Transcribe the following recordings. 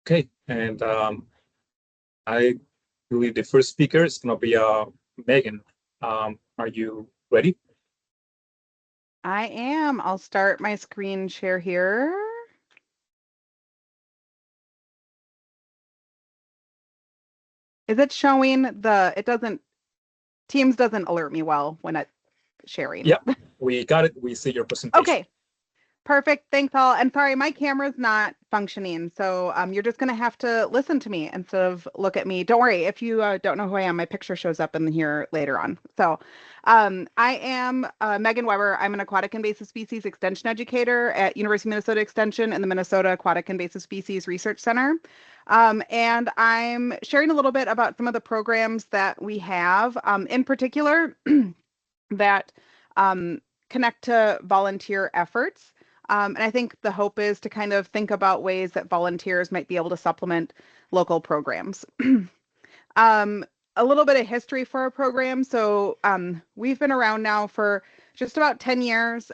Okay, and I believe the first speaker is going to be Megan. Are you ready? I am. I'll start my screen share here. Is it showing Teams doesn't alert me well when it's sharing. Yeah, we got it. We see your presentation. Okay, perfect. Thanks all. And sorry, my camera's not functioning, so you're just gonna have to listen to me instead of look at me. Don't worry, if you don't know who I am, my picture shows up in here later on. So I am Megan Weber. I'm an aquatic invasive species extension educator at University of Minnesota Extension and the Minnesota Aquatic Invasive Species Research Center. And I'm sharing a little bit about some of the programs that we have, in particular, that connect to volunteer efforts. And I think the hope is to kind of think about ways that volunteers might be able to supplement local programs. A little bit of history for our program. So we've been around now for just about 10 years.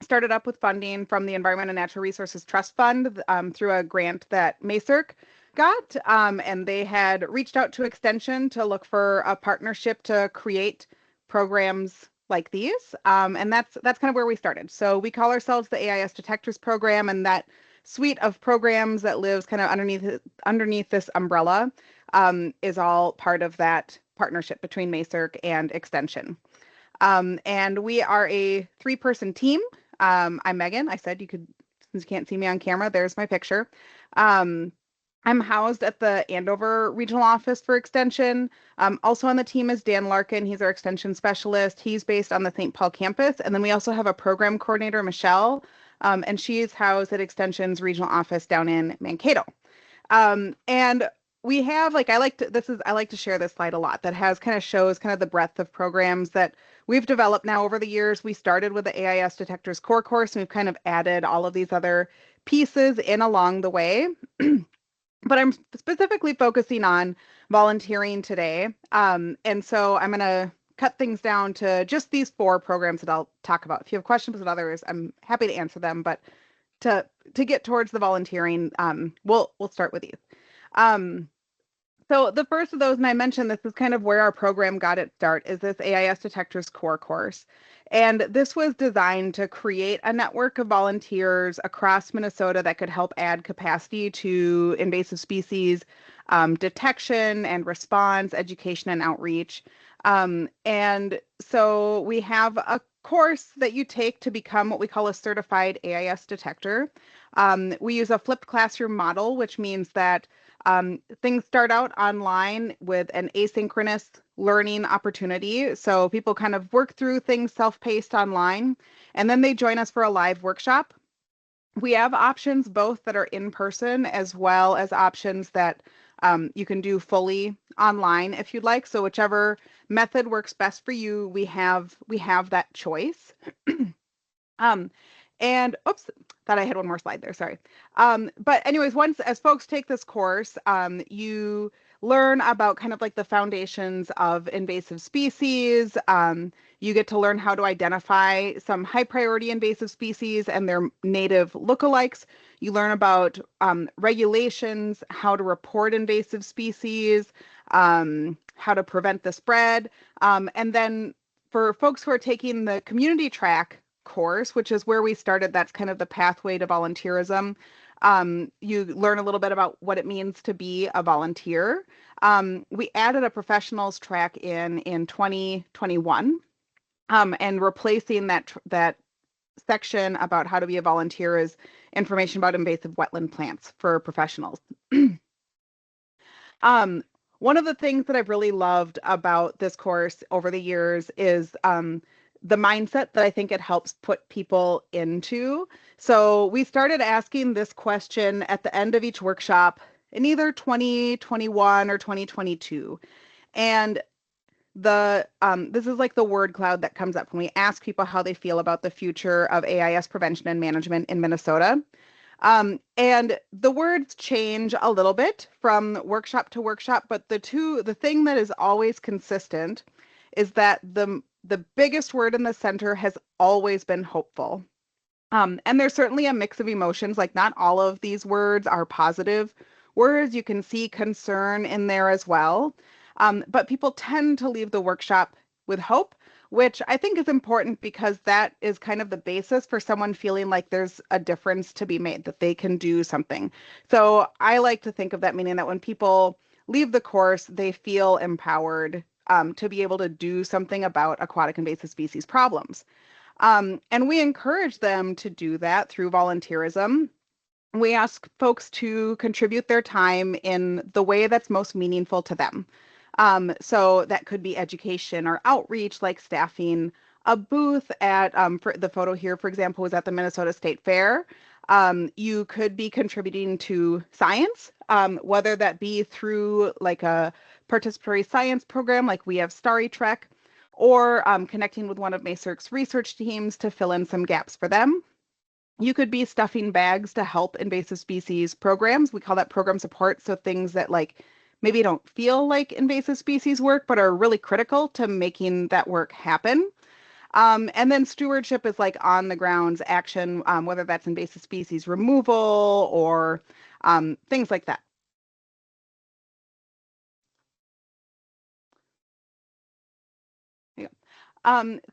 Started up with funding from the Environment and Natural Resources Trust Fund through a grant that MAISRC got. And they had reached out to Extension to look for a partnership to create programs like these. And that's kind of where we started. So we call ourselves the AIS Detectors Program, and that suite of programs that lives kind of underneath this umbrella is all part of that partnership between MAISRC and Extension. And we are a 3-person team. I'm Megan. I said since you can't see me on camera, there's my picture. I'm housed at the Andover Regional Office for Extension. Also on the team is Dan Larkin. He's our Extension Specialist. He's based on the St. Paul campus. And then we also have a Program Coordinator, Michelle, and she's housed at Extension's Regional Office down in Mankato. And we have, I like to share this slide a lot that shows the breadth of programs that we've developed now over the years. We started with the AIS Detectors core course, and we've kind of added all of these other pieces in along the way. But I'm specifically focusing on volunteering today. And so I'm going to cut things down to just these 4 programs that I'll talk about. If you have questions with others, I'm happy to answer them. But to get towards the volunteering, we'll start with these. So the first of those, and I mentioned this is kind of where our program got its start, is this AIS Detectors core course. And this was designed to create a network of volunteers across Minnesota that could help add capacity to invasive species detection and response, education and outreach. And so we have a course that you take to become what we call a certified AIS detector. We use a flipped classroom model, which means that things start out online with an asynchronous learning opportunity. So people kind of work through things self-paced online, and then they join us for a live workshop. We have options both that are in person as well as options that you can do fully online if you'd like. So whichever method works best for you, we have that choice. And oops, thought I had one more slide there, sorry. But anyways, as folks take this course, you learn about kind of the foundations of invasive species. You get to learn how to identify some high priority invasive species and their native lookalikes. You learn about regulations, how to report invasive species, how to prevent the spread. And then for folks who are taking the community track course, which is where we started, that's kind of the pathway to volunteerism. You learn a little bit about what it means to be a volunteer. We added a professionals track in 2021, and replacing that section about how to be a volunteer is information about invasive wetland plants for professionals. One of the things that I've really loved about this course over the years is the mindset that I think it helps put people into. So we started asking this question at the end of each workshop in either 2021 or 2022. And this is the word cloud that comes up when we ask people how they feel about the future of AIS prevention and management in Minnesota. And the words change a little bit from workshop to workshop, but the thing that is always consistent is that the biggest word in the center has always been hopeful. And there's certainly a mix of emotions, like not all of these words are positive words. You can see concern in there as well. But people tend to leave the workshop with hope, which I think is important because that is kind of the basis for someone feeling like there's a difference to be made, that they can do something. So I like to think of that meaning that when people leave the course, they feel empowered to be able to do something about aquatic invasive species problems. And we encourage them to do that through volunteerism. We ask folks to contribute their time in the way that's most meaningful to them. So that could be education or outreach, like staffing a booth at, for the photo here, for example, was at the Minnesota State Fair. You could be contributing to science, whether that be through like a participatory science program, like we have Starry Trek, or connecting with one of MAISRC's research teams to fill in some gaps for them. You could be stuffing bags to help invasive species programs. We call that program support. So things that like maybe don't feel like invasive species work, but are really critical to making that work happen. And then stewardship is like on the grounds action, whether that's invasive species removal or things like that. Yeah.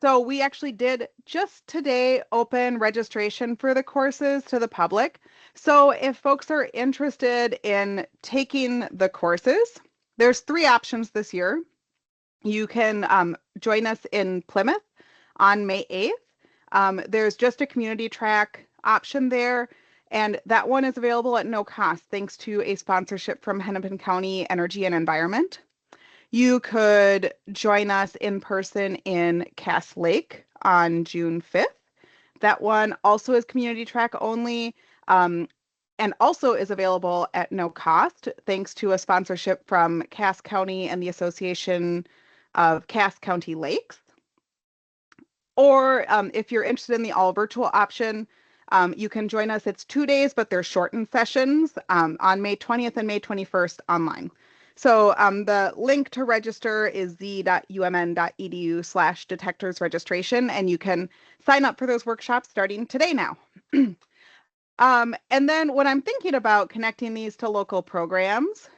So we actually did just today open registration for the courses to the public. So if folks are interested in taking the courses, there's three options this year. You can join us in Plymouth on May 8th. There's just a community track option there, and that one is available at no cost thanks to a sponsorship from Hennepin County Energy and Environment. You could join us in person in Cass Lake on June 5th. That one also is community track only, and also is available at no cost thanks to a sponsorship from Cass County and the Association of Cass County Lakes. Or if you're interested in the all virtual option, you can join us. It's 2 days, but they're shortened sessions on May 20th and May 21st online. So the link to register is z.umn.edu/detectors registration, and you can sign up for those workshops starting today now. And then when I'm thinking about connecting these to local programs,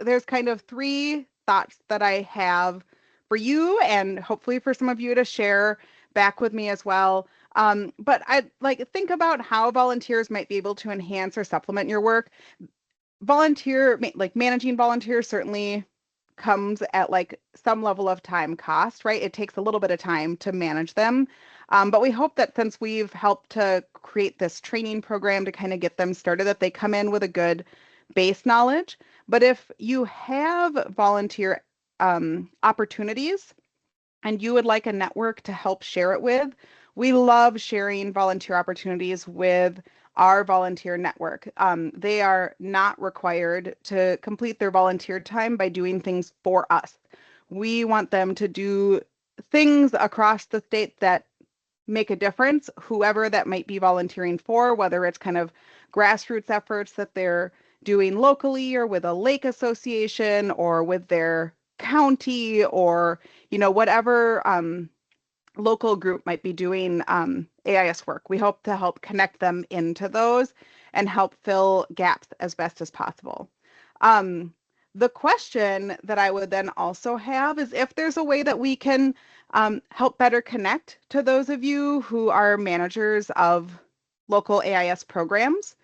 there's kind of three thoughts that I have for you and hopefully for some of you to share back with me as well. But I'd like think about how volunteers might be able to enhance or supplement your work. Like managing volunteers certainly comes at like some level of time cost, right? It takes a little bit of time to manage them. But we hope that since we've helped to create this training program to kind of get them started, that they come in with a good base knowledge. But if you have volunteer opportunities and you would like a network to help share it with, we love sharing volunteer opportunities with our volunteer network. They are not required to complete their volunteer time by doing things for us. We want them to do things across the state that make a difference, whoever that might be volunteering for, whether it's kind of grassroots efforts that they're doing locally or with a lake association or with their county or, whatever local group might be doing AIS work. We hope to help connect them into those and help fill gaps as best as possible. The question that I would then also have is if there's a way that we can help better connect to those of you who are managers of local AIS programs.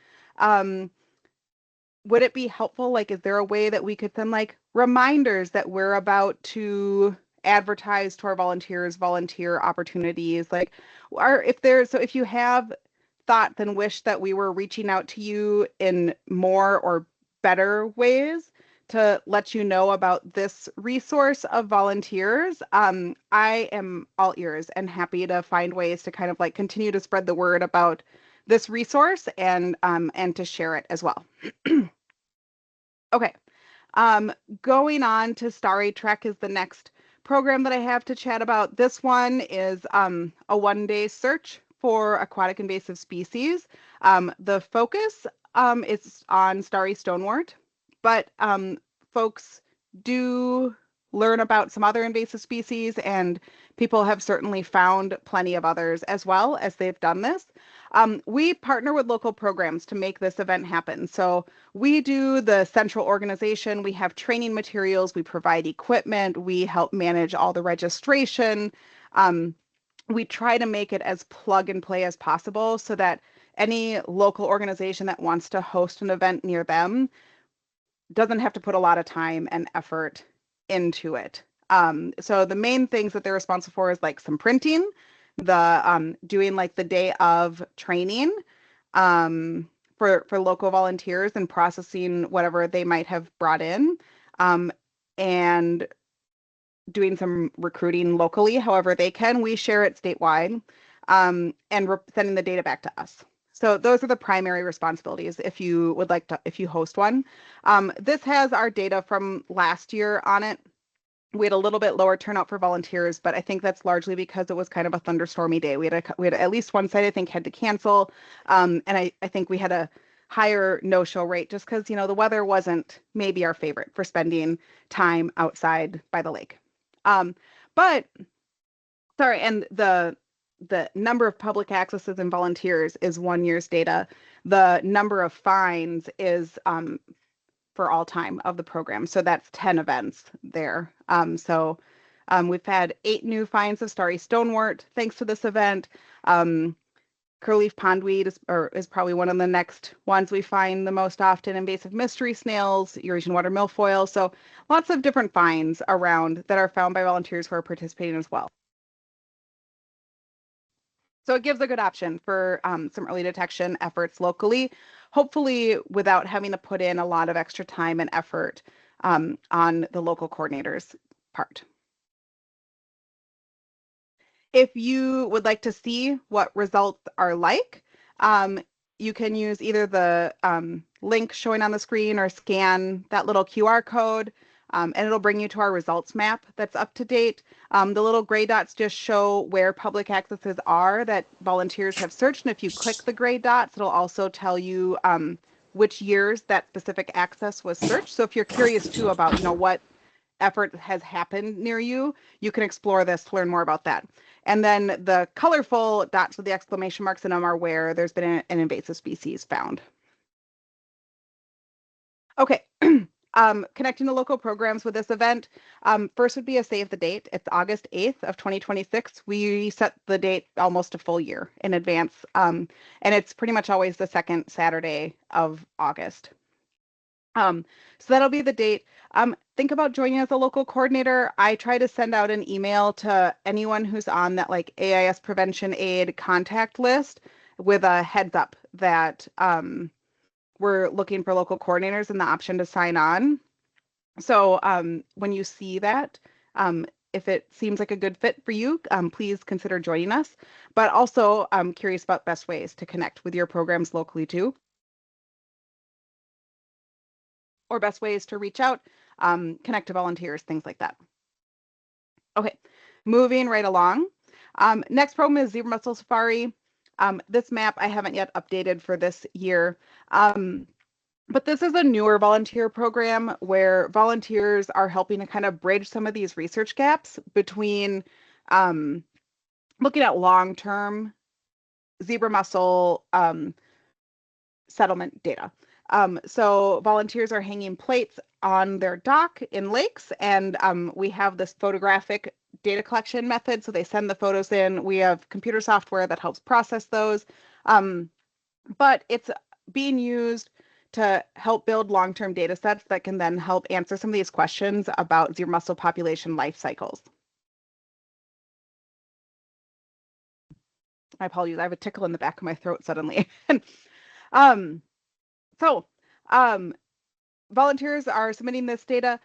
Would it be helpful? Like, is there a way that we could send like reminders that we're about to advertise to our volunteers, volunteer opportunities? Like, or if you have thoughts and wish that we were reaching out to you in more or better ways to let you know about this resource of volunteers, I am all ears and happy to find ways to kind of like continue to spread the word about this resource and to share it as well. Okay, going on to Starry Trek is the next program that I have to chat about. This one is a one-day search for aquatic invasive species. The focus is on starry stonewort, but folks do learn about some other invasive species, and people have certainly found plenty of others as well as they've done this. We partner with local programs to make this event happen. So we do the central organization, we have training materials, we provide equipment, we help manage all the registration. We try to make it as plug and play as possible so that any local organization that wants to host an event near them doesn't have to put a lot of time and effort into it. So the main things that they're responsible for is like some printing, the doing like the day of training for local volunteers and processing whatever they might have brought in, and doing some recruiting locally, however they can. We share it statewide, and sending the data back to us. So those are the primary responsibilities if you would like to, if you host one. This has our data from last year on it. We had a little bit lower turnout for volunteers, but I think that's largely because it was kind of a thunderstormy day. We had at least one site I think had to cancel, and I think we had a higher no-show rate just because, you know, the weather wasn't maybe our favorite for spending time outside by the lake. But sorry, and the number of public accesses and volunteers is 1 year's data. The number of fines is for all time of the program. So that's 10 events there. We've had 8 new finds of starry stonewort thanks to this event. Curleaf pondweed is probably one of the next ones we find the most often. Invasive mystery snails, Eurasian water milfoil. So lots of different finds around that are found by volunteers who are participating as well. So it gives a good option for some early detection efforts locally, hopefully without having to put in a lot of extra time and effort on the local coordinator's part. If you would like to see what results are like, you can use either the link showing on the screen or scan that little QR code, and it'll bring you to our results map that's up to date. The little gray dots just show where public accesses are that volunteers have searched, and if you click the gray dots, it'll also tell you which years that specific access was searched. So if you're curious too about, you know, what effort has happened near you, you can explore this to learn more about that. And then the colorful dots with the exclamation marks in them are where there's been an invasive species found. Okay, connecting to local programs with this event. First would be a save the date. It's August 8th of 2026. We set the date almost a full year in advance, and it's pretty much always the second Saturday of August. So that'll be the date. Think about joining as a local coordinator. I try to send out an email to anyone who's on that like AIS Prevention Aid contact list with a heads up that we're looking for local coordinators and the option to sign on. So when you see that, if it seems like a good fit for you, please consider joining us. But also, I'm curious about best ways to connect with your programs locally too, or best ways to reach out, connect to volunteers, things like that. Okay, moving right along. Next program is Zebra Mussel Safari. This map I haven't yet updated for this year, but this is a newer volunteer program where volunteers are helping to kind of bridge some of these research gaps between looking at long-term zebra mussel settlement data. So volunteers are hanging plates on their dock in lakes, and we have this photographic data collection method. So they send the photos in. We have computer software that helps process those, but it's being used to help build long-term data sets that can then help answer some of these questions about zebra mussel population life cycles. I apologize, I have a tickle in the back of my throat suddenly. So volunteers are submitting this data.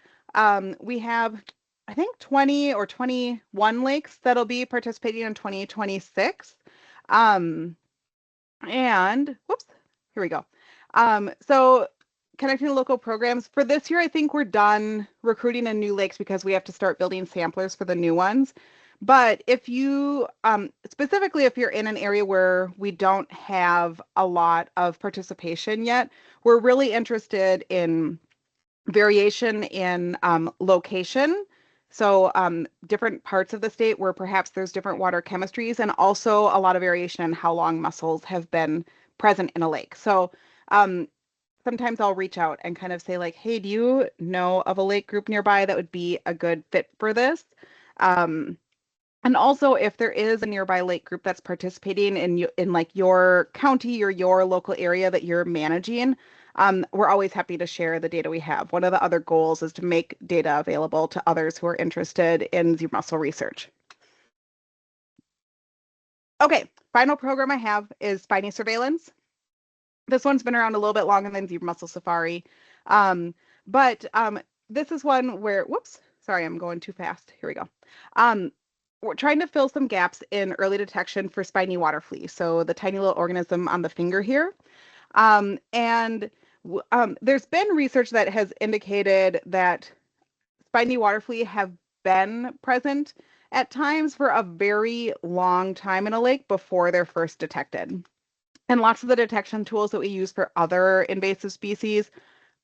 We have, I think, 20 or 21 lakes that'll be participating in 2026. And whoops, here we go. So connecting to local programs. For this year, I think we're done recruiting in new lakes because we have to start building samplers for the new ones. But if you, specifically if you're in an area where we don't have a lot of participation yet, we're really interested in variation in location. So different parts of the state where perhaps there's different water chemistries and also a lot of variation in how long mussels have been present in a lake. So um, sometimes I'll reach out and kind of say like, hey, do you know of a lake group nearby that would be a good fit for this? Um, and also, if there is a nearby lake group that's participating in like your county or your local area that you're managing, we're always happy to share the data we have. One of the other goals is to make data available to others who are interested in zebra mussel research. Okay, final program I have is spiny surveillance. This one's been around a little bit longer than zebra mussel safari, but this is one where, whoops, sorry, I'm going too fast. Here we go. We're trying to fill some gaps in early detection for spiny water flea, so the tiny little organism on the finger here. And there's been research that has indicated that spiny water flea have been present at times for a very long time in a lake before they're first detected. And lots of the detection tools that we use for other invasive species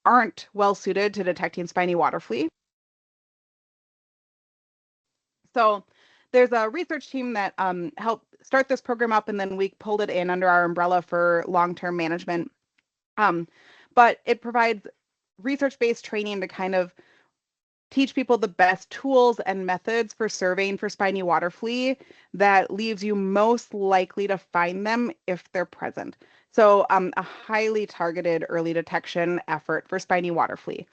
aren't well suited to detecting spiny water flea. So there's a research team that helped start this program up, and then we pulled it in under our umbrella for long-term management. But it provides research-based training to kind of teach people the best tools and methods for surveying for spiny water flea that leaves you most likely to find them if they're present. So a highly targeted early detection effort for spiny water flea.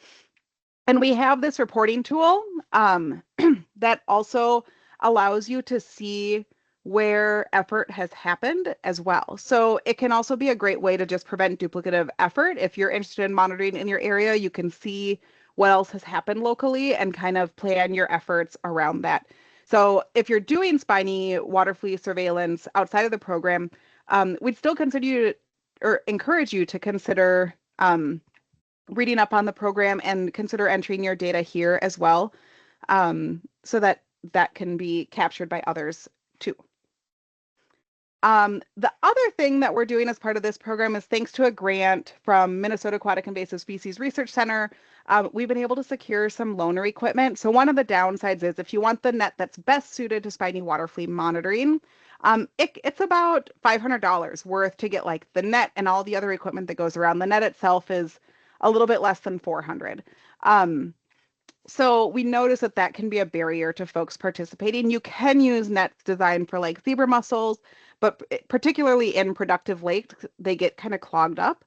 And we have this reporting tool that also allows you to see where effort has happened as well. So it can also be a great way to just prevent duplicative effort. If you're interested in monitoring in your area, you can see what else has happened locally and kind of plan your efforts around that. So if you're doing spiny water flea surveillance outside of the program, we'd still consider you or encourage you to consider reading up on the program and consider entering your data here as well, so that that can be captured by others too. The other thing that we're doing as part of this program is thanks to a grant from Minnesota Aquatic Invasive Species Research Center, we've been able to secure some loaner equipment. So one of the downsides is if you want the net that's best suited to spiny water flea monitoring, it's about $500 worth to get like the net and all the other equipment that goes around. The net itself is a little bit less than 400. So we notice that that can be a barrier to folks participating. You can use nets designed for like zebra mussels, but particularly in productive lakes, they get kind of clogged up.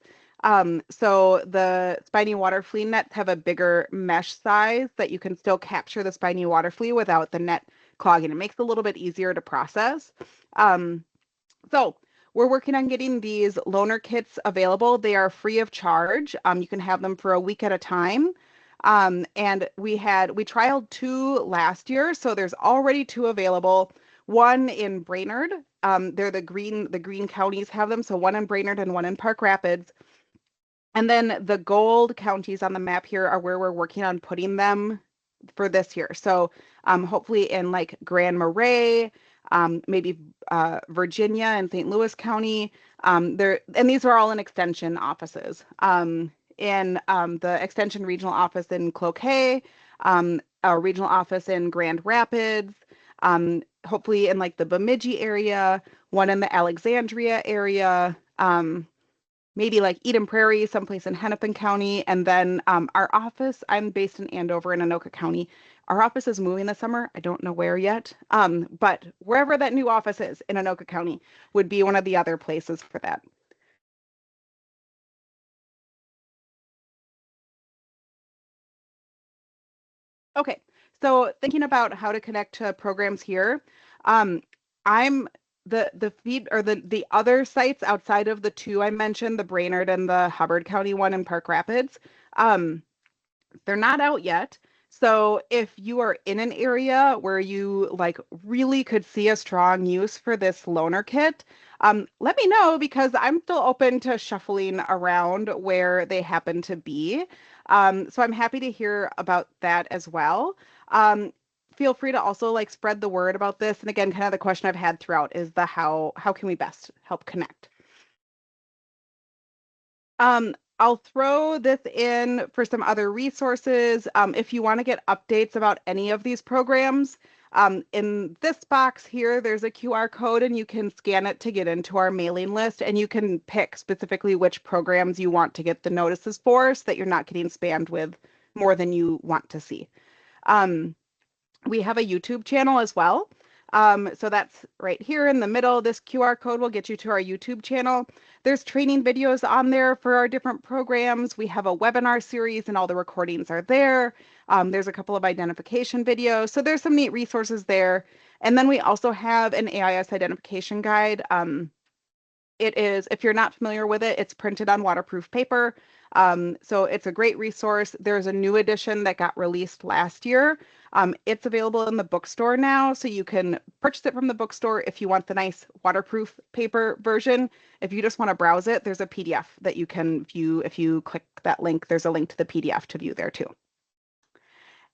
So the spiny water flea nets have a bigger mesh size that you can still capture the spiny water flea without the net clogging. It makes it a little bit easier to process. So we're working on getting these loaner kits available. They are free of charge. You can have them for a week at a time. And we trialed 2 last year, so there's already 2 available. One in Brainerd. They're the green counties have them, so one in Brainerd and one in Park Rapids. And then the gold counties on the map here are where we're working on putting them for this year. So hopefully in like Grand Marais, maybe Virginia and St. Louis County. And these are all in extension offices. In the extension regional office in Cloquet, a regional office in Grand Rapids, hopefully in like the Bemidji area, one in the Alexandria area, maybe like Eden Prairie, someplace in Hennepin County. And then our office, I'm based in Andover in Anoka County. Our office is moving this summer. I don't know where yet, but wherever that new office is in Anoka County would be one of the other places for that. Okay, so thinking about how to connect to programs here, I'm the feed or the other sites outside of the 2 I mentioned, the Brainerd and the Hubbard County one in Park Rapids. They're not out yet. So if you are in an area where you like really could see a strong use for this loaner kit, let me know because I'm still open to shuffling around where they happen to be. So I'm happy to hear about that as well. Feel free to also like spread the word about this. And again, kind of the question I've had throughout is how can we best help connect? I'll throw this in for some other resources. If you want to get updates about any of these programs, in this box here, there's a QR code and you can scan it to get into our mailing list, and you can pick specifically which programs you want to get the notices for so that you're not getting spammed with more than you want to see. We have a YouTube channel as well. So that's right here in the middle. This QR code will get you to our YouTube channel. There's training videos on there for our different programs. We have a webinar series and all the recordings are there. There's a couple of identification videos. So there's some neat resources there. And then we also have an AIS identification guide. It is, if you're not familiar with it, it's printed on waterproof paper. So it's a great resource. There's a new edition that got released last year. It's available in the bookstore now, so you can purchase it from the bookstore if you want the nice waterproof paper version. If you just want to browse it, there's a PDF that you can view. If you click that link, there's a link to the PDF to view there too.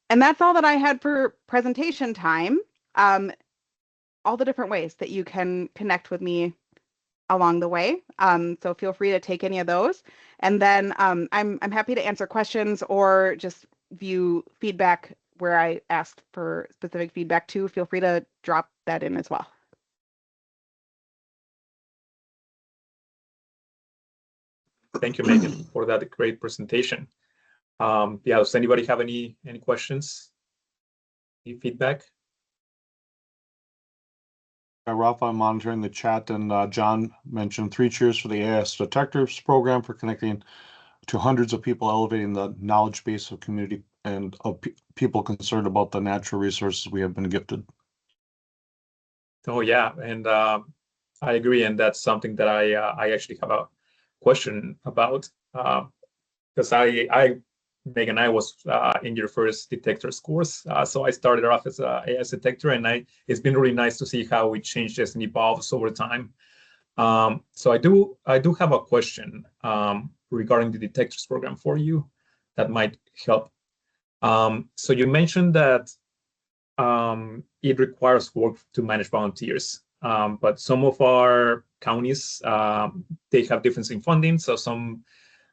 And that's all that I had for presentation time. All the different ways that you can connect with me along the way. So feel free to take any of those. And then I'm happy to answer questions or just view feedback where I asked for specific feedback too. Feel free to drop that in as well. Thank you, Megan, for that great presentation. Yeah, does anybody have any questions? Any feedback? Ralph, I'm monitoring the chat, and John mentioned 3 cheers for the AIS Detectives program for connecting to hundreds of people, elevating the knowledge base of community and of people concerned about the natural resources we have been gifted. Oh yeah, and I agree, and that's something that I actually have a question about, because Megan, I was in your first detectors course, so I started off as a AIS detector, and it's been really nice to see how it changes and evolves over time. So I do have a question regarding the detectors program for you that might help. So you mentioned that it requires work to manage volunteers, but some of our counties they have difference in funding, so some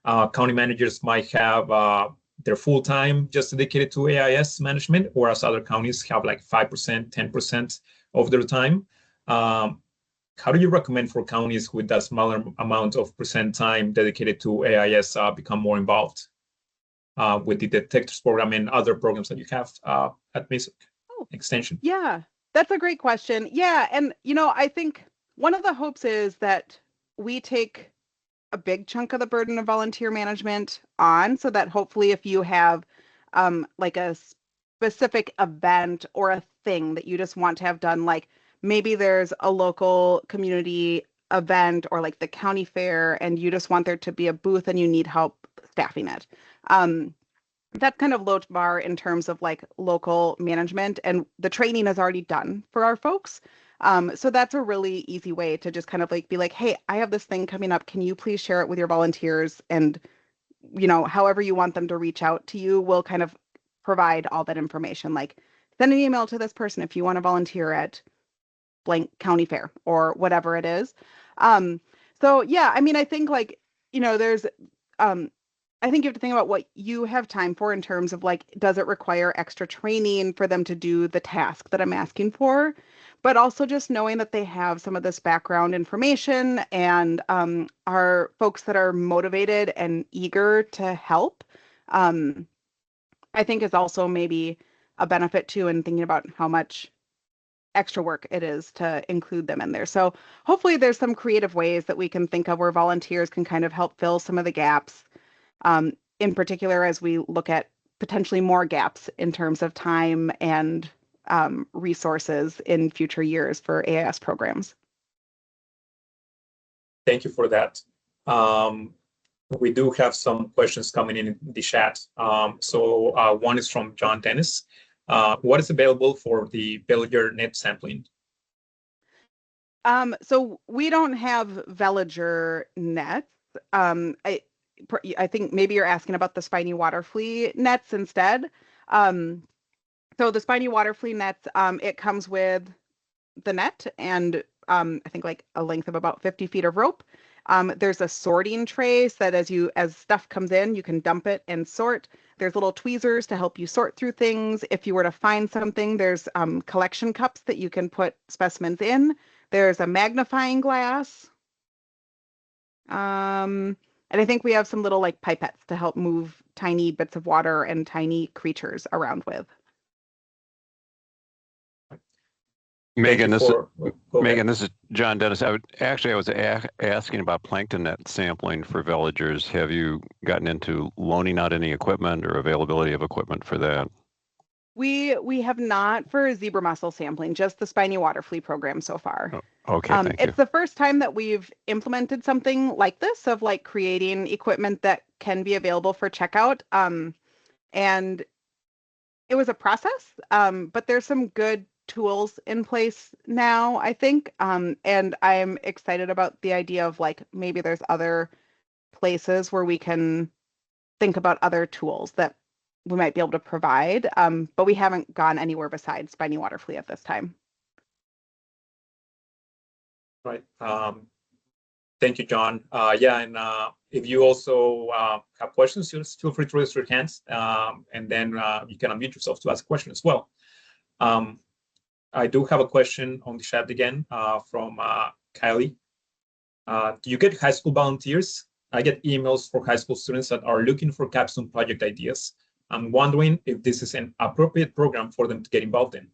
county managers might have their full time just dedicated to AIS management, whereas other counties have like 5%, 10% of their time. How do you recommend for counties with that smaller amount of percent time dedicated to AIS become more involved with the detectors program and other programs that you have at MAISRC Extension? Yeah, that's a great question. Yeah, and I think one of the hopes is that we take a big chunk of the burden of volunteer management on, so that hopefully if you have like a specific event or a thing that you just want to have done, like maybe there's a local community event or like the county fair and you just want there to be a booth and you need help staffing it. That's kind of low bar in terms of like local management, and the training is already done for our folks. So that's a really easy way to just kind of like be like, hey, I have this thing coming up. Can you please share it with your volunteers? And, however you want them to reach out to you, we'll kind of provide all that information. Like send an email to this person if you want to volunteer at blank county fair or whatever it is. So yeah, I mean, I think like, there's, I think you have to think about what you have time for in terms of like, does it require extra training for them to do the task that I'm asking for? But also just knowing that they have some of this background information and are folks that are motivated and eager to help, I think is also maybe a benefit too in thinking about how much extra work it is to include them in there. So hopefully there's some creative ways that we can think of where volunteers can kind of help fill some of the gaps, in particular as we look at potentially more gaps in terms of time and resources in future years for AIS programs. Thank you for that. We do have some questions coming in the chat. So one is from John Dennis. What is available for the Villager net sampling? So we don't have Villager nets. I think maybe you're asking about the spiny water flea nets instead. So the spiny water flea nets, it comes with the net and I think like a length of about 50 feet of rope. There's a sorting tray so that as stuff comes in, you can dump it and sort. There's little tweezers to help you sort through things. If you were to find something, there's collection cups that you can put specimens in. There's a magnifying glass. And I think we have some little like pipettes to help move tiny bits of water and tiny creatures around with. Megan, this Megan, this is John Dennis. I was asking about plankton net sampling for villagers. Have you gotten into loaning out any equipment or availability of equipment for that? We have not for zebra mussel sampling, just the spiny water flea program so far. Oh, okay, thank you. It's the first time that we've implemented something like this of like creating equipment that can be available for checkout. And it was a process, but there's some good tools in place now, I think. And I'm excited about the idea of like maybe there's other places where we can think about other tools that we might be able to provide. But we haven't gone anywhere besides spiny water flea at this time. Right. Thank you, John. Yeah, and if you also have questions, just feel free to raise your hands, and then you can unmute yourself to ask a question as well. I do have a question on the chat again from Kylie. Do you get high school volunteers? I get emails for high school students that are looking for capstone project ideas. I'm wondering if this is an appropriate program for them to get involved in.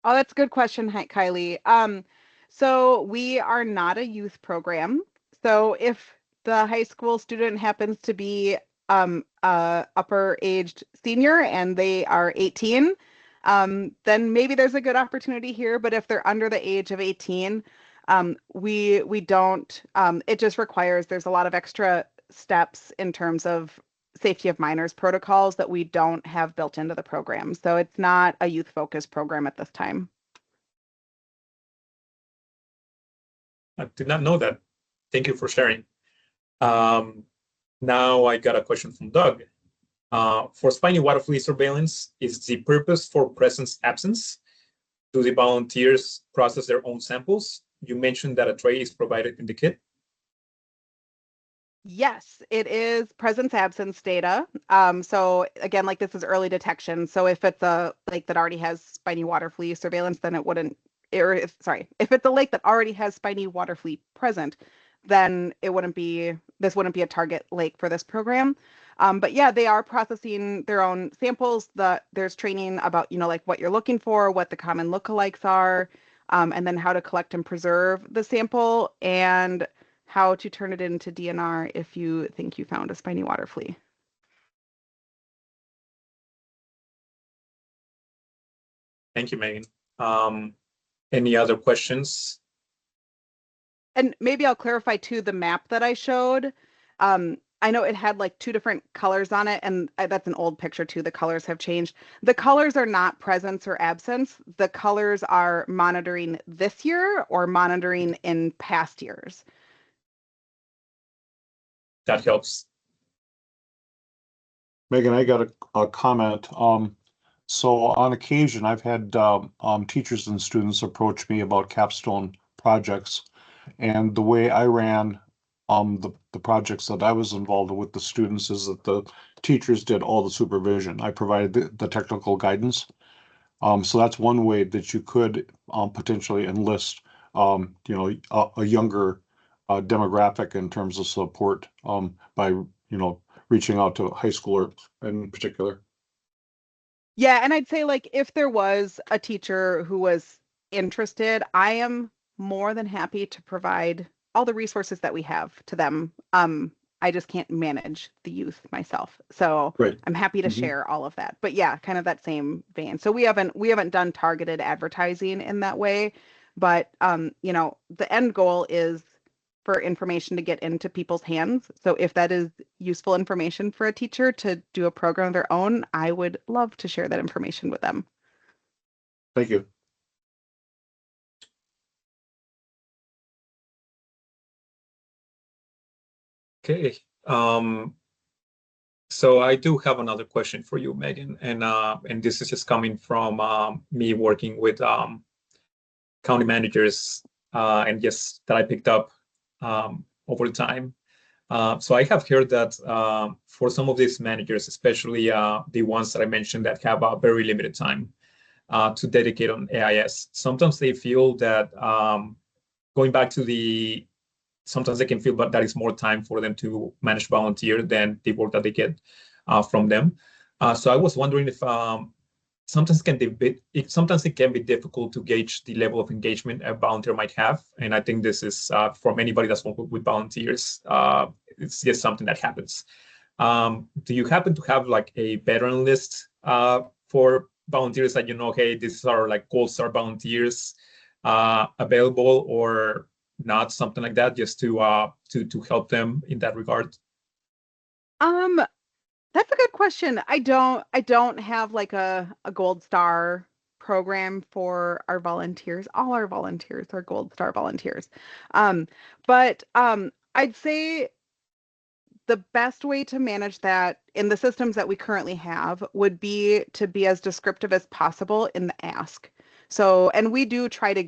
Oh, that's a good question, Kylie. So we are not a youth program. So if the high school student happens to be upper aged senior and they are 18, then maybe there's a good opportunity here. But if they're under the age of 18, we don't. It just requires, there's a lot of extra steps in terms of safety of minors protocols that we don't have built into the program. So it's not a youth focused program at this time. I did not know that. Thank you for sharing. Now I got a question from Doug. For spiny water flea surveillance, is the purpose for presence absence? Do the volunteers process their own samples? You mentioned that a tray is provided in the kit. Yes, it is presence absence data. So again, like this is early detection. So if it's a lake that already has spiny water flea surveillance, then it wouldn't, if it's a lake that already has spiny water flea present, then it wouldn't be, this wouldn't be a target lake for this program. But yeah, they are processing their own samples. There's training about, like what you're looking for, what the common lookalikes are, and then how to collect and preserve the sample, and how to turn it into DNR if you think you found a spiny water flea. Thank you, Megan. Any other questions? And maybe I'll clarify too, the map that I showed. I know it had like 2 different colors on it, and that's an old picture too. The colors have changed. The colors are not presence or absence. The colors are monitoring this year or monitoring in past years. That helps. Megan, I got a comment. So on occasion, I've had teachers and students approach me about capstone projects, and the way I ran the projects that I was involved with the students is that the teachers did all the supervision. I provided the technical guidance. So that's one way that you could potentially enlist, a younger demographic in terms of support by, reaching out to high schoolers in particular. Yeah, and I'd say like if there was a teacher who was interested, I am more than happy to provide all the resources that we have to them. I just can't manage the youth myself. So Right. I'm happy to share all of that. But yeah, kind of that same vein. So we haven't done targeted advertising in that way, but the end goal is for information to get into people's hands. So if that is useful information for a teacher to do a program of their own, I would love to share that information with them. Thank you. Okay. So I do have another question for you, Megan, and this is just coming from me working with county managers, and yes, that I picked up over time. So I have heard that for some of these managers, especially the ones that I mentioned that have a very limited time to dedicate on AIS, sometimes they feel that going back to sometimes they can feel that is more time for them to manage volunteer than the work that they get from them. So I was wondering if sometimes it can be difficult to gauge the level of engagement a volunteer might have. And I think this is from anybody that's worked with volunteers, it's just something that happens. Do you happen to have like a veteran list for volunteers that hey, these are like gold star volunteers available or not, something like that, just to help them in that regard? That's a good question. I don't have like a gold star program for our volunteers. All our volunteers are gold star volunteers. But I'd say the best way to manage that in the systems that we currently have would be to be as descriptive as possible in the ask. So, and we do try to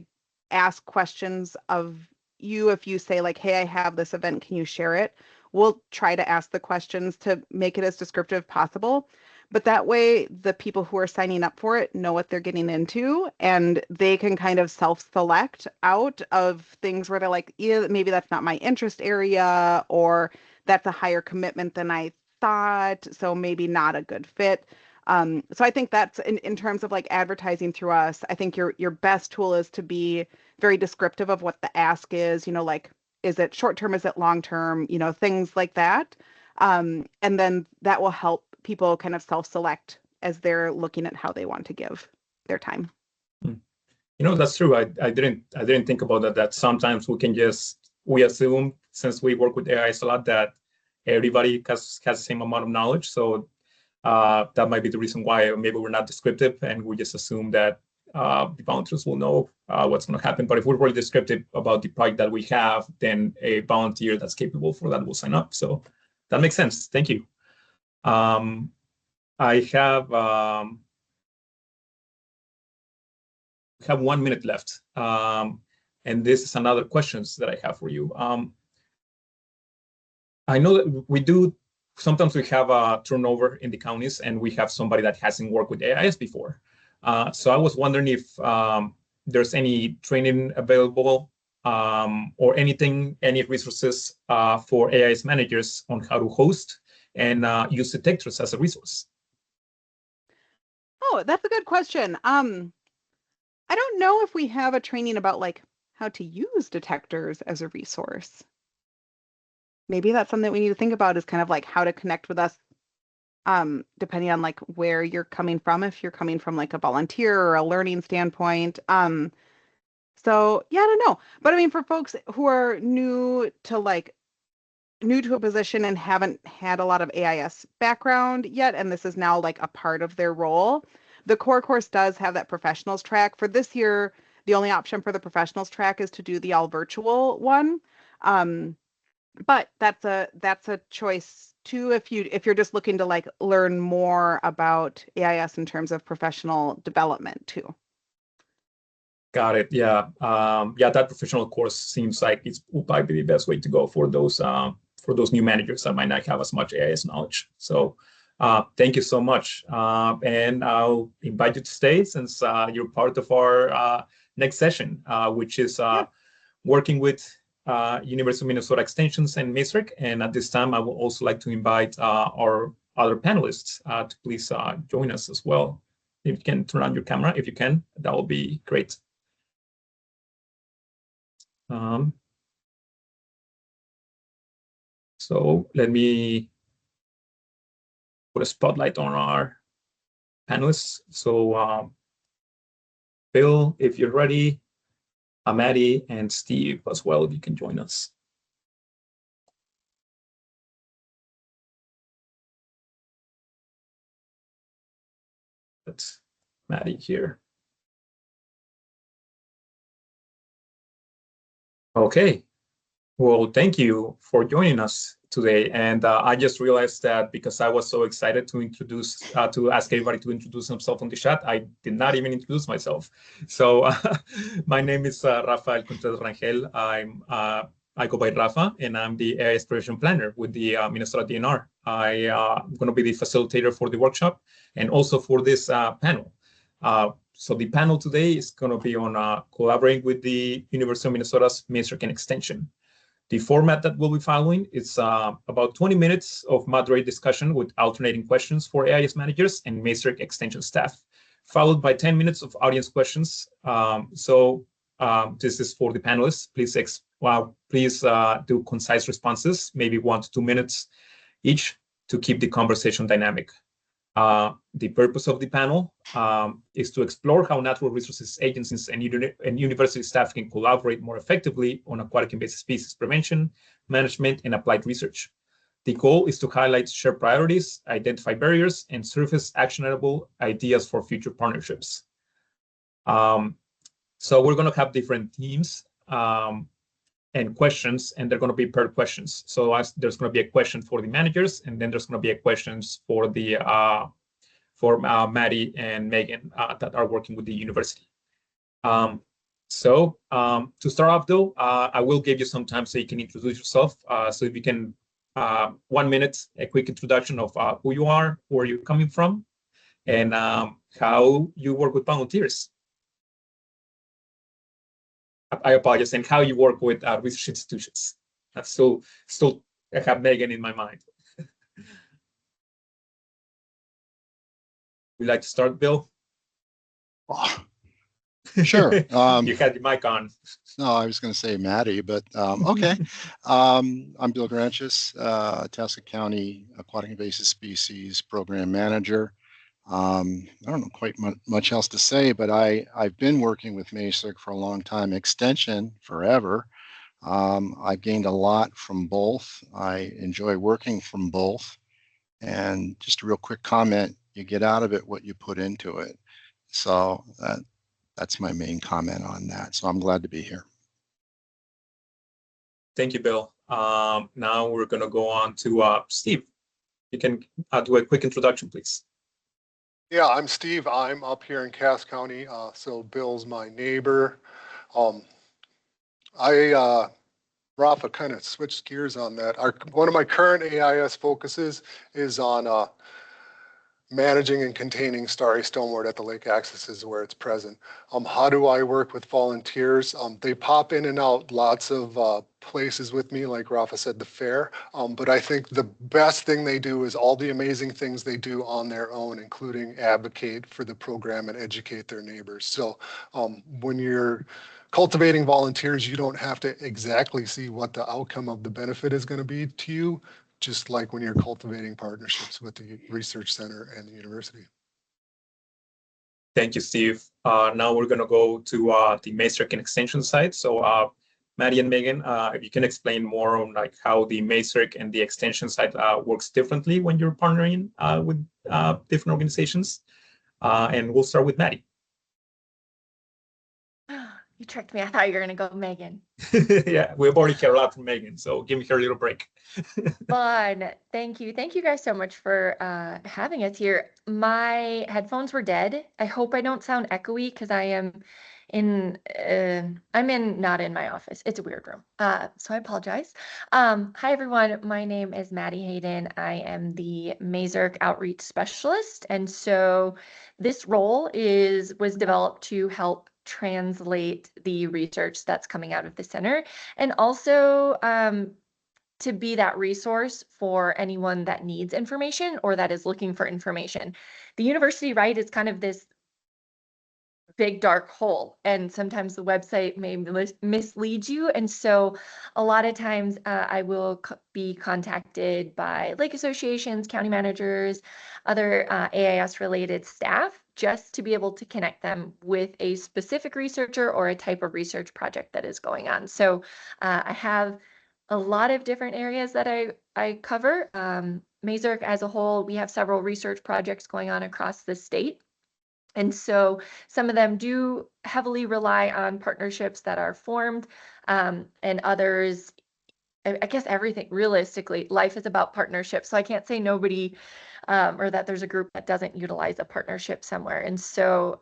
ask questions of you if you say like, hey, I have this event, can you share it? We'll try to ask the questions to make it as descriptive possible. But that way, the people who are signing up for it know what they're getting into, and they can kind of self-select out of things where they're like, yeah, maybe that's not my interest area, or that's a higher commitment than I thought, so maybe not a good fit. So I think that's in terms of like advertising through us, I think your best tool is to be very descriptive of what the ask is, like, is it short term, is it long term, things like that. And then that will help people kind of self-select as they're looking at how they want to give their time. That's true. I didn't think about that sometimes we assume, since we work with AIs a lot, that everybody has the same amount of knowledge. So that might be the reason why maybe we're not descriptive, and we just assume that the volunteers will know what's going to happen. But if we're really descriptive about the project that we have, then a volunteer that's capable for that will sign up. So that makes sense. Thank you. I have 1 minute left, and this is another questions that I have for you. I know that sometimes we have a turnover in the counties, and we have somebody that hasn't worked with AIS before. So I was wondering if there's any training available or any resources for AIS managers on how to host and use detectors as a resource. Oh, that's a good question. I don't know if we have a training about like how to use detectors as a resource. Maybe that's something we need to think about, is kind of like how to connect with us, depending on like where you're coming from, if you're coming from like a volunteer or a learning standpoint. So yeah, I don't know. But I mean, for folks who are new to a position and haven't had a lot of AIS background yet, and this is now like a part of their role, the core course does have that professionals track. For this year, the only option for the professionals track is to do the all virtual one. But that's a choice too if you're just looking to like learn more about AIS in terms of professional development too. Got it. Yeah. That professional course seems like it will probably be the best way to go for those new managers that might not have as much AIS knowledge. So thank you so much. And I'll invite you to stay, since you're part of our next session, which is working with University of Minnesota Extensions and MAISRC. And at this time, I would also like to invite our other panelists to please join us as well. If you can turn on your camera, if you can, that will be great. So let me put a spotlight on our panelists. So Bill, if you're ready, Maddie and Steve as well, if you can join us. That's Maddie here. Okay. Well, thank you for joining us today. And I just realized that because I was so excited to ask everybody to introduce themselves on the chat, I did not even introduce myself. So my name is Rafael Contreras Rangel. I'm I go by Rafa, and I'm the AI Exploration Planner with the Minnesota DNR. I'm going to be the facilitator for the workshop and also for this panel. So the panel today is going to be on collaborating with the University of Minnesota's MAISRC Extension. The format that we'll be following is about 20 minutes of moderated discussion with alternating questions for AIS managers and MAISRC Extension staff, followed by 10 minutes of audience questions. This is for the panelists. Please do concise responses, maybe 1 to 2 minutes each, to keep the conversation dynamic. The purpose of the panel is to explore how natural resources agencies and university staff can collaborate more effectively on aquatic invasive species prevention, management, and applied research. The goal is to highlight shared priorities, identify barriers, and surface actionable ideas for future partnerships. So we're going to have different themes and questions, and they're going to be per questions. So there's going to be a question for the managers, and then there's going to be a questions for the Maddie and Megan that are working with the university. To start off, though, I will give you some time so you can introduce yourself. So if you can, 1 minute, a quick introduction of who you are, where you're coming from, and how you work with volunteers. I apologize, and how you work with research institutions. That's still I have Megan in my mind. Would you like to start, Bill? Sure. You had your mic on. No, I was going to say Maddie, but okay. I'm Bill Granchis, Tasca County Aquatic Invasive Species Program Manager. I don't know quite much else to say, but I've been working with MAISRC for a long time, Extension forever. I've gained a lot from both. I enjoy working from both. And just a real quick comment, you get out of it what you put into it. So that's my main comment on that. So I'm glad to be here. Thank you, Bill. Now we're going to go on to Steve. You can do a quick introduction, please. Yeah, I'm Steve. I'm up here in Cass County, so Bill's my neighbor. Rafa kind of switched gears on that. One of my current AIS focuses is on managing and containing starry stonewort at the lake accesses where it's present. How do I work with volunteers? They pop in and out lots of places with me, like Rafa said, the fair. But I think the best thing they do is all the amazing things they do on their own, including advocate for the program and educate their neighbors. So when you're cultivating volunteers, you don't have to exactly see what the outcome of the benefit is going to be to you, just like when you're cultivating partnerships with the research center and the university. Thank you, Steve. Now we're going to go to the MAISRC and Extension side. So Maddie and Megan, if you can explain more on like how the MAISRC and the Extension side works differently when you're partnering with different organizations. And we'll start with Maddie. You tricked me. I thought you were going to go Megan. Yeah, we've already heard a lot from Megan, so give her a little break. Fun. Thank you. Thank you guys so much for having us here. My headphones were dead. I hope I don't sound echoey because I am not in my office. It's a weird room. So I apologize. Hi, everyone. My name is Maddie Hayden. I am the MAISRC outreach specialist. And so this role was developed to help translate the research that's coming out of the center, and also to be that resource for anyone that needs information or that is looking for information. The university, right, is kind of this big dark hole, and sometimes the website may mislead you. And so a lot of times I will be contacted by lake associations, county managers, other AIS related staff, just to be able to connect them with a specific researcher or a type of research project that is going on. So I have a lot of different areas that I cover. MAISRC as a whole, we have several research projects going on across the state. And so some of them do heavily rely on partnerships that are formed, and others, I guess everything, realistically, life is about partnerships. So I can't say nobody or that there's a group that doesn't utilize a partnership somewhere. And so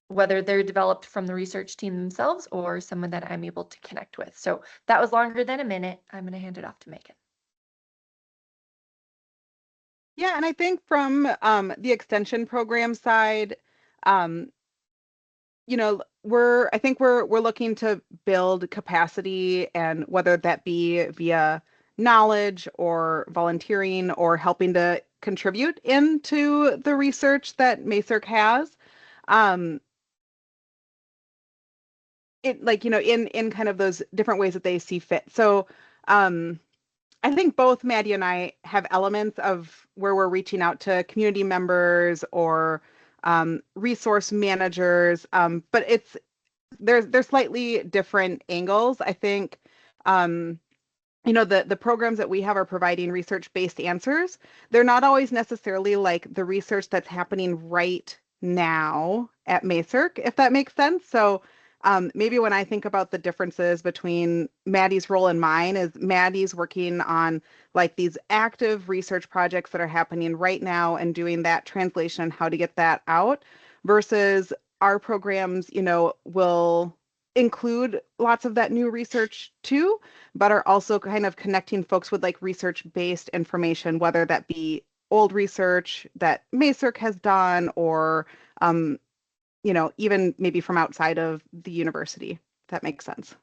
whether they're developed from the research team themselves or someone that I'm able to connect with. So that was longer than a minute. I'm going to hand it off to Megan. Yeah, and I think from the extension program side, um, we're looking to build capacity, and whether that be via knowledge or volunteering or helping to contribute into the research that MAISRC has. Um, it like, in kind of those different ways that they see fit. So I think both Maddie and I have elements of where we're reaching out to community members or resource managers, but there's slightly different angles. I think the programs that we have are providing research-based answers. They're not always necessarily like the research that's happening right now at MAISRC, if that makes sense. So maybe when I think about the differences between Maddie's role and mine, is Maddie's working on like these active research projects that are happening right now and doing that translation and how to get that out, versus our programs, will include lots of that new research too, but are also kind of connecting folks with like research-based information, whether that be old research that MAISRC has done or, even maybe from outside of the university. If that makes sense.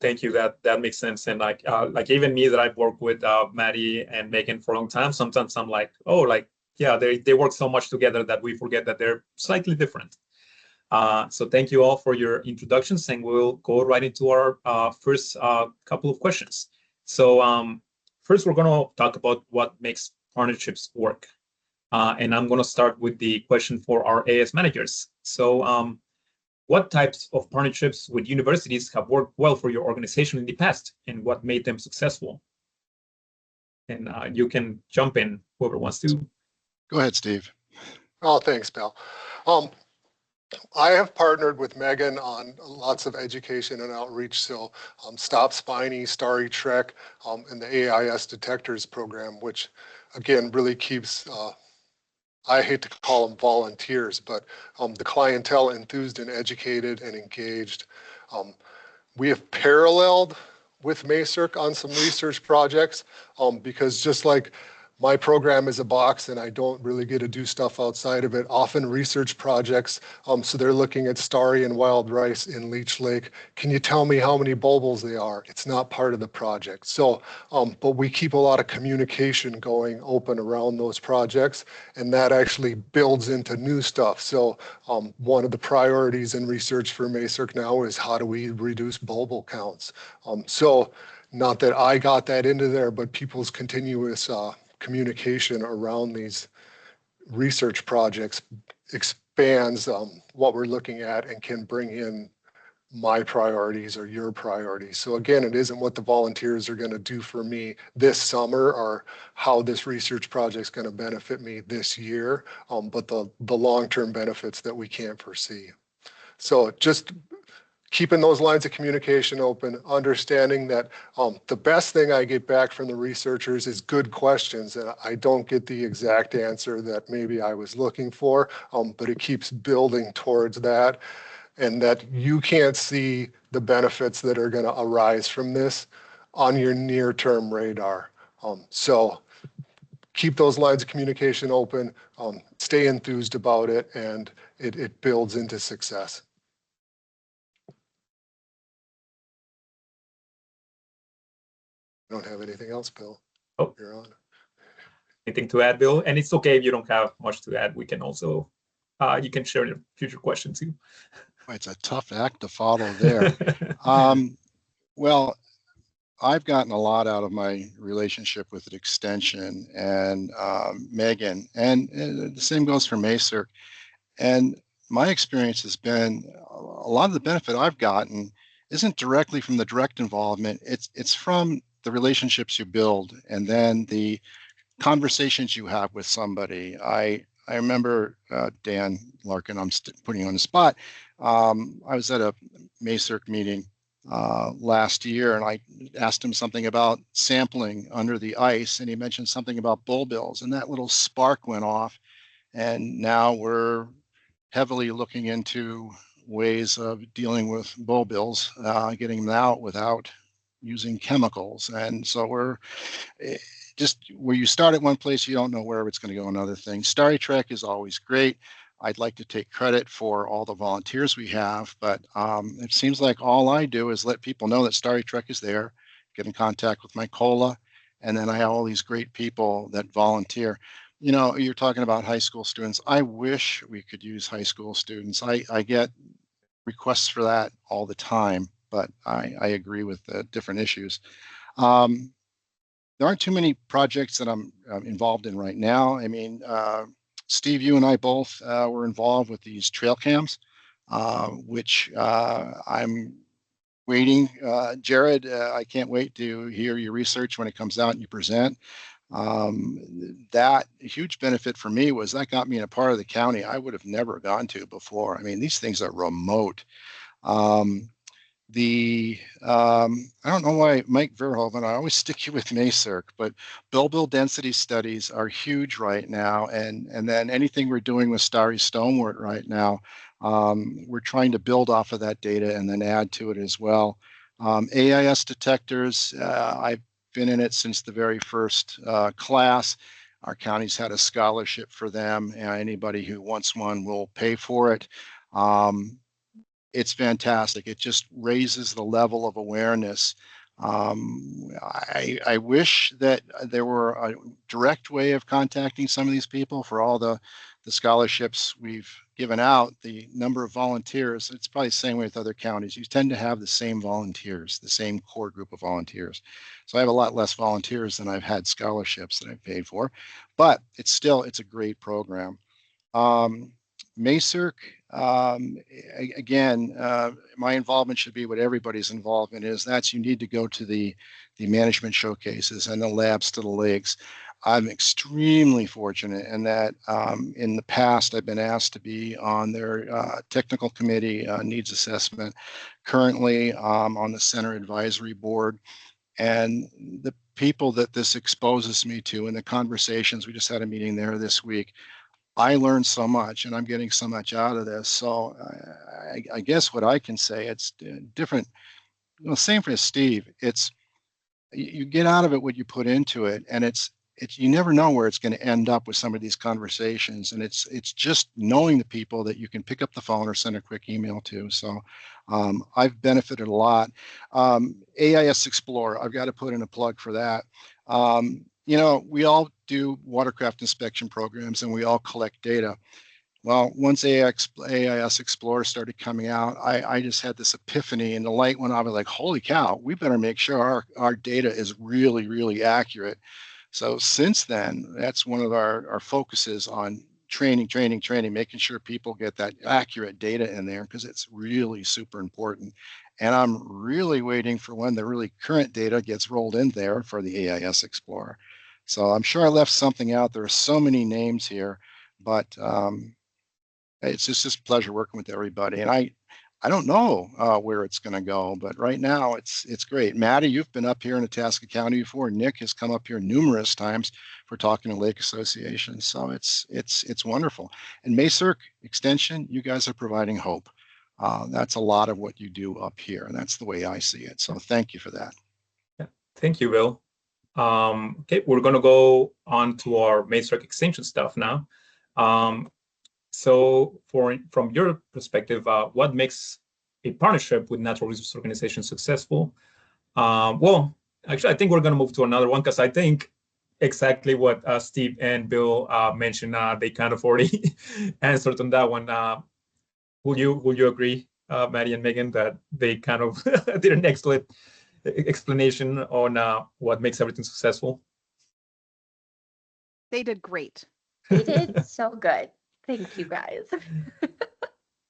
Thank you. That makes sense. And like even me that I've worked with Maddie and Megan for a long time, sometimes I'm like, oh, like, yeah, they work so much together that we forget that they're slightly different. So thank you all for your introductions, and we'll go right into our first couple of questions. So first, we're going to talk about what makes partnerships work. And I'm going to start with the question for our AS managers. So what types of partnerships with universities have worked well for your organization in the past, and what made them successful? And you can jump in, whoever wants to. Go ahead, Steve. Oh, thanks, Bill. I have partnered with Megan on lots of education and outreach. So Stop Spiny, Starry Trek, and the AIS Detectors program, which again really keeps, I hate to call them volunteers, but the clientele enthused and educated and engaged. We have paralleled with MAISRC on some research projects because just like my program is a box and I don't really get to do stuff outside of it, often research projects, so they're looking at starry and wild rice in Leech Lake. Can you tell me how many bulbils they are? It's not part of the project. So, but we keep a lot of communication going open around those projects, and that actually builds into new stuff. So one of the priorities in research for MAISRC now is how do we reduce bulbil counts? So not that I got that into there, but people's continuous communication around these research projects expands what we're looking at and can bring in my priorities or your priorities. So again, it isn't what the volunteers are going to do for me this summer or how this research project is going to benefit me this year, but the long-term benefits that we can't foresee. So just keeping those lines of communication open, understanding that the best thing I get back from the researchers is good questions, and I don't get the exact answer that maybe I was looking for, but it keeps building towards that, and that you can't see the benefits that are going to arise from this on your near-term radar. So keep those lines of communication open, stay enthused about it, and it builds into success. Don't have anything else, Bill. Oh, you're on. Anything to add, Bill? And it's okay if you don't have much to add. We can also, you can share your future questions too. It's a tough act to follow there. Well, I've gotten a lot out of my relationship with the extension and Megan, and the same goes for MAISRC. And my experience has been a lot of the benefit I've gotten isn't directly from the direct involvement. It's from the relationships you build and then the conversations you have with somebody. I remember Dan Larkin, I'm putting you on the spot. I was at a MAISRC meeting last year, and I asked him something about sampling under the ice, and he mentioned something about bulbils, and that little spark went off. And now we're heavily looking into ways of dealing with bulbils, getting them out without using chemicals. And so we're just where you start at one place, you don't know where it's going to go another thing. Starry Trek is always great. I'd like to take credit for all the volunteers we have, but it seems like all I do is let people know that Starry Trek is there, get in contact with my COLA, and then I have all these great people that volunteer. You know, you're talking about high school students. I wish we could use high school students. I get requests for that all the time, but I agree with the different issues. There aren't too many projects that I'm involved in right now. I mean, Steve, you and I both were involved with these trail cams, which I'm waiting. Jared, I can't wait to hear your research when it comes out and you present. That huge benefit for me was that got me in a part of the county I would have never gone to before. I mean, these things are remote. I don't know why Mike Verhoeven, I always stick you with MAISRC, but bulbil density studies are huge right now. And then anything we're doing with starry stonewort right now, we're trying to build off of that data and then add to it as well. AIS detectors, I've been in it since the very first class. Our county's had a scholarship for them, and anybody who wants one will pay for it. It's fantastic. It just raises the level of awareness. I wish that there were a direct way of contacting some of these people for all the scholarships we've given out. The number of volunteers, it's probably the same way with other counties. You tend to have the same volunteers, the same core group of volunteers. So I have a lot less volunteers than I've had scholarships that I've paid for, but it's a great program. MAISRC, again, my involvement should be what everybody's involvement is. That's you need to go to the management showcases and the labs to the lakes. I'm extremely fortunate in that in the past I've been asked to be on their technical committee needs assessment. Currently on the center advisory board, and the people that this exposes me to and the conversations, we just had a meeting there this week. I learned so much and I'm getting so much out of this. So I guess what I can say, it's different, same for Steve. It's, you get out of it what you put into it, and it's you never know where it's going to end up with some of these conversations. And it's just knowing the people that you can pick up the phone or send a quick email to. So I've benefited a lot. AIS Explorer, I've got to put in a plug for that. You know, we all do watercraft inspection programs and we all collect data. Well, once AIS Explorer started coming out, I just had this epiphany, and the light went off. Like, holy cow, we better make sure our data is really, really accurate. So since then, that's one of our focuses on training, making sure people get that accurate data in there, because it's really super important. And I'm really waiting for when the really current data gets rolled in there for the AIS Explorer. So I'm sure I left something out. There are so many names here, but it's just a pleasure working with everybody. And I don't know where it's going to go, but right now it's great. Maddie, you've been up here in Itasca County before. Nick has come up here numerous times for talking to lake associations. So it's wonderful. And MAISRC Extension, you guys are providing hope. That's a lot of what you do up here, and that's the way I see it. So thank you for that. Yeah. Thank you, Bill. Okay, we're going to go on to our MAISRC Extension stuff now. So from your perspective, what makes a partnership with natural resource organizations successful? Well, actually, I think we're going to move to another one, because I think exactly what Steve and Bill mentioned, they kind of already answered on that one. Will you agree, Maddie and Megan, that they kind of did an excellent explanation on what makes everything successful? They did great. They did so good. Thank you, guys.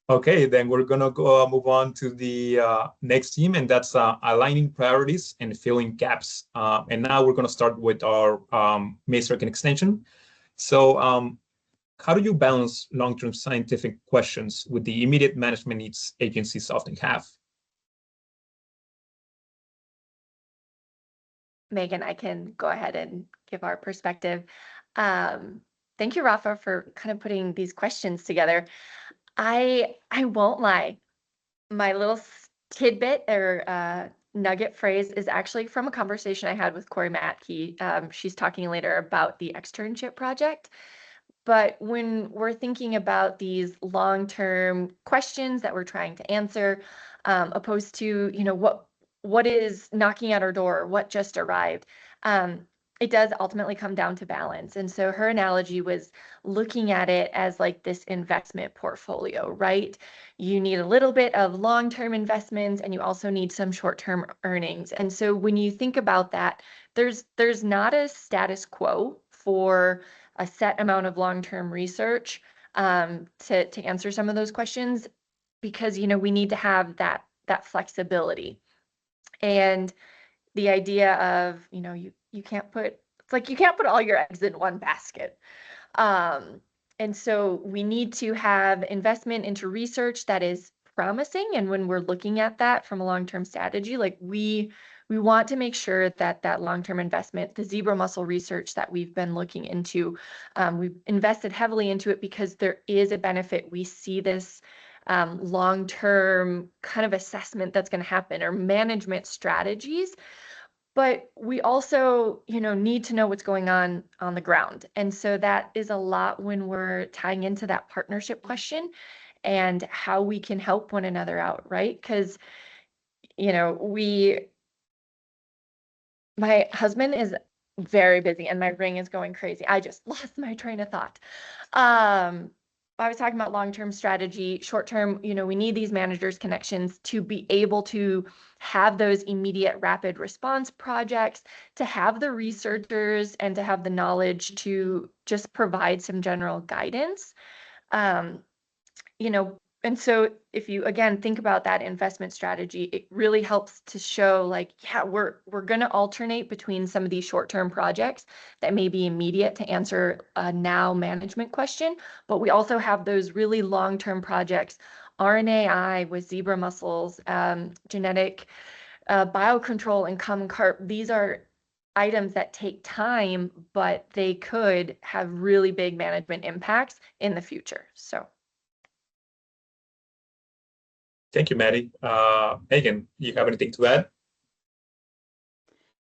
Okay, then we're gonna go move on to the next team, and that's aligning priorities and filling gaps. And now we're gonna start with our MAISRC extension. So how do you balance long-term scientific questions with the immediate management needs agencies often have? Megan, I can go ahead and give our perspective. Thank you, Rafa, for kind of putting these questions together. I won't lie. My little tidbit or nugget phrase is actually from a conversation I had with Corey Matke. She's talking later about the externship project. But when we're thinking about these long-term questions that we're trying to answer, opposed to, what is knocking at our door, what just arrived, it does ultimately come down to balance. And so her analogy was looking at it as like this investment portfolio, right? You need a little bit of long-term investments and you also need some short-term earnings. And so when you think about that, there's not a status quo for a set amount of long-term research to answer some of those questions, because we need to have that flexibility. And the idea of you can't put, it's like you can't put all your eggs in one basket. And so we need to have investment into research that is promising. And when we're looking at that from a long-term strategy, like we want to make sure that that long-term investment, the zebra mussel research that we've been looking into, we've invested heavily into it because there is a benefit. We see this long-term kind of assessment that's going to happen, or management strategies. But we also, need to know what's going on the ground. And so that is a lot when we're tying into that partnership question and how we can help one another out, right? Because, my husband is very busy and my ring is going crazy. I just lost my train of thought. I was talking about long-term strategy, short-term, we need these managers' connections to be able to have those immediate rapid response projects, to have the researchers and to have the knowledge to just provide some general guidance. And so if you, again, think about that investment strategy, it really helps to show like, yeah, we're going to alternate between some of these short-term projects that may be immediate to answer a now management question, but we also have those really long-term projects, RNAi with zebra mussels, genetic biocontrol and common carp. These are items that take time, but they could have really big management impacts in the future. So. Thank you, Maddie. Megan, you have anything to add?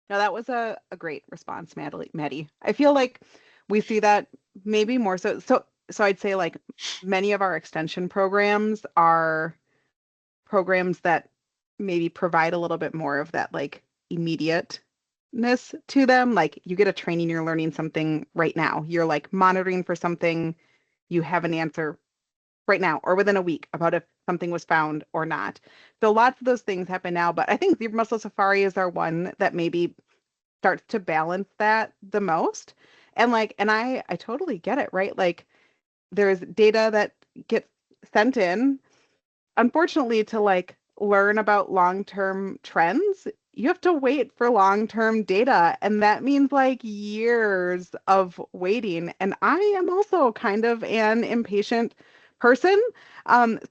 No, that was a great response, Maddie. I feel like we see that maybe more so. So I'd say like many of our extension programs are programs that maybe provide a little bit more of that like immediateness to them. Like you get a training, you're learning something right now. You're like monitoring for something, you have an answer right now or within a week about if something was found or not. So lots of those things happen now, but I think zebra mussel safari is our one that maybe starts to balance that the most. And I totally get it, right? Like there's data that gets sent in. Unfortunately, to like learn about long-term trends, you have to wait for long-term data, and that means like years of waiting. And I am also kind of an impatient person.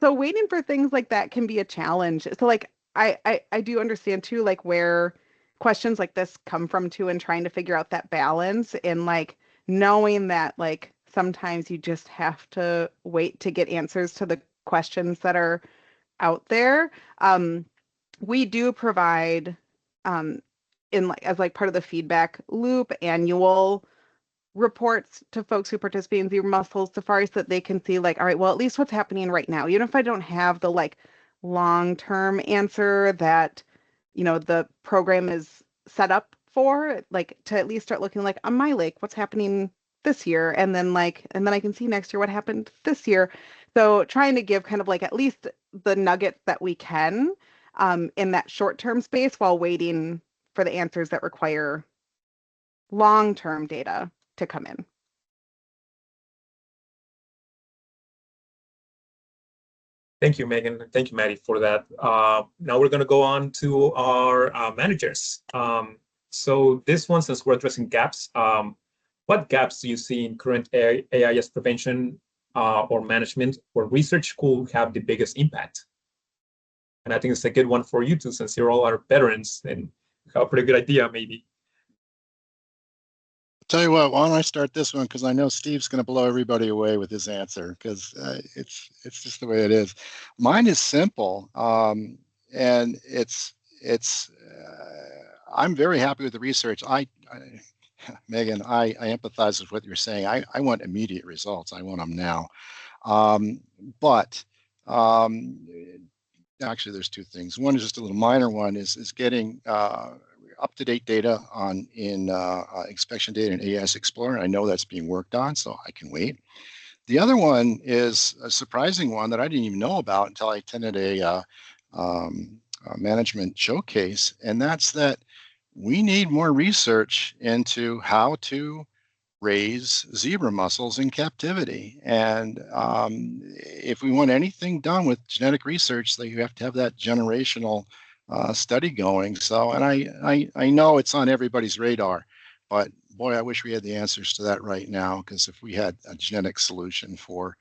So waiting for things like that can be a challenge. So like I do understand too, like where questions like this come from too, and trying to figure out that balance and like knowing that like sometimes you just have to wait to get answers to the questions that are out there. We do provide in like as like part of the feedback loop annual reports to folks who participate in zebra mussel safaris so that they can see like, all right, well, at least what's happening right now. Even if I don't have the like long-term answer that, the program is set up for, like to at least start looking like on my lake, what's happening this year. And then I can see next year what happened this year. So trying to give kind of like at least the nuggets that we can in that short-term space while waiting for the answers that require long-term data to come in. Thank you, Megan. Thank you, Maddie, for that. Now we're going to go on to our managers. So this one, since we're addressing gaps, what gaps do you see in current AIS prevention or management or research could have the biggest impact? And I think it's a good one for you two, since you're all our veterans and have a pretty good idea, maybe. Tell you what, why don't I start this one, because I know Steve's going to blow everybody away with his answer, because it's just the way it is. Mine is simple, and I'm very happy with the research. Megan, I empathize with what you're saying. I want immediate results. I want them now. But actually, there's two things. One is just a little minor one, is getting up-to-date data in inspection data in AS Explorer. I know that's being worked on, so I can wait. The other one is a surprising one that I didn't even know about until I attended a management showcase, and that's that we need more research into how to raise zebra mussels in captivity. And if we want anything done with genetic research, you have to have that generational study going. So, and I know it's on everybody's radar, but boy, I wish we had the answers to that right now, because if we had a genetic solution for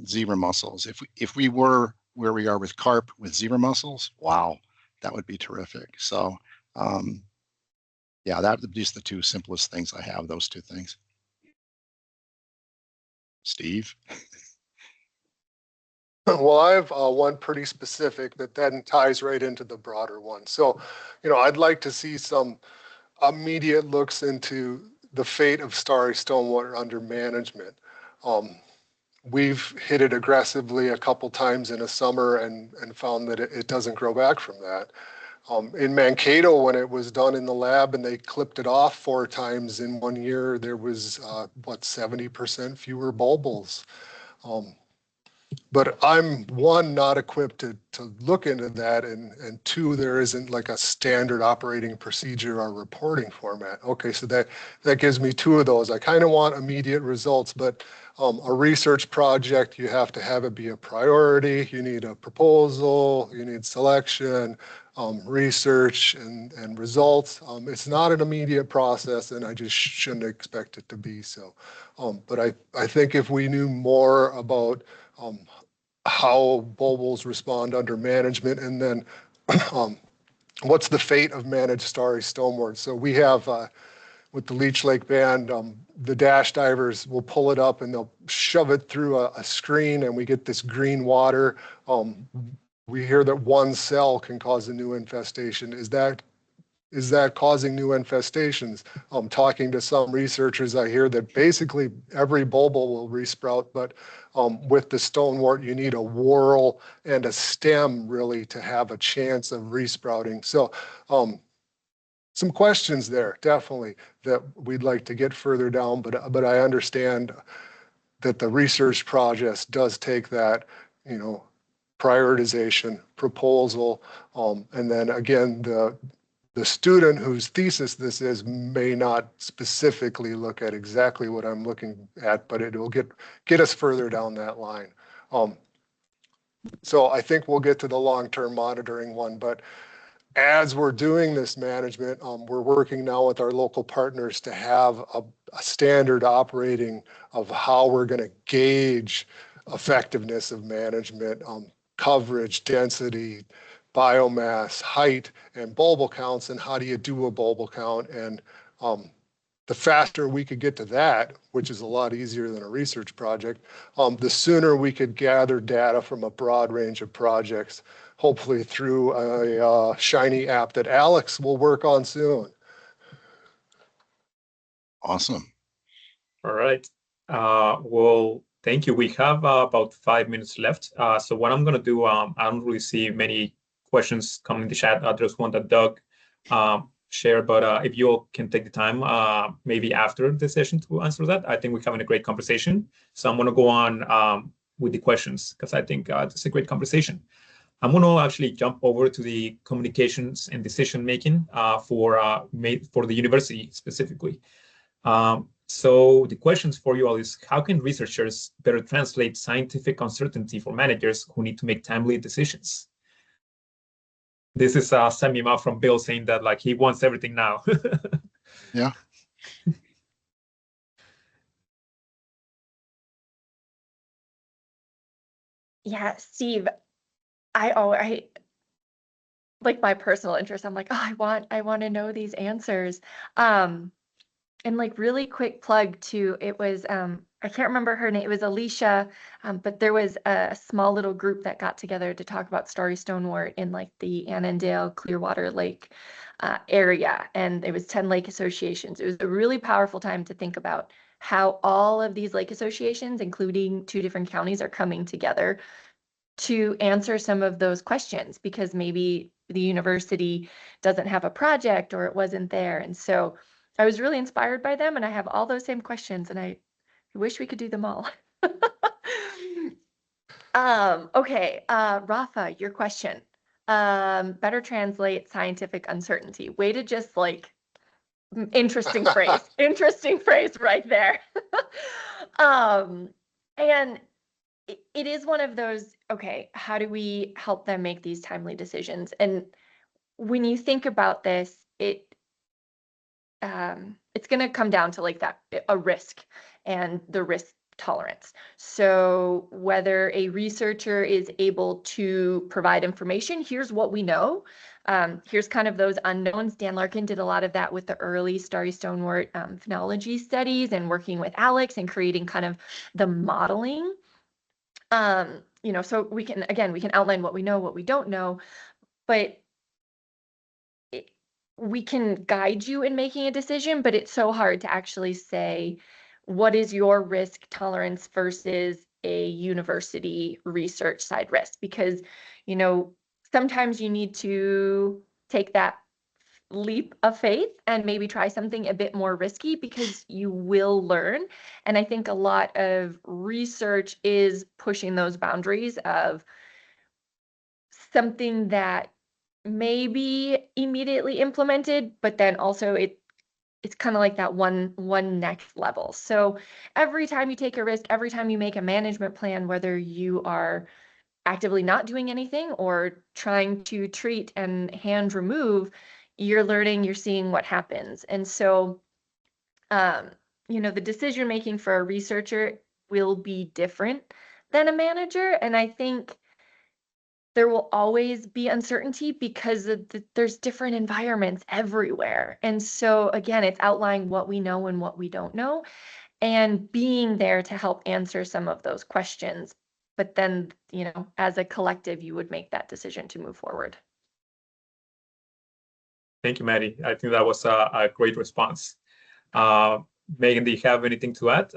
zebra mussels, if we were where we are with carp with zebra mussels, wow, that would be terrific. So yeah, that would be just the two simplest things I have, those two things. Steve? Well, I have one pretty specific that then ties right into the broader one. So, I'd like to see some immediate looks into the fate of starry stonewater under management. We've hit it aggressively a couple times in a summer and found that it doesn't grow back from that. In Mankato, when it was done in the lab and they clipped it off 4 times in 1 year, there was, 70% fewer bulbils. But I'm, one, not equipped to look into that, and two, there isn't like a standard operating procedure or reporting format. Okay, so that gives me 2 of those. I kind of want immediate results, but a research project, you have to have it be a priority. You need a proposal, you need selection, research and results. It's not an immediate process, and I just shouldn't expect it to be so. But I think if we knew more about how bulbils respond under management, and then what's the fate of managed starry stonewort. So we have, with the Leech Lake Band, the dash divers will pull it up and they'll shove it through a screen, and we get this green water. We hear that 1 cell can cause a new infestation. Is that causing new infestations? Talking to some researchers, I hear that basically every bulbul will resprout, but with the stonewort, you need a whorl and a stem really to have a chance of resprouting. So some questions there, definitely, that we'd like to get further down, but I understand that the research project does take that, prioritization, proposal, and then again, the student whose thesis this is may not specifically look at exactly what I'm looking at, but it will get us further down that line. So I think we'll get to the long-term monitoring one, but as we're doing this management, we're working now with our local partners to have a standard operating of how we're going to gauge effectiveness of management, coverage, density, biomass, height, and bulbul counts, and how do you do a bulbul count. And the faster we could get to that, which is a lot easier than a research project, the sooner we could gather data from a broad range of projects, hopefully through a shiny app that Alex will work on soon. Awesome. All right. Well, thank you. We have about 5 minutes left. So what I'm going to do, I don't really see many questions coming in the chat. There's one that Doug shared, but if you all can take the time, maybe after the session to answer that, I think we're having a great conversation. So I'm going to go on with the questions, because I think it's a great conversation. I'm going to actually jump over to the communications and decision making for the university specifically. So the questions for you all is, how can researchers better translate scientific uncertainty for managers who need to make timely decisions? This is a semi-email from Bill saying that like he wants everything now. Yeah. Yeah, Steve, I like my personal interest. I'm like, oh, I want to know these answers. and like really quick plug to, it was, I can't remember her name, it was Alicia, but there was a small little group that got together to talk about starry stonewort in like the Annandale Clearwater Lake area. And it was 10 lake associations. It was a really powerful time to think about how all of these lake associations, including 2 different counties, are coming together to answer some of those questions, because maybe the university doesn't have a project or it wasn't there. And so I was really inspired by them, and I have all those same questions, and I wish we could do them all. Okay, Rafa, your question. Better translate scientific uncertainty. Way to just like, interesting phrase, interesting phrase right there. And it is one of those, okay, how do we help them make these timely decisions? And when you think about this, it's going to come down to like that, a risk and the risk tolerance. So whether a researcher is able to provide information, here's what we know. Here's kind of those unknowns. Dan Larkin did a lot of that with the early starry stonewort phenology studies, and working with Alex and creating kind of the modeling. So we can outline what we know, what we don't know, but we can guide you in making a decision, but it's so hard to actually say, what is your risk tolerance versus a university research side risk? Because, sometimes you need to take that leap of faith and maybe try something a bit more risky, because you will learn. And I think a lot of research is pushing those boundaries of something that may be immediately implemented, but then also it's kind of like that one next level. So every time you take a risk, every time you make a management plan, whether you are actively not doing anything or trying to treat and hand remove, you're learning, you're seeing what happens. And so, the decision making for a researcher will be different than a manager. And I think there will always be uncertainty because there's different environments everywhere. And so again, it's outlining what we know and what we don't know, and being there to help answer some of those questions. But then, as a collective, you would make that decision to move forward. Thank you, Maddie. I think that was a great response. Megan, do you have anything to add?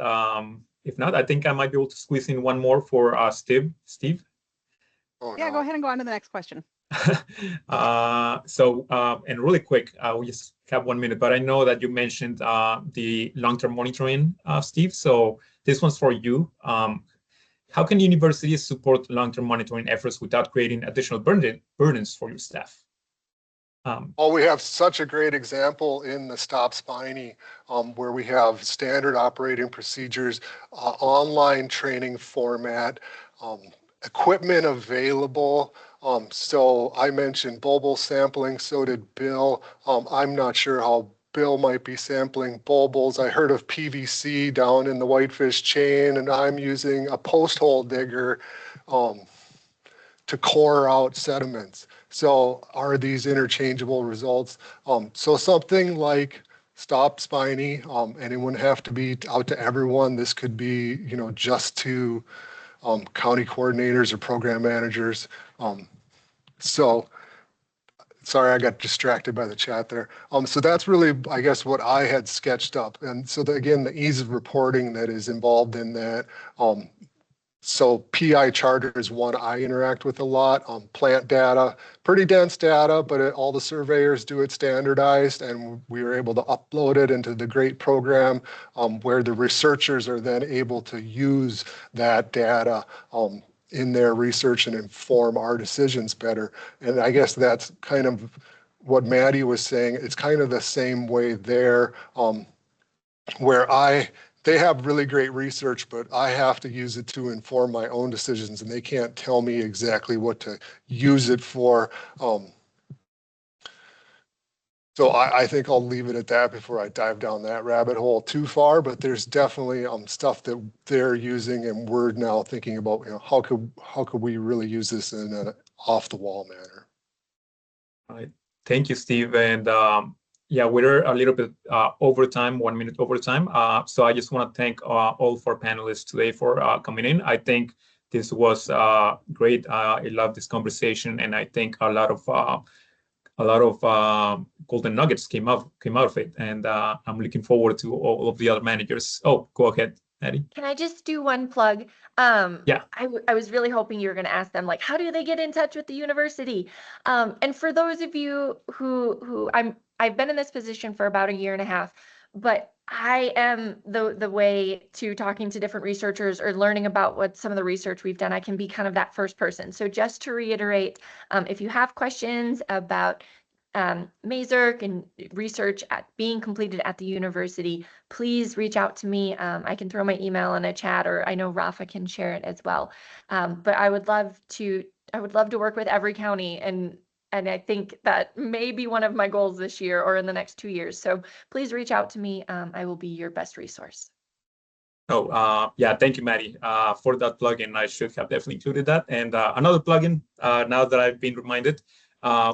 If not, I think I might be able to squeeze in one more for Steve. Oh, Yeah, no. go ahead and go on to the next question. And really quick, we just have 1 minute, but I know that you mentioned the long-term monitoring, Steve. So this one's for you. How can universities support long-term monitoring efforts without creating additional burdens for your staff? Well, we have such a great example in the Stop Spiny, where we have standard operating procedures, online training format, equipment available. So I mentioned bulbul sampling, so did Bill. I'm not sure how Bill might be sampling bulbils. I heard of PVC down in the whitefish chain, and I'm using a post hole digger to core out sediments. So are these interchangeable results? So something like Stop Spiny, and it wouldn't have to be out to everyone. This could be, just to county coordinators or program managers. So sorry, I got distracted by the chat there. So that's really, I guess, what I had sketched up. And so again, the ease of reporting that is involved in that. So PI charter is one I interact with a lot. Plant data, pretty dense data, but all the surveyors do it standardized, and we were able to upload it into the great program where the researchers are then able to use that data in their research and inform our decisions better. And I guess that's kind of what Maddie was saying. It's kind of the same way there, where they have really great research, but I have to use it to inform my own decisions, and they can't tell me exactly what to use it for. So I think I'll leave it at that before I dive down that rabbit hole too far, but there's definitely stuff that they're using, and we're now thinking about, how could we really use this in an off the wall manner. All right. Thank you, Steve. And yeah, we're a little bit over time, 1 minute over time. So I just want to thank all four panelists today for coming in. I think this was great. I love this conversation, and I think a lot of golden nuggets came out of it, and I'm looking forward to all of the other managers. Oh, go ahead, Maddie. Can I just do one plug? Yeah. I was really hoping you were going to ask them, like, how do they get in touch with the university? And for those of you who I've been in this position for about 1.5 years, but I am the way to talking to different researchers or learning about what some of the research we've done. I can be kind of that first person. So just to reiterate, if you have questions about MAISRC and research being completed at the university, please reach out to me. I can throw my email in a chat, or I know Rafa can share it as well. But I would love to work with every county, and I think that may be one of my goals this year or in the next 2 years. So please reach out to me. I will be your best resource. Oh, yeah, thank you, Maddie, for that plugin. I should have definitely included that. And another plugin, now that I've been reminded,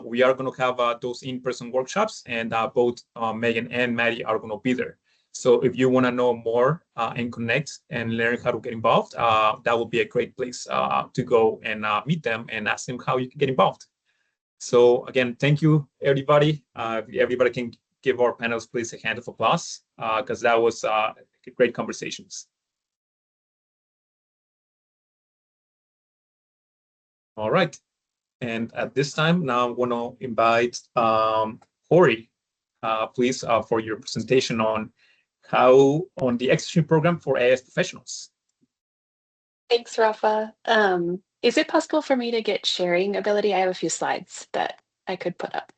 we are going to have those in-person workshops, and both Megan and Maddie are going to be there. So if you want to know more and connect and learn how to get involved, that will be a great place to go and meet them and ask them how you can get involved. So again, thank you, everybody. Everybody can give our panelists, please, a hand of applause, because that was great conversations. All right. And at this time, now I'm going to invite Hori, please, for your presentation on the extension program for AIS professionals. Thanks, Rafa. Is it possible for me to get sharing ability? I have a few slides that I could put up.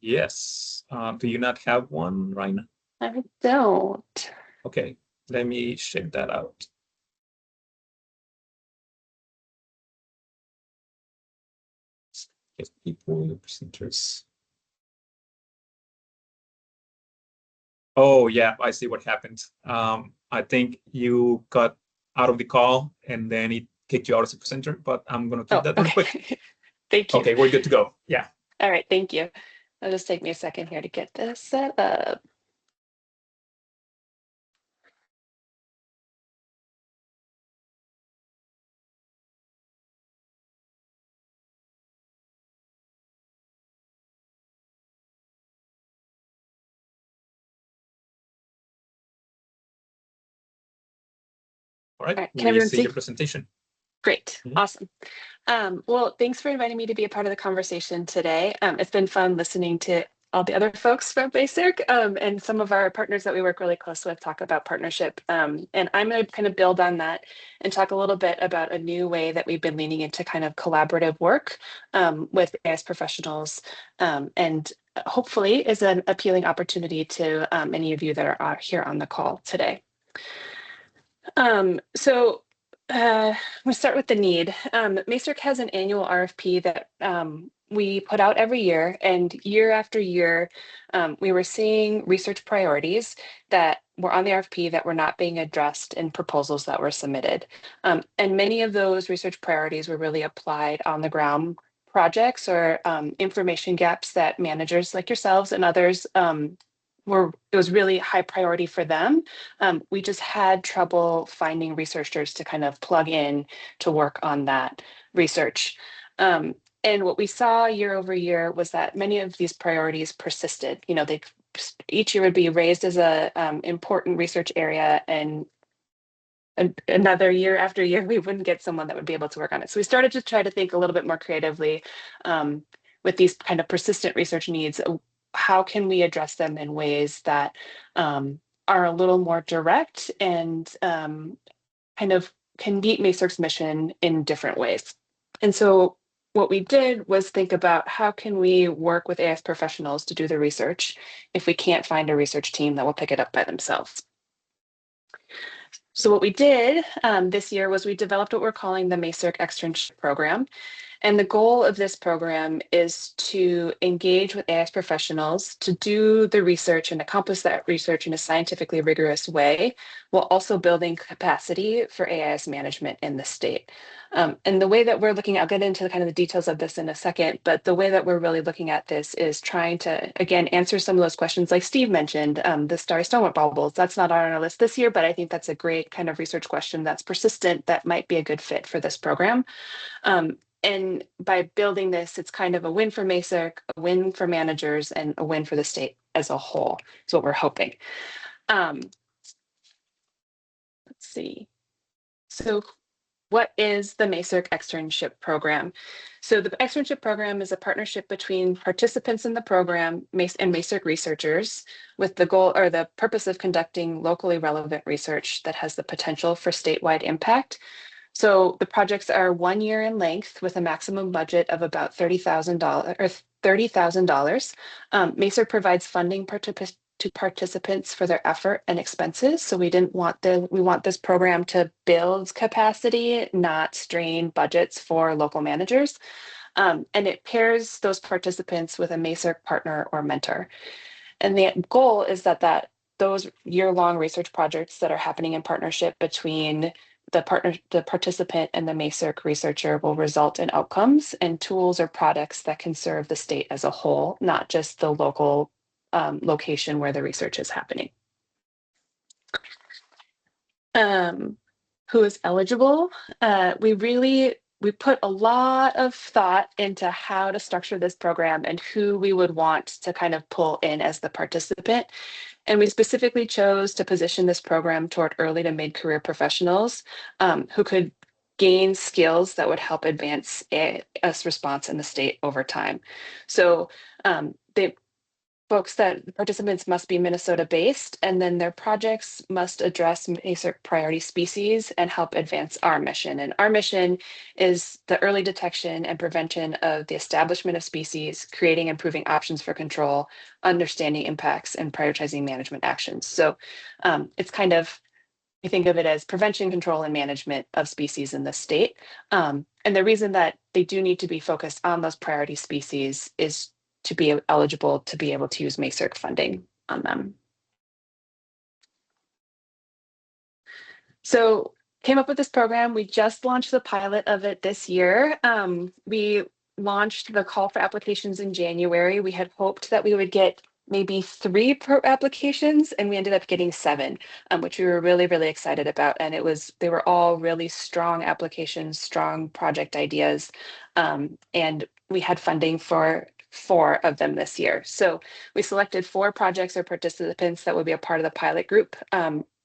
Yes. Do you not have one right now? I don't. Okay, let me check that out. Give people the presenters. Oh yeah, I see what happened. I think you got out of the call and then it kicked you out as a presenter, but I'm gonna keep that one quick. Thank you. Okay, we're good to go. Yeah. All right, thank you. It'll just take me a second here to get this set up. All right. Can We everyone see see your presentation. Great. Awesome. Well, thanks for inviting me to be a part of the conversation today. It's been fun listening to all the other folks from MAISRC and some of our partners that we work really close with talk about partnership. And I'm going to kind of build on that and talk a little bit about a new way that we've been leaning into kind of collaborative work with AIS professionals, and hopefully is an appealing opportunity to many of you that are here on the call today. We start with the need. MAISRC has an annual RFP that we put out every year, and year after year, we were seeing research priorities that were on the RFP that were not being addressed in proposals that were submitted. And many of those research priorities were really applied on the ground projects or information gaps that managers like yourselves and others it was really high priority for them. We just had trouble finding researchers to kind of plug in to work on that research. And what we saw year over year was that many of these priorities persisted. You know, they each year would be raised as a important research area, and another year after year, we wouldn't get someone that would be able to work on it. So we started to try to think a little bit more creatively with these kind of persistent research needs. How can we address them in ways that are a little more direct and kind of can meet MAISRC's mission in different ways? And so what we did was think about how can we work with AIS professionals to do the research if we can't find a research team that will pick it up by themselves. So what we did this year was we developed what we're calling the MAISRC Externship Program. And the goal of this program is to engage with AIS professionals to do the research and accomplish that research in a scientifically rigorous way, while also building capacity for AIS management in the state. And the way that we're looking, I'll get into kind of the details of this in a second, but the way that we're really looking at this is trying to, again, answer some of those questions like Steve mentioned, the starry stonewort baubles. That's not on our list this year, but I think that's a great kind of research question that's persistent that might be a good fit for this program. And by building this, it's kind of a win for MAISRC, a win for managers, and a win for the state as a whole. Is what we're hoping. Let's see. So what is the MAISRC externship program? So the externship program is a partnership between participants in the program and MAISRC researchers with the goal or the purpose of conducting locally relevant research that has the potential for statewide impact. So the projects are 1 year in length with a maximum budget of about $30,000 or $30,000. MAISRC provides funding to participants for their effort and expenses. So we want this program to build capacity, not strain budgets for local managers. And it pairs those participants with a MAISRC partner or mentor. And the goal is that those year-long research projects that are happening in partnership between the participant and the MAISRC researcher will result in outcomes and tools or products that can serve the state as a whole, not just the local location where the research is happening. Who is eligible? We put a lot of thought into how to structure this program and who we would want to kind of pull in as the participant. And we specifically chose to position this program toward early to mid-career professionals who could gain skills that would help advance AS response in the state over time. So participants must be Minnesota based, and then their projects must address MAISRC priority species and help advance our mission. And our mission is the early detection and prevention of the establishment of species, creating and improving options for control, understanding impacts, and prioritizing management actions. So it's kind of, we think of it as prevention, control, and management of species in the state. And the reason that they do need to be focused on those priority species is to be eligible to be able to use MAISRC funding on them. So came up with this program. We just launched the pilot of it this year. We launched the call for applications in January. We had hoped that we would get maybe 3 applications, and we ended up getting 7, which we were really, really excited about. And they were all really strong applications, strong project ideas. And we had funding for 4 of them this year. So we selected 4 projects or participants that would be a part of the pilot group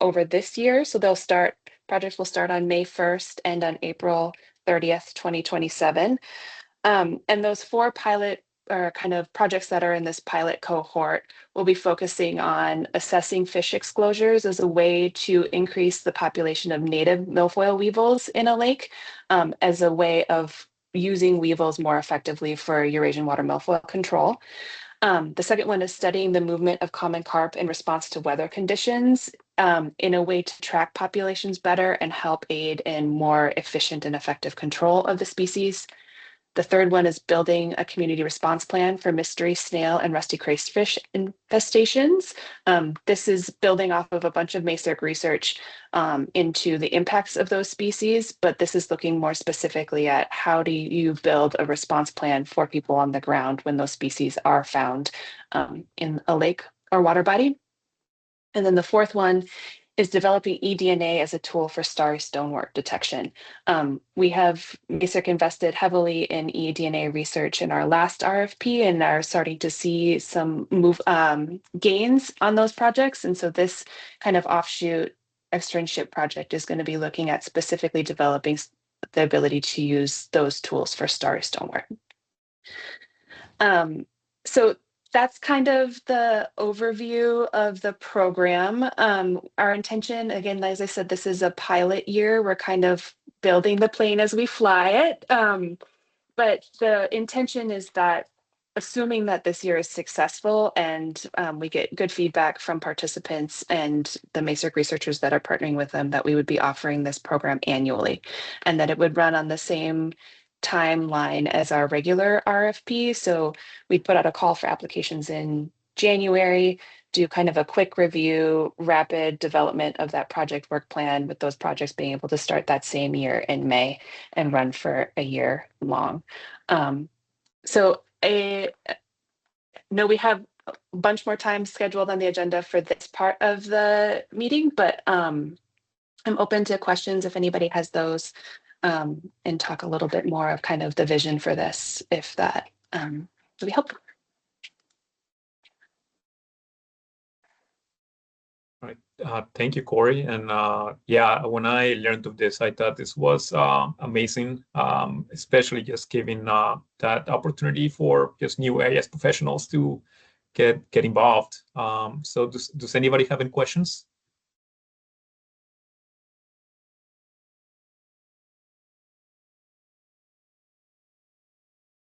over this year. So projects will start on May 1st and on April 30th, 2027. And those 4 pilot or kind of projects that are in this pilot cohort will be focusing on assessing fish exclosures as a way to increase the population of native milfoil weevils in a lake as a way of using weevils more effectively for Eurasian water milfoil control. The second one is studying the movement of common carp in response to weather conditions in a way to track populations better and help aid in more efficient and effective control of the species. The third one is building a community response plan for mystery snail and rusty crayfish infestations. This is building off of a bunch of MAISRC research into the impacts of those species, but this is looking more specifically at how do you build a response plan for people on the ground when those species are found in a lake or water body. And then the fourth one is developing eDNA as a tool for starry stonewort detection. We have MAISRC invested heavily in eDNA research in our last RFP and are starting to see some gains on those projects. And so this kind of offshoot externship project is going to be looking at specifically developing the ability to use those tools for starry stonewort. So that's kind of the overview of the program. Our intention, again, as I said, this is a pilot year. We're kind of building the plane as we fly it. But the intention is that assuming that this year is successful and we get good feedback from participants and the MAISRC researchers that are partnering with them, that we would be offering this program annually and that it would run on the same timeline as our regular RFP. So we put out a call for applications in January do kind of a quick review, rapid development of that project work plan, with those projects being able to start that same year in May and run for a year long. So I know we have a bunch more time scheduled on the agenda for this part of the meeting, but I'm open to questions if anybody has those, and talk a little bit more of kind of the vision for this, if that would be helpful. Thank you, Corey. And yeah, when I learned of this, I thought this was amazing, especially just giving that opportunity for just new AIS professionals to get involved. So does anybody have any questions?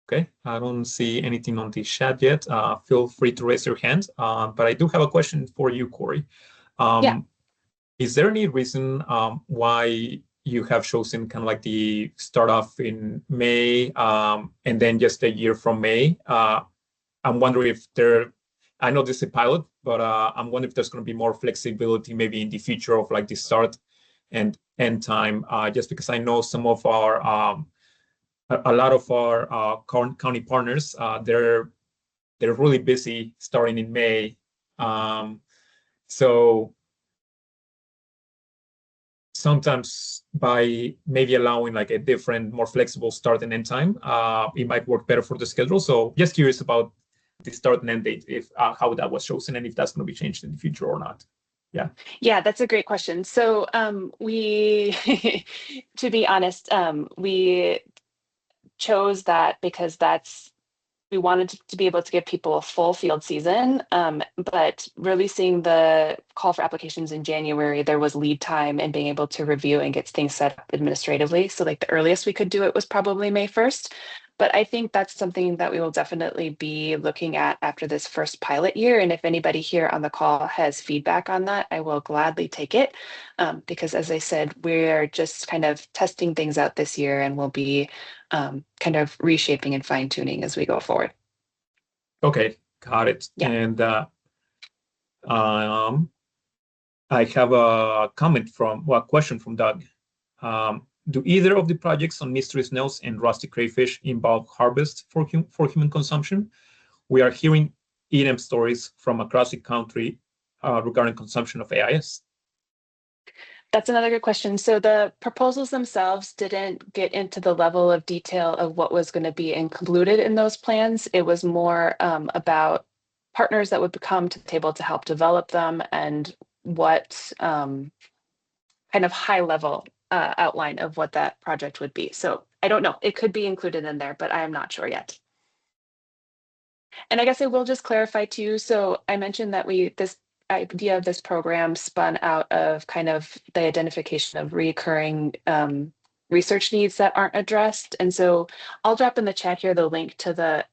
Okay, I don't see anything on the chat yet. Feel free to raise your hand. But I do have a question for you, Corey. Yeah. Is there any reason why you have chosen kind of like the start off in May and then just a year from May? I'm wondering if I know this is a pilot, but I'm wondering if there's going to be more flexibility maybe in the future of like the start and end time, just because I know some of our, a lot of our county partners, they're really busy starting in May. So sometimes by maybe allowing like a different, more flexible start and end time, it might work better for the schedule. So just curious about the start and end date, if how that was chosen and if that's going to be changed in the future or not. Yeah, that's a great question. So we, to be honest, we chose that because we wanted to be able to give people a full field season, but releasing the call for applications in January, there was lead time and being able to review and get things set up administratively. So like the earliest we could do it was probably May 1st. But I think that's something that we will definitely be looking at after this first pilot year. And if anybody here on the call has feedback on that, I will gladly take it. Because as I said, we're just kind of testing things out this year, and we'll be kind of reshaping and fine tuning as we go forward. Okay, got it. Yeah. And I have a question from Doug. Do either of the projects on mystery snails and rusty crayfish involve harvest for human consumption? We are hearing EDM stories from across the country regarding consumption of AIS. That's another good question. So the proposals themselves didn't get into the level of detail of what was going to be included in those plans. It was more about partners that would come to the table to help develop them, and what kind of high level outline of what that project would be. So I don't know. It could be included in there, but I am not sure yet. And I guess I will just clarify too. So I mentioned that this idea of this program spun out of kind of the identification of recurring research needs that aren't addressed. And so I'll drop in the chat here the link to the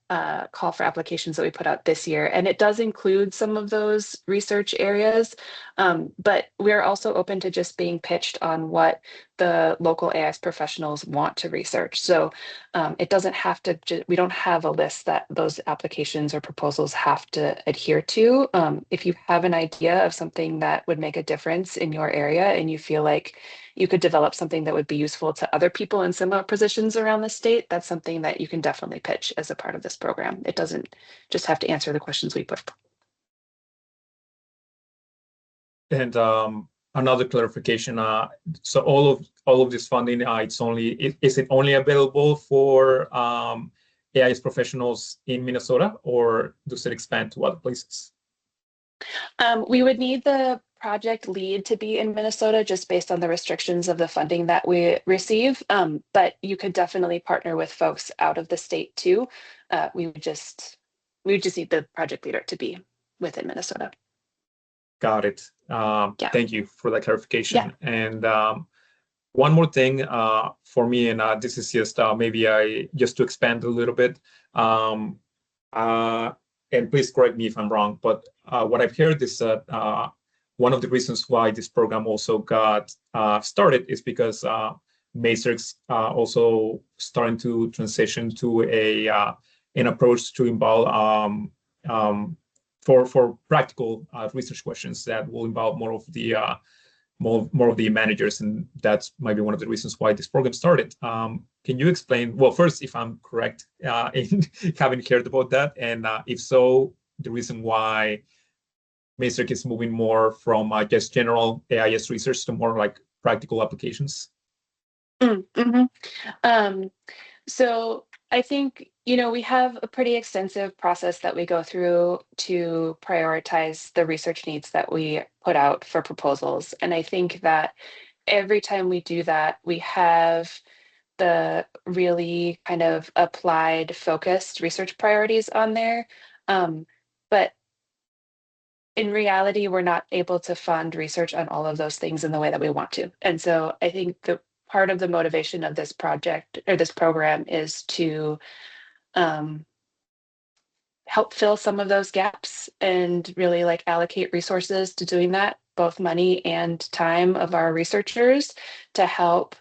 call for applications that we put out this year. And it does include some of those research areas, but we're also open to just being pitched on what the local AIS professionals want to research. So it doesn't have to, we don't have a list that those applications or proposals have to adhere to. If you have an idea of something that would make a difference in your area and you feel like you could develop something that would be useful to other people in similar positions around the state, that's something that you can definitely pitch as a part of this program. It doesn't just have to answer the questions we put. And another clarification. So all of this funding, is it only available for AIS professionals in Minnesota, or does it expand to other places? We would need the project lead to be in Minnesota just based on the restrictions of the funding that we receive. But you could definitely partner with folks out of the state too. We would just need the project leader to be within Minnesota. Got it. Yeah. Thank you for that clarification. Yeah. And one more thing for me, and this is just maybe just to expand a little bit. And please correct me if I'm wrong, but what I've heard is that one of the reasons why this program also got started is because MAISRC's also starting to transition to an approach to involve for practical research questions that will involve more of the managers, and that's maybe one of the reasons why this program started. Can you explain, well, first, if I'm correct in having heard about that, and if so, the reason why MAISRC is moving more from just general AIS research to more like practical applications? So I think, we have a pretty extensive process that we go through to prioritize the research needs that we put out for proposals. And I think that every time we do that, we have the really kind of applied, focused research priorities on there. But in reality, we're not able to fund research on all of those things in the way that we want to. And so I think the part of the motivation of this project or this program is to help fill some of those gaps and really like allocate resources to doing that, both money and time of our researchers, to help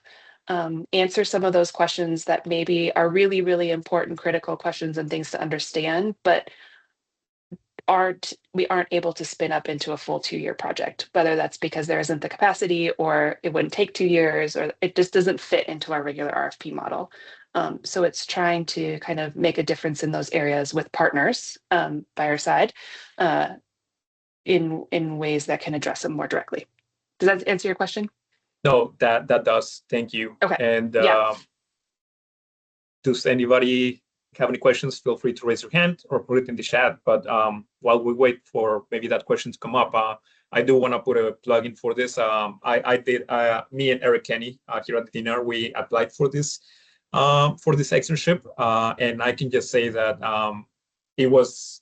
answer some of those questions that maybe are really, really important, critical questions and things to understand, but we aren't able to spin up into a full 2-year project, whether that's because there isn't the capacity or it wouldn't take 2 years or it just doesn't fit into our regular RFP model. So it's trying to kind of make a difference in those areas with partners by our side in ways that can address them more directly. Does that answer your question? No, that does. Thank you. Okay. And Yeah. does anybody have any questions? Feel free to raise your hand or put it in the chat. But while we wait for maybe that question to come up, I do want to put a plug in for this. I did, me and Eric Kenny here at the dinner, we applied for this externship, and I can just say that it was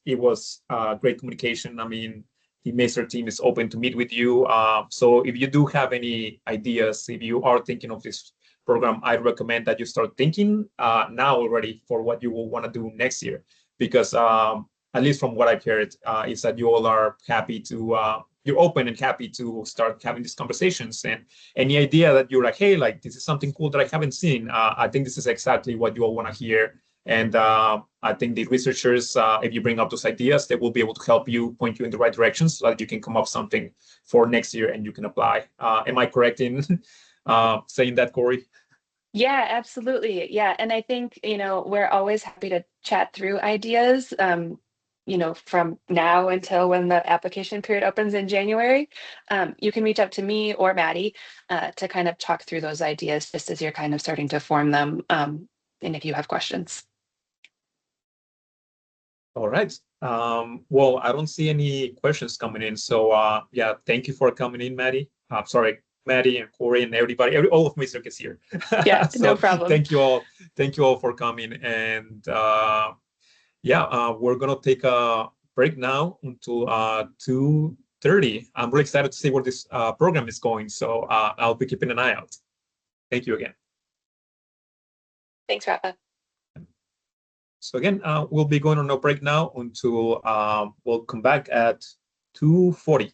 great communication. I mean, the MAISRC team is open to meet with you. So if you do have any ideas, if you are thinking of this program, I recommend that you start thinking now already for what you will want to do next year, because at least from what I've heard, is that you all are happy to, you're open and happy to start having these conversations. And any idea that you're like, hey, like this is something cool that I haven't seen, I think this is exactly what you all want to hear. And I think the researchers, if you bring up those ideas, they will be able to help you, point you in the right direction so that you can come up something for next year and you can apply. Am I correct in saying that, Corey? Yeah, absolutely. Yeah. And I think, we're always happy to chat through ideas, from now until when the application period opens in January. You can reach out to me or Maddie to kind of talk through those ideas just as you're kind of starting to form them. And if you have questions. All right. Well, I don't see any questions coming in. So yeah, thank you for coming in, Maddie. Sorry, Maddie and Corey and everybody, all of MAISRC is here. Yeah, So no problem. Thank you all for coming. And yeah, we're gonna take a break now until 2:30. I'm really excited to see where this program is going. So I'll be keeping an eye out. Thank you again. Thanks, Rafa. So again, we'll be going on a break now until we'll come back at 2:40.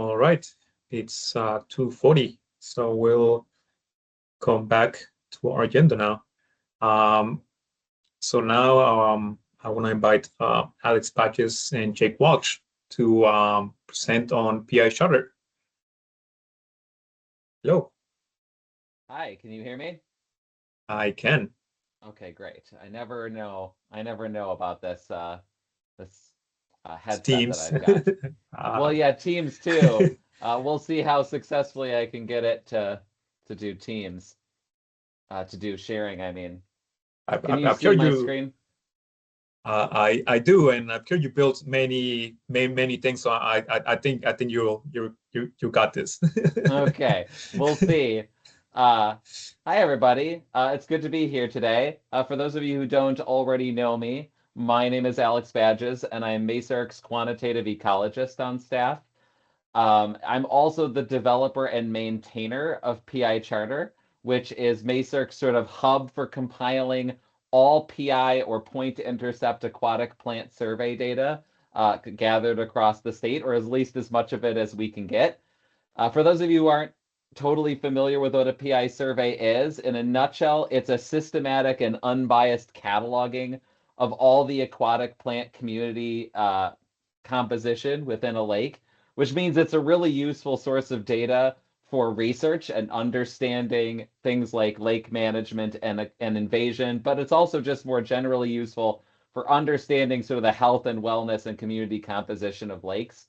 All right, it's 2:40, so we'll come back to our agenda now. So now I want to invite Alex Patches and Jake Walsh to present on PI Charter. Hello. Hi, can you hear me? I can. Okay, great. I never know about this headset Teams. that I've got. Well, yeah, Teams too. We'll see how successfully I can get it to do Teams, to do sharing, I mean. Can you see my screen? I do, and I'm sure you built many things. So I think you got this. Okay, we'll see. Hi everybody. It's good to be here today. For those of you who don't already know me, my name is Alex Badges, and I'm MAISRC's quantitative ecologist on staff. I'm also the developer and maintainer of PI Charter, which is MAISRC's sort of hub for compiling all PI or point-to-intercept aquatic plant survey data gathered across the state, or at least as much of it as we can get. For those of you who aren't totally familiar with what a PI survey is, in a nutshell, it's a systematic and unbiased cataloging of all the aquatic plant community composition within a lake, which means it's a really useful source of data for research and understanding things like lake management and invasion, but it's also just more generally useful for understanding sort of the health and wellness and community composition of lakes.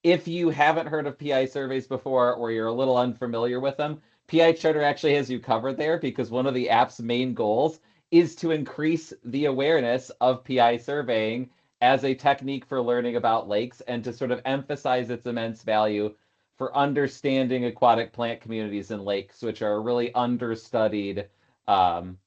If you haven't heard of PI surveys before, or you're a little unfamiliar with them, PI Charter actually has you covered there, because one of the app's main goals is to increase the awareness of PI surveying as a technique for learning about lakes, and to sort of emphasize its immense value for understanding aquatic plant communities in lakes, which are a really understudied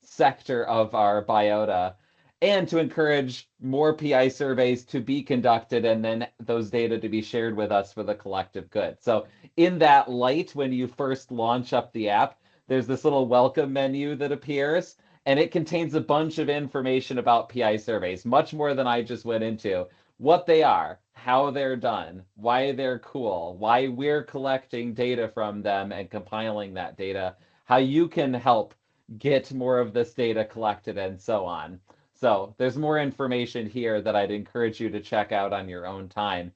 sector of our biota, and to encourage more PI surveys to be conducted and then those data to be shared with us for the collective good. So in that light, when you first launch up the app, there's this little welcome menu that appears, and it contains a bunch of information about PI surveys, much more than I just went into. What they are, how they're done, why they're cool, why we're collecting data from them and compiling that data, how you can help get more of this data collected, and so on. So there's more information here that I'd encourage you to check out on your own time.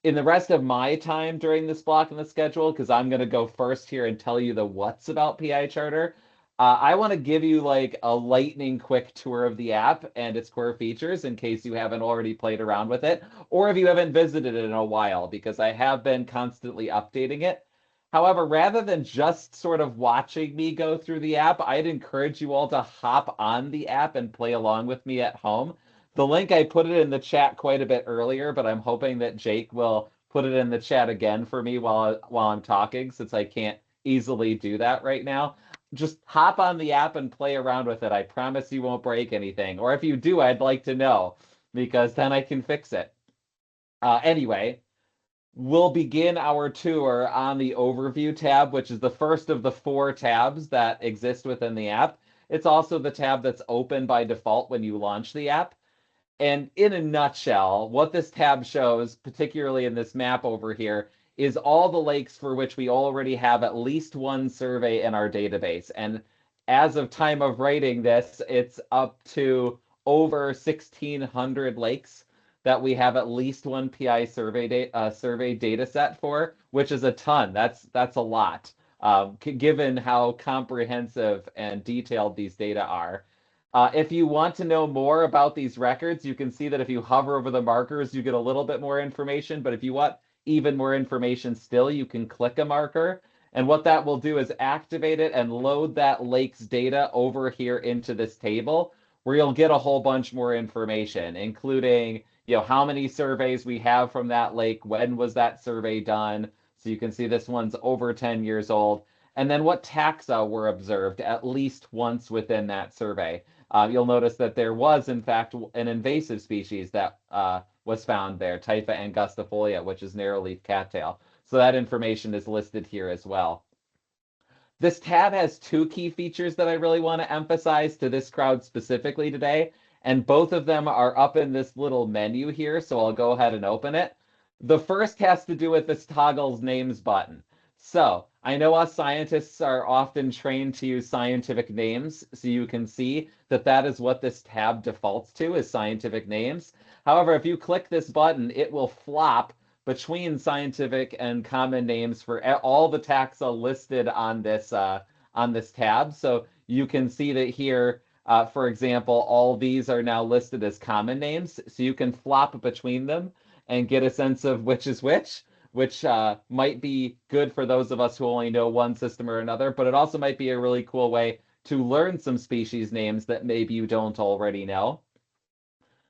In the rest of my time during this block in the schedule, because I'm going to go first here and tell you the what's about PI Charter, I want to give you like a lightning quick tour of the app and its core features in case you haven't already played around with it, or if you haven't visited it in a while, because I have been constantly updating it. However, rather than just sort of watching me go through the app, I'd encourage you all to hop on the app and play along with me at home. The link, I put it in the chat quite a bit earlier, but I'm hoping that Jake will put it in the chat again for me while I'm talking, since I can't easily do that right now. Just hop on the app and play around with it. I promise you won't break anything. Or if you do, I'd like to know, because then I can fix it. Anyway, we'll begin our tour on the Overview tab, which is the first of the 4 tabs that exist within the app. It's also the tab that's open by default when you launch the app. And in a nutshell, what this tab shows, particularly in this map over here, is all the lakes for which we already have at least one survey in our database. And as of time of writing this, it's up to over 1,600 lakes that we have at least one PI survey data set for, which is a ton. That's a lot, given how comprehensive and detailed these data are. If you want to know more about these records, you can see that if you hover over the markers, you get a little bit more information. But if you want even more information still, you can click a marker. And what that will do is activate it and load that lake's data over here into this table, where you'll get a whole bunch more information, including how many surveys we have from that lake, when was that survey done. So you can see this one's over 10 years old. And then what taxa were observed at least once within that survey. You'll notice that there was, in fact, an invasive species that was found there, Typha angustifolia, which is narrow-leaf cattail. So that information is listed here as well. This tab has 2 key features that I really want to emphasize to this crowd specifically today, and both of them are up in this little menu here, so I'll go ahead and open it. The first has to do with this toggles names button. So I know us scientists are often trained to use scientific names, so you can see that that is what this tab defaults to, is scientific names. However, if you click this button, it will flop between scientific and common names for all the taxa listed on this tab. So you can see that here, for example, all these are now listed as common names, so you can flop between them and get a sense of which is which might be good for those of us who only know one system or another, but it also might be a really cool way to learn some species names that maybe you don't already know.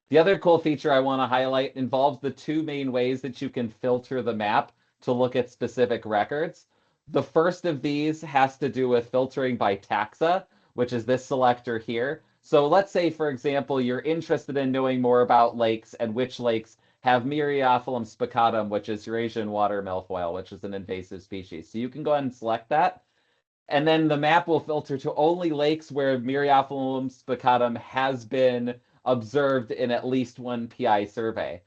The other cool feature I want to highlight involves the two main ways that you can filter the map to look at specific records. The first of these has to do with filtering by taxa, which is this selector here. So let's say, for example, you're interested in knowing more about lakes and which lakes have Myriophyllum spiccatum, which is Eurasian water milfoil, which is an invasive species. So you can go ahead and select that. And then the map will filter to only lakes where Myriophyllum spiccatum has been observed in at least one PI survey.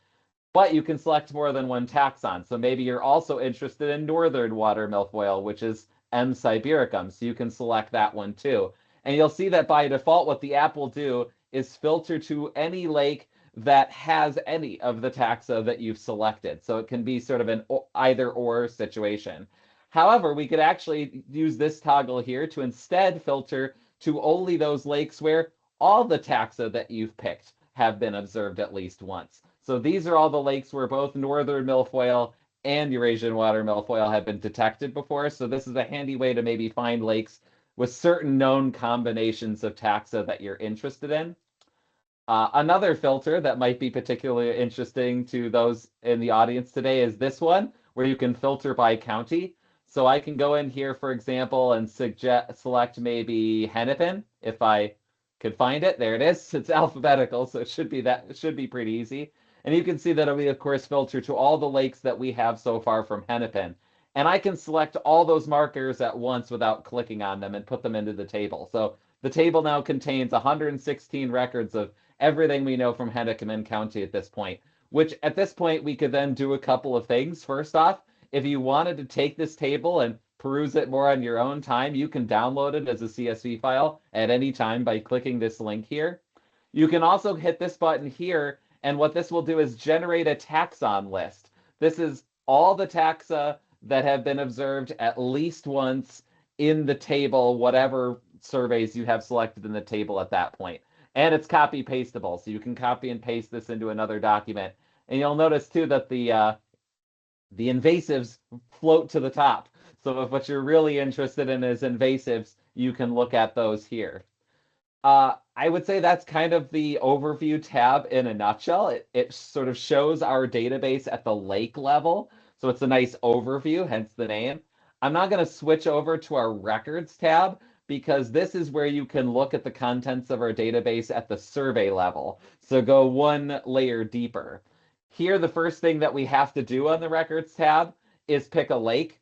But you can select more than one taxon. So maybe you're also interested in northern water milfoil, which is M. sibericum. So you can select that one too. And you'll see that by default, what the app will do is filter to any lake that has any of the taxa that you've selected. So it can be sort of an either or situation. However, we could actually use this toggle here to instead filter to only those lakes where all the taxa that you've picked have been observed at least once. So these are all the lakes where both northern milfoil and Eurasian water milfoil have been detected before. So this is a handy way to maybe find lakes with certain known combinations of taxa that you're interested in. Another filter that might be particularly interesting to those in the audience today is this one, where you can filter by county. So I can go in here, for example, and select maybe Hennepin if I could find it. There it is. It's alphabetical, so it should be pretty easy. And you can see that we, of course, filter to all the lakes that we have so far from Hennepin. And I can select all those markers at once without clicking on them and put them into the table. So the table now contains 116 records of everything we know from Hennepin County at this point, which at this point we could then do a couple of things. First off, if you wanted to take this table and peruse it more on your own time, you can download it as a CSV file at any time by clicking this link here. You can also hit this button here, and what this will do is generate a taxon list. This is all the taxa that have been observed at least once in the table, whatever surveys you have selected in the table at that point. And it's copy pastable, so you can copy and paste this into another document. And you'll notice too that the invasives float to the top. So if what you're really interested in is invasives, you can look at those here. I would say that's kind of the overview tab in a nutshell. It sort of shows our database at the lake level. So it's a nice overview, hence the name. I'm not going to switch over to our records tab because this is where you can look at the contents of our database at the survey level. So go one layer deeper. Here, the first thing that we have to do on the records tab is pick a lake.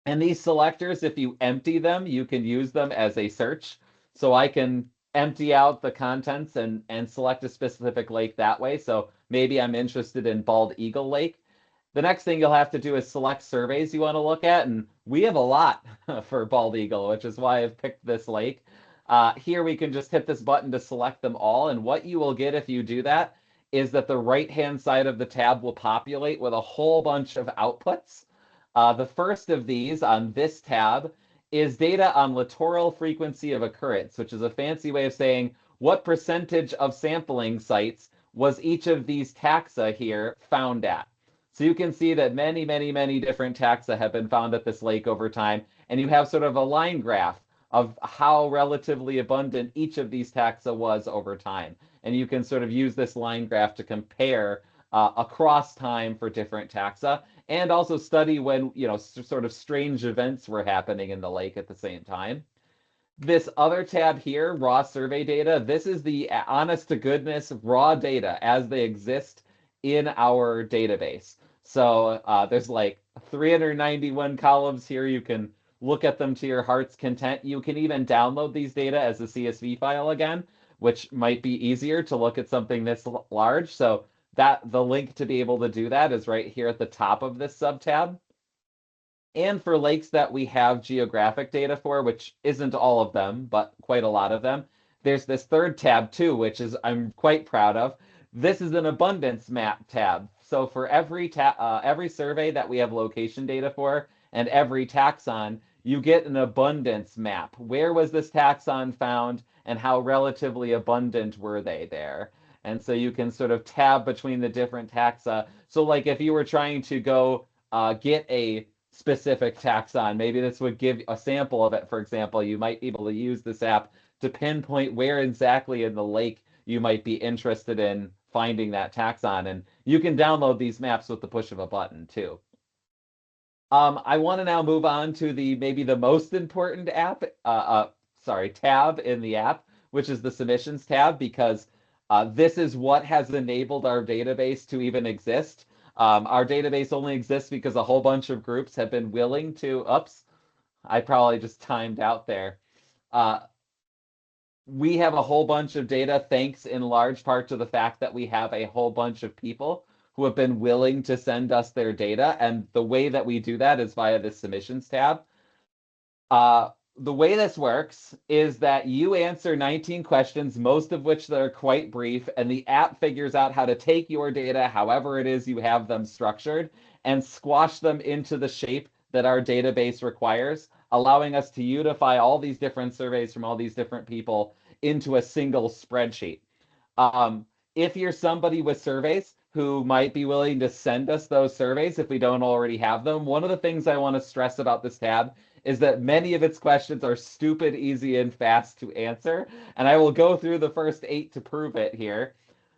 And these selectors, if you empty them, you can use them as a search. So I can empty out the contents and select a specific lake that way. So maybe I'm interested in Bald Eagle Lake. The next thing you'll have to do is select surveys you want to look at. And we have a lot for Bald Eagle, which is why I've picked this lake. Here we can just hit this button to select them all. And what you will get if you do that is that the right-hand side of the tab will populate with a whole bunch of outputs. The first of these on this tab is data on littoral frequency of occurrence, which is a fancy way of saying what percentage of sampling sites was each of these taxa here found at. So you can see that many, many, many different taxa have been found at this lake over time, and you have sort of a line graph of how relatively abundant each of these taxa was over time. And you can sort of use this line graph to compare across time for different taxa, and also study when, sort of strange events were happening in the lake at the same time. This other tab here, raw survey data, this is the honest to goodness raw data as they exist in our database. So there's like 391 columns here. You can look at them to your heart's content. You can even download these data as a CSV file again, which might be easier to look at something this large. So the link to be able to do that is right here at the top of this subtab. And for lakes that we have geographic data for, which isn't all of them, but quite a lot of them, there's this third tab too, which is I'm quite proud of. This is an abundance map tab. So for every survey that we have location data for and every taxon, you get an abundance map. Where was this taxon found and how relatively abundant were they there? And so you can sort of tab between the different taxa. So like if you were trying to go get a specific taxon, maybe this would give a sample of it, for example, you might be able to use this app to pinpoint where exactly in the lake you might be interested in finding that taxon. And you can download these maps with the push of a button too. I want to now move on to maybe the most important tab in the app, which is the submissions tab, because this is what has enabled our database to even exist. Our database only exists because a whole bunch of groups have been willing to, I probably just timed out there. We have a whole bunch of data thanks in large part to the fact that we have a whole bunch of people who have been willing to send us their data. And the way that we do that is via the submissions tab. The way this works is that you answer 19 questions, most of which that are quite brief, and the app figures out how to take your data, however it is you have them structured, and squash them into the shape that our database requires, allowing us to unify all these different surveys from all these different people into a single spreadsheet. If you're somebody with surveys who might be willing to send us those surveys if we don't already have them, one of the things I want to stress about this tab is that many of its questions are stupid, easy, and fast to answer. And I will go through the first 8 to prove it here.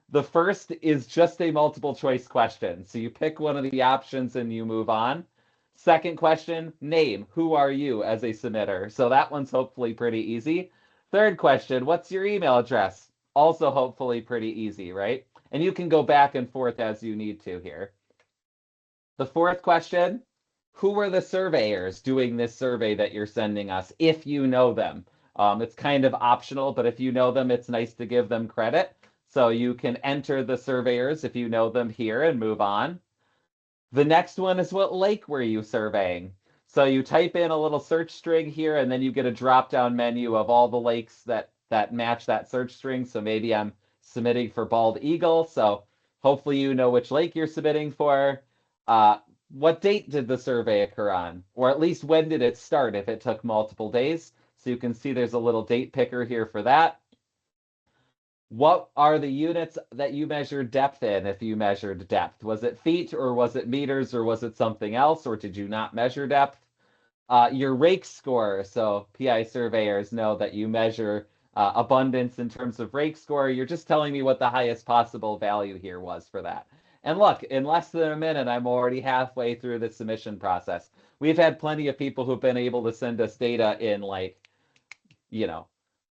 The first is just a multiple choice question. So you pick one of the options and you move on. Second question, name. Who are you as a submitter? So that one's hopefully pretty easy. Third question, what's your email address? Also hopefully pretty easy, right? And you can go back and forth as you need to here. The fourth question, who are the surveyors doing this survey that you're sending us, if you know them? It's kind of optional, but if you know them, it's nice to give them credit. So you can enter the surveyors if you know them here and move on. The next one is what lake were you surveying? So you type in a little search string here, and then you get a drop-down menu of all the lakes that match that search string. So maybe I'm submitting for bald eagle. So hopefully you know which lake you're submitting for. What date did the survey occur on? Or at least when did it start if it took multiple days? So you can see there's a little date picker here for that. What are the units that you measured depth in if you measured depth? Was it feet or was it meters or was it something else, or did you not measure depth? Your rake score, so PI surveyors know that you measure abundance in terms of rake score. You're just telling me what the highest possible value here was for that. And look, in less than a minute, I'm already halfway through the submission process. We've had plenty of people who've been able to send us data in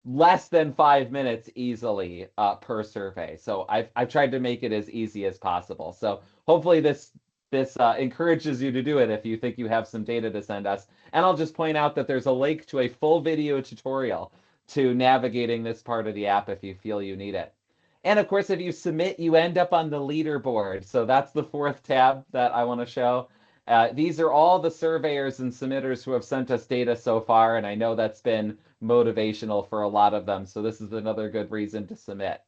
less than 5 minutes easily per survey. So I've tried to make it as easy as possible. So hopefully this encourages you to do it if you think you have some data to send us. And I'll just point out that there's a link to a full video tutorial to navigating this part of the app if you feel you need it. And of course, if you submit, you end up on the leaderboard. So that's the fourth tab that I want to show. These are all the surveyors and submitters who have sent us data so far, and I know that's been motivational for a lot of them. So this is another good reason to submit.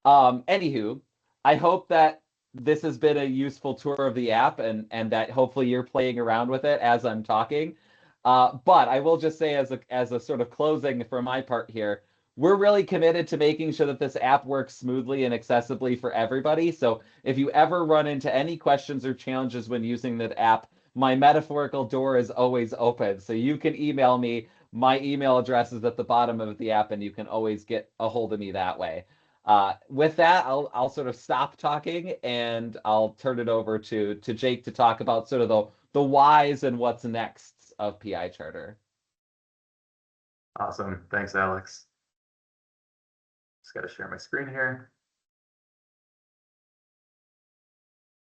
Anywho, I hope that this has been a useful tour of the app and that hopefully you're playing around with it as I'm talking. But I will just say as a sort of closing for my part here, we're really committed to making sure that this app works smoothly and accessibly for everybody. So if you ever run into any questions or challenges when using the app, my metaphorical door is always open. So you can email me. My email address is at the bottom of the app, and you can always get a hold of me that way. With that, I'll sort of stop talking, and I'll turn it over to Jake to talk about sort of the whys and what's next of PI Charter. Awesome. Thanks, Alex. Just got to share my screen here.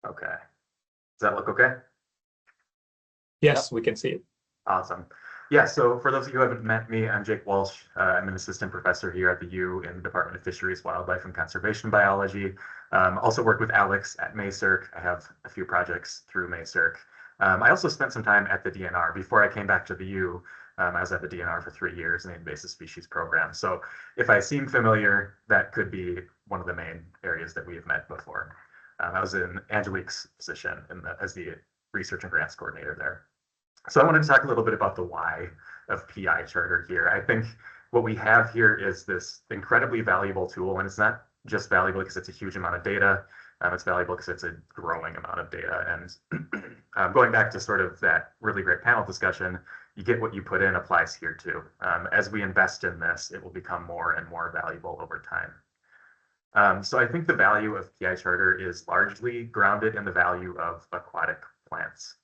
Okay. Does that look okay? Yes, we can see it. Awesome. Yeah, so for those of you who haven't met me, I'm Jake Walsh. I'm an assistant professor here at the U in the Department of Fisheries, Wildlife, and Conservation Biology. Also work with Alex at MAISRC. I have a few projects through MAISRC. I also spent some time at the DNR. Before I came back to the U, I was at the DNR for 3 years in the invasive species program. So if I seem familiar, that could be one of the main areas that we have met before. I was in Angelique's position as the research and grants coordinator there. So I wanted to talk a little bit about the why of PI Charter here. I think what we have here is this incredibly valuable tool, and it's not just valuable because it's a huge amount of data. It's valuable because it's a growing amount of data. And going back to sort of that really great panel discussion, you get what you put in applies here too. As we invest in this, it will become more and more valuable over time. So I think the value of PI Charter is largely grounded in the value of aquatic plants.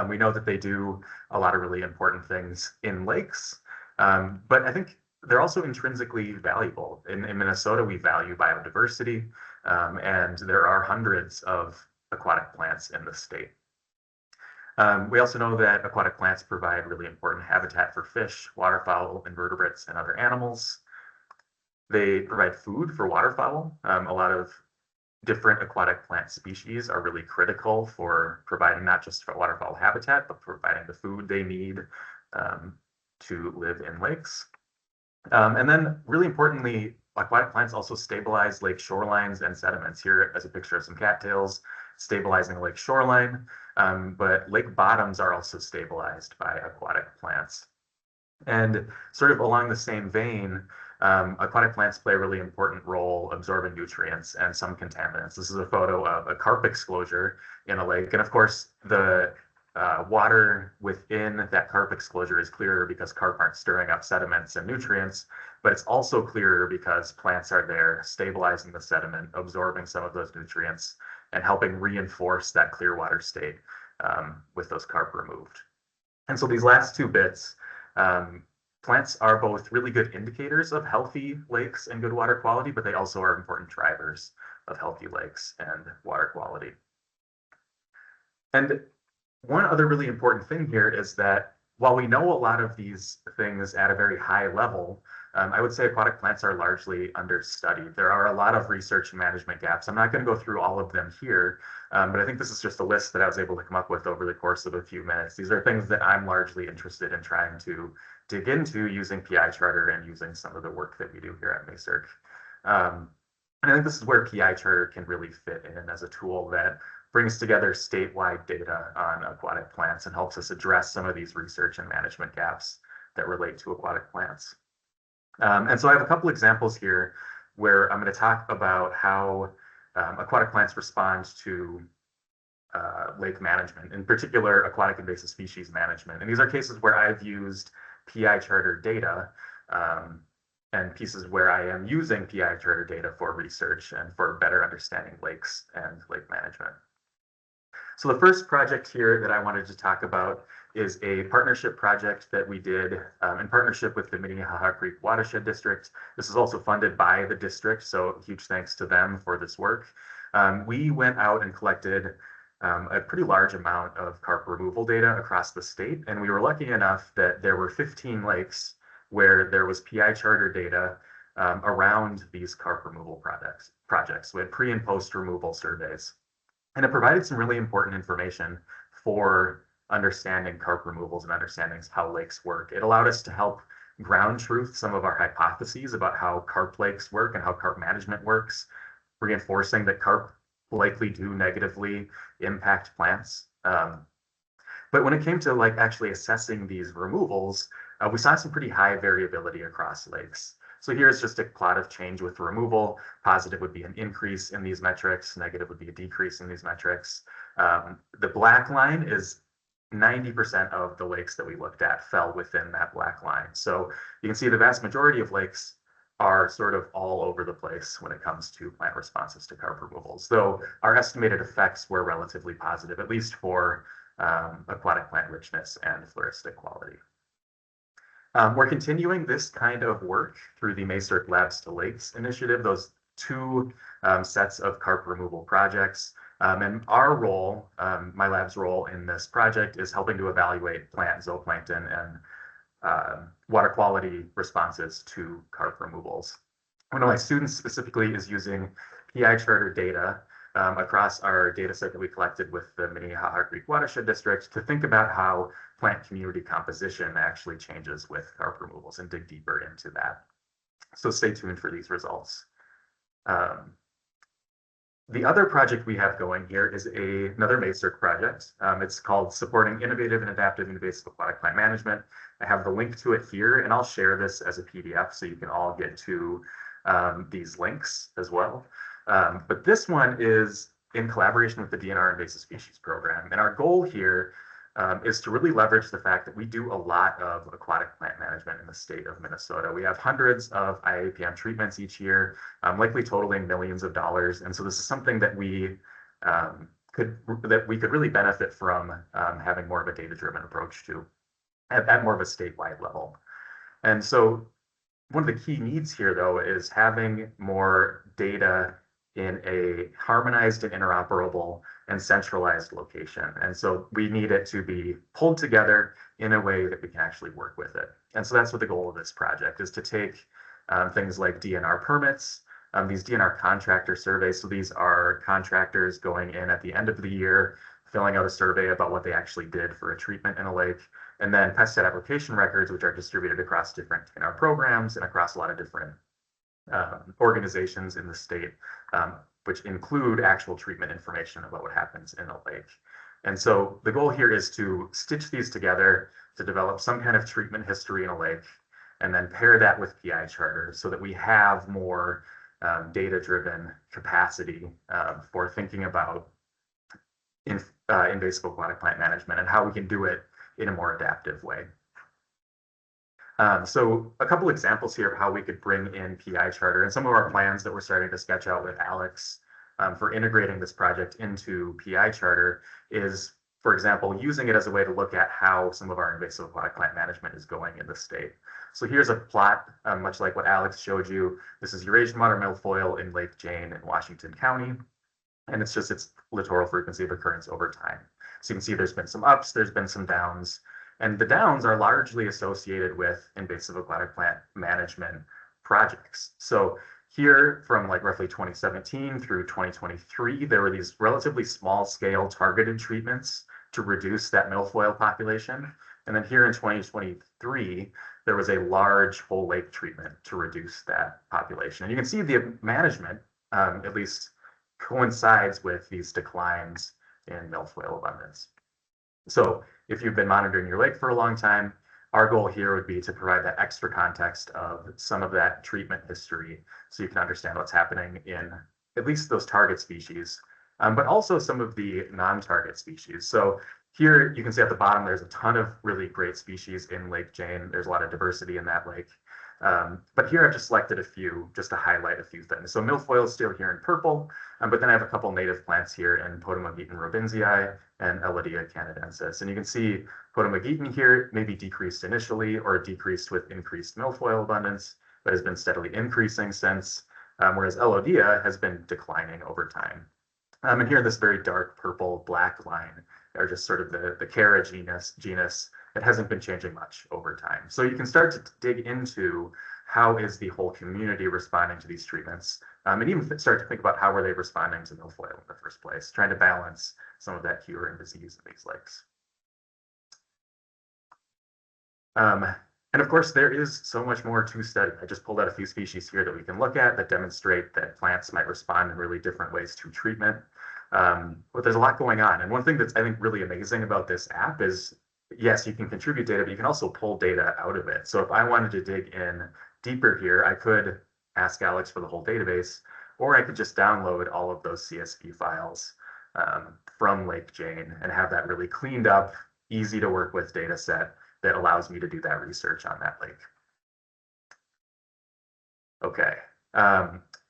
We know that they do a lot of really important things in lakes, but I think they're also intrinsically valuable. In Minnesota, we value biodiversity, and there are hundreds of aquatic plants in the state. We also know that aquatic plants provide really important habitat for fish, waterfowl, invertebrates, and other animals. They provide food for waterfowl. A lot of different aquatic plant species are really critical for providing not just for waterfowl habitat, but providing the food they need to live in lakes. And then really importantly, aquatic plants also stabilize lake shorelines and sediments. Here as a picture of some cattails stabilizing a lake shoreline, but lake bottoms are also stabilized by aquatic plants. And sort of along the same vein, aquatic plants play a really important role absorbing nutrients and some contaminants. This is a photo of a carp exclosure in a lake. And of course, the water within that carp exclosure is clearer because carp aren't stirring up sediments and nutrients, but it's also clearer because plants are there stabilizing the sediment, absorbing some of those nutrients, and helping reinforce that clear water state with those carp removed. And so these last two bits, plants are both really good indicators of healthy lakes and good water quality, but they also are important drivers of healthy lakes and water quality. And one other really important thing here is that while we know a lot of these things at a very high level, I would say aquatic plants are largely understudied. There are a lot of research and management gaps. I'm not going to go through all of them here, but I think this is just a list that I was able to come up with over the course of a few minutes. These are things that I'm largely interested in trying to dig into using PI Charter and using some of the work that we do here at MAISRC. And I think this is where PI Charter can really fit in as a tool that brings together statewide data on aquatic plants and helps us address some of these research and management gaps that relate to aquatic plants. And so I have a couple examples here where I'm going to talk about how aquatic plants respond to lake management, in particular aquatic invasive species management. And these are cases where I've used PI Charter data and pieces where I am using PI Charter data for research and for better understanding lakes and lake management. So the first project here that I wanted to talk about is a partnership project that we did in partnership with the Minnehaha Creek Watershed District. This is also funded by the district, so huge thanks to them for this work. We went out and collected a pretty large amount of carp removal data across the state, and we were lucky enough that there were 15 lakes where there was PI Charter data around these carp removal projects. We had pre and post removal surveys. And it provided some really important information for understanding carp removals and understanding how lakes work. It allowed us to help ground truth some of our hypotheses about how carp lakes work and how carp management works, reinforcing that carp likely do negatively impact plants. But when it came to actually assessing these removals, we saw some pretty high variability across lakes. So here's just a plot of change with removal. Positive would be an increase in these metrics. Negative would be a decrease in these metrics. The black line is 90% of the lakes that we looked at fell within that black line. So you can see the vast majority of lakes are sort of all over the place when it comes to plant responses to carp removals, though our estimated effects were relatively positive, at least for aquatic plant richness and floristic quality. We're continuing this kind of work through the MAISRC Labs to Lakes initiative, those two sets of carp removal projects. And our role, my lab's role in this project is helping to evaluate plant zooplankton water quality responses to carp removals. One of my students specifically is using PI charter data across our data set that we collected with the Minnehaha Creek Watershed District to think about how plant community composition actually changes with carp removals and dig deeper into that. So stay tuned for these results. The other project we have going here is another MAISRC project. It's called Supporting Innovative and Adaptive Invasive Aquatic Plant Management. I have the link to it here, and I'll share this as a PDF so you can all get to these links as well. But this one is in collaboration with the DNR Invasive Species Program. And our goal here is to really leverage the fact that we do a lot of aquatic plant management in the state of Minnesota. We have hundreds of IAPM treatments each year, likely totaling millions of dollars. And so this is something that we could really benefit from having more of a data-driven approach to at more of a statewide level. And so one of the key needs here, though, is having more data in a harmonized and interoperable and centralized location. And so we need it to be pulled together in a way that we can actually work with it. And so that's what the goal of this project is, to take things like DNR permits, these DNR contractor surveys. So these are contractors going in at the end of the year, filling out a survey about what they actually did for a treatment in a lake, and then pesticide application records, which are distributed across different DNR programs and across a lot of different organizations in the state, which include actual treatment information about what happens in a lake. And so the goal here is to stitch these together to develop some kind of treatment history in a lake, and then pair that with PI charters so that we have more data-driven capacity for thinking about invasive aquatic plant management and how we can do it in a more adaptive way. So a couple examples here of how we could bring in PI charter and some of our plans that we're starting to sketch out with Alex for integrating this project into PI charter is, for example, using it as a way to look at how some of our invasive aquatic plant management is going in the state. So here's a plot, much like what Alex showed you. This is Eurasian water milfoil in Lake Jane in Washington County. And it's just its littoral frequency of occurrence over time. So you can see there's been some ups, there's been some downs. And the downs are largely associated with invasive aquatic plant management projects. So here from like roughly 2017 through 2023, there were these relatively small scale targeted treatments to reduce that milfoil population. And then here in 2023, there was a large whole lake treatment to reduce that population. And you can see the management, at least coincides with these declines in milfoil abundance. So if you've been monitoring your lake for a long time, our goal here would be to provide that extra context of some of that treatment history so you can understand what's happening in at least those target species, but also some of the non-target species. So here you can see at the bottom, there's a ton of really great species in Lake Jane. There's a lot of diversity in that lake. But here I've just selected a few just to highlight a few things. So milfoil is still here in purple, but then I have a couple native plants here in Potamogeton robinsii and Elodea canadensis. And you can see Potamogeton here maybe decreased initially or decreased with increased milfoil abundance, but has been steadily increasing since, whereas Elodea has been declining over time. And here this very dark purple black line are just sort of the Cara genus that hasn't been changing much over time. So you can start to dig into how is the whole community responding to these treatments, and even start to think about how were they responding to milfoil in the first place, trying to balance some of that cure and disease in these lakes. And of course, there is so much more to study. I just pulled out a few species here that we can look at that demonstrate that plants might respond in really different ways to treatment. But there's a lot going on. And one thing that's, I think, really amazing about this app is, yes, you can contribute data, but you can also pull data out of it. So if I wanted to dig in deeper here, I could ask Alex for the whole database, or I could just download all of those CSV files from Lake Jane and have that really cleaned up, easy to work with data set that allows me to do that research on that lake. Okay.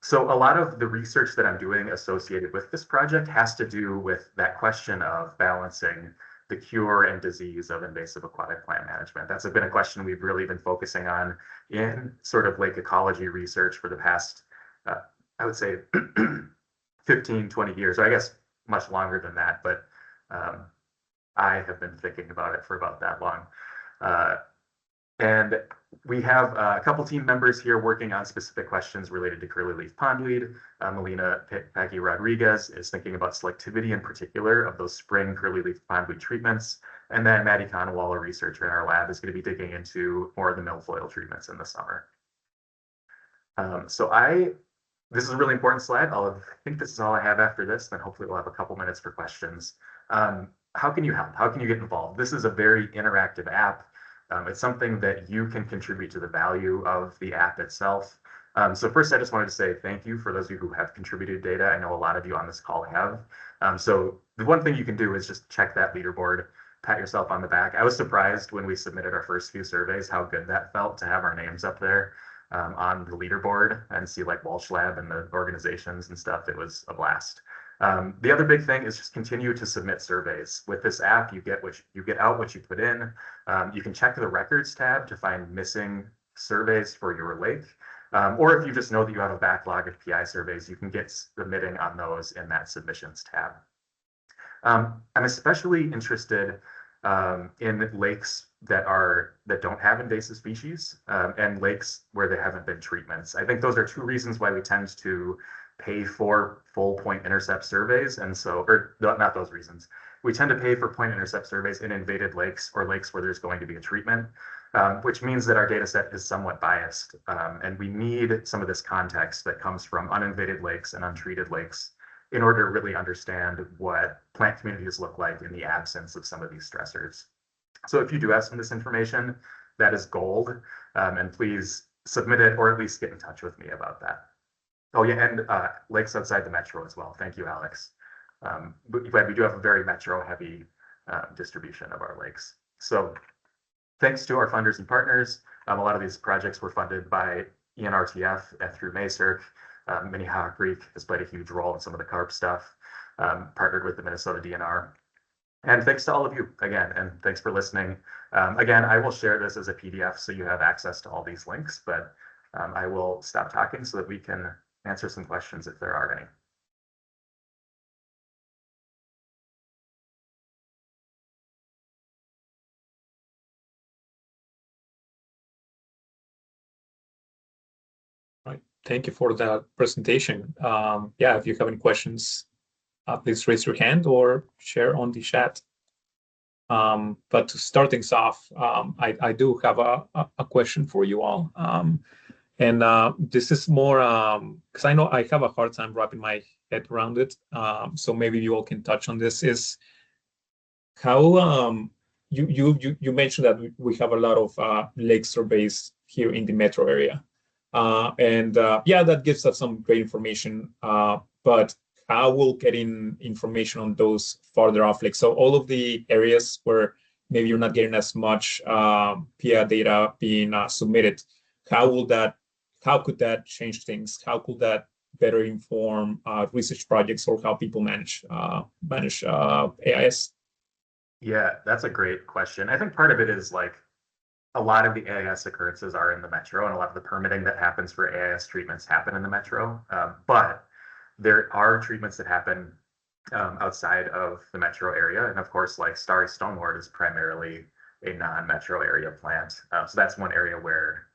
So a lot of the research that I'm doing associated with this project has to do with that question of balancing the cure and disease of invasive aquatic plant management. That's been a question we've really been focusing on in sort of lake ecology research for the past, I would say 15, 20 years, or I guess much longer than that, but I have been thinking about it for about that long. And we have a couple team members here working on specific questions related to curly leaf pondweed. Melina Packy Rodriguez is thinking about selectivity in particular of those spring curly leaf pondweed treatments. And then Maddie Conwall, a researcher in our lab, is going to be digging into more of the milfoil treatments in the summer. This is a really important slide. I think this is all I have after this, then hopefully we'll have a couple minutes for questions. How can you help? How can you get involved? This is a very interactive app. It's something that you can contribute to the value of the app itself. So first, I just wanted to say thank you for those of you who have contributed data. I know a lot of you on this call have. So the one thing you can do is just check that leaderboard, pat yourself on the back. I was surprised when we submitted our first few surveys how good that felt to have our names up there on the leaderboard and see like Walsh Lab and the organizations and stuff. It was a blast. The other big thing is just continue to submit surveys. With this app, you get out what you put in. You can check the records tab to find missing surveys for your lake. Or if you just know that you have a backlog of PI surveys, you can get submitting on those in that submissions tab. I'm especially interested in lakes that don't have invasive species and lakes where there haven't been treatments. I think those are two reasons why we tend to pay for full point intercept surveys. And so, or not those reasons. We tend to pay for point intercept surveys in invaded lakes or lakes where there's going to be a treatment, which means that our data set is somewhat biased. And we need some of this context that comes from uninvaded lakes and untreated lakes in order to really understand what plant communities look like in the absence of some of these stressors. So if you do have some of this information, that is gold. And please submit it or at least get in touch with me about that. Oh yeah, and lakes outside the metro as well. Thank you, Alex. But we do have a very metro-heavy distribution of our lakes. So thanks to our funders and partners. A lot of these projects were funded by ENRTF and through MAISRC. Minnehaha Creek has played a huge role in some of the carp stuff, partnered with the Minnesota DNR. And thanks to all of you again, and thanks for listening. Again, I will share this as a PDF so you have access to all these links, but I will stop talking so that we can answer some questions if there are any. Right. Thank you for that presentation. Yeah, if you have any questions, please raise your hand or share on the chat. But to start things off, I do have a question for you all. And this is more because I know I have a hard time wrapping my head around it. So maybe you all can touch on this. Is how you mentioned that we have a lot of lake surveys here in the metro area, and yeah, that gives us some great information. But how will getting information on those farther off lakes? So all of the areas where maybe you're not getting as much PIA data being submitted, how could that change things? How could that better inform research projects or how people manage AIS? Yeah, that's a great question. I think part of it is like a lot of the AIS occurrences are in the metro, and a lot of the permitting that happens for AIS treatments happen in the metro. But there are treatments that happen outside of the metro area. And of course, like starry stonewort is primarily a non-metro area plant. So that's one area where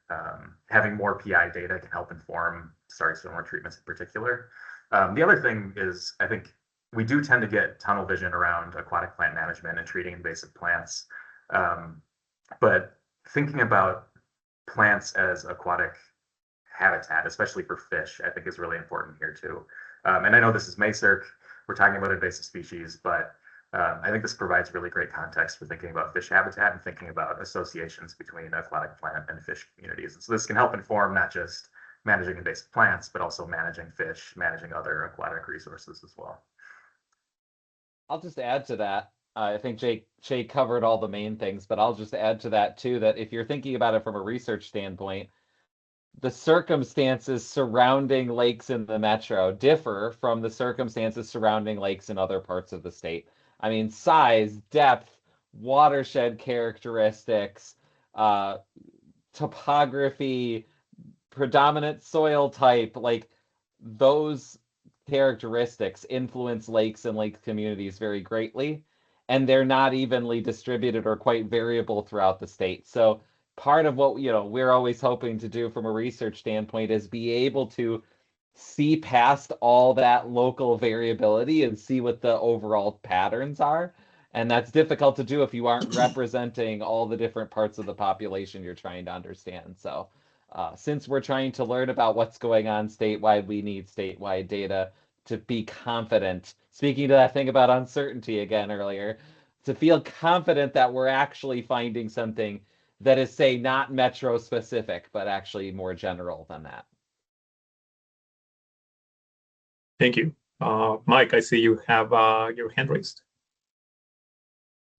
having more PI data can help inform starry stonewort treatments in particular. The other thing is, I think we do tend to get tunnel vision around aquatic plant management and treating invasive plants. But thinking about plants as aquatic habitat, especially for fish, I think is really important here too. And I know this is MAISRC, we're talking about invasive species, but I think this provides really great context for thinking about fish habitat and thinking about associations between aquatic plant and fish communities. And so this can help inform not just managing invasive plants, but also managing fish, managing other aquatic resources as well. I'll just add to that. I think Jay covered all the main things, but I'll just add to that too, that if you're thinking about it from a research standpoint, the circumstances surrounding lakes in the metro differ from the circumstances surrounding lakes in other parts of the state. I mean, size, depth, watershed characteristics, topography, predominant soil type, like those characteristics influence lakes and lake communities very greatly, and they're not evenly distributed or quite variable throughout the state. So part of what we're always hoping to do from a research standpoint is be able to see past all that local variability and see what the overall patterns are. And that's difficult to do if you aren't representing all the different parts of the population you're trying to understand. So since we're trying to learn about what's going on statewide, we need statewide data to be confident. Speaking to that thing about uncertainty again earlier, to feel confident that we're actually finding something that is, say, not metro specific, but actually more general than that. Thank you. Mike, I see you have your hand raised.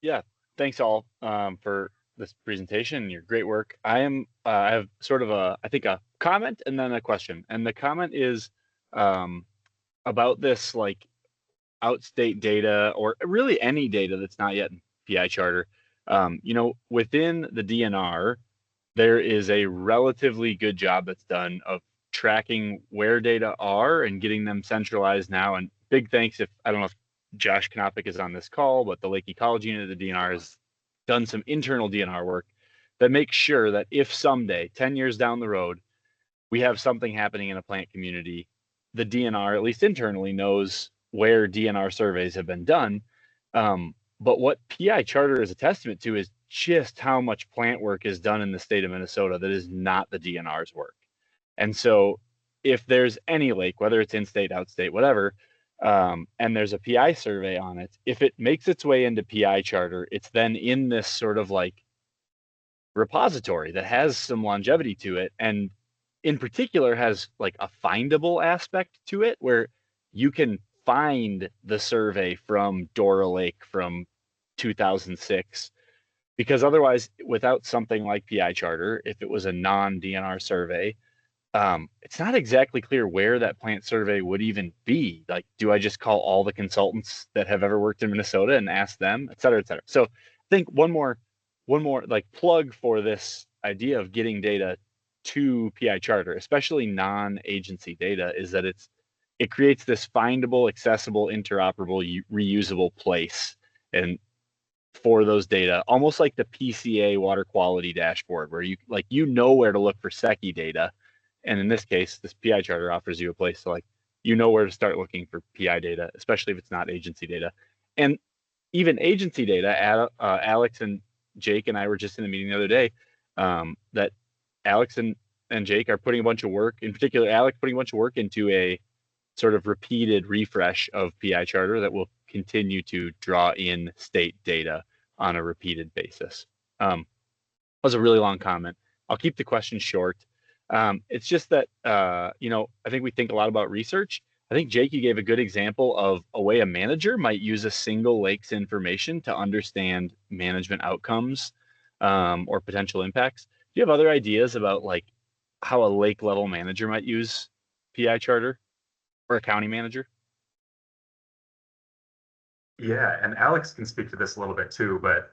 Yeah, thanks all for this presentation and your great work. I have sort of I think a comment and then a question. And the comment is about this like outstate data, or really any data that's not yet in PI charter. Within the DNR, there is a relatively good job that's done of tracking where data are and getting them centralized now. And big thanks I don't know if Josh Knopick is on this call, but the Lake Ecology Unit of the DNR has done some internal DNR work that makes sure that if someday, 10 years down the road, we have something happening in a plant community, the DNR, at least internally, knows where DNR surveys have been done. But what PI charter is a testament to is just how much plant work is done in the state of Minnesota that is not the DNR's work. And so if there's any lake, whether it's in-state, out-state, whatever, and there's a PI survey on it, if it makes its way into PI charter, it's then in this sort of like repository that has some longevity to it, and in particular has like a findable aspect to it where you can find the survey from Dora Lake from 2006, because otherwise, without something like PI charter, if it was a non-DNR survey, it's not exactly clear where that plant survey would even be. Like, do I just call all the consultants that have ever worked in Minnesota and ask them, et cetera, et cetera? So I think one more like plug for this idea of getting data to PI charter, especially non-agency data, is that it creates this findable, accessible, interoperable, reusable place and for those data, almost like the PCA water quality dashboard, where you know where to look for SECI data. And in this case, this PI charter offers you a place to where to start looking for PI data, especially if it's not agency data. And even agency data, Alex and Jake and I were just in a meeting the other day that Alex and Jake are putting a bunch of work, in particular, Alex putting a bunch of work into a sort of repeated refresh of PI charter that will continue to draw in state data on a repeated basis. That was a really long comment. I'll keep the question short. It's just that, I think we think a lot about research. I think, Jake, you gave a good example of a way a manager might use a single lake's information to understand management outcomes or potential impacts. Do you have other ideas about how a lake level manager might use PI charter or a county manager? Yeah, and Alex can speak to this a little bit too, but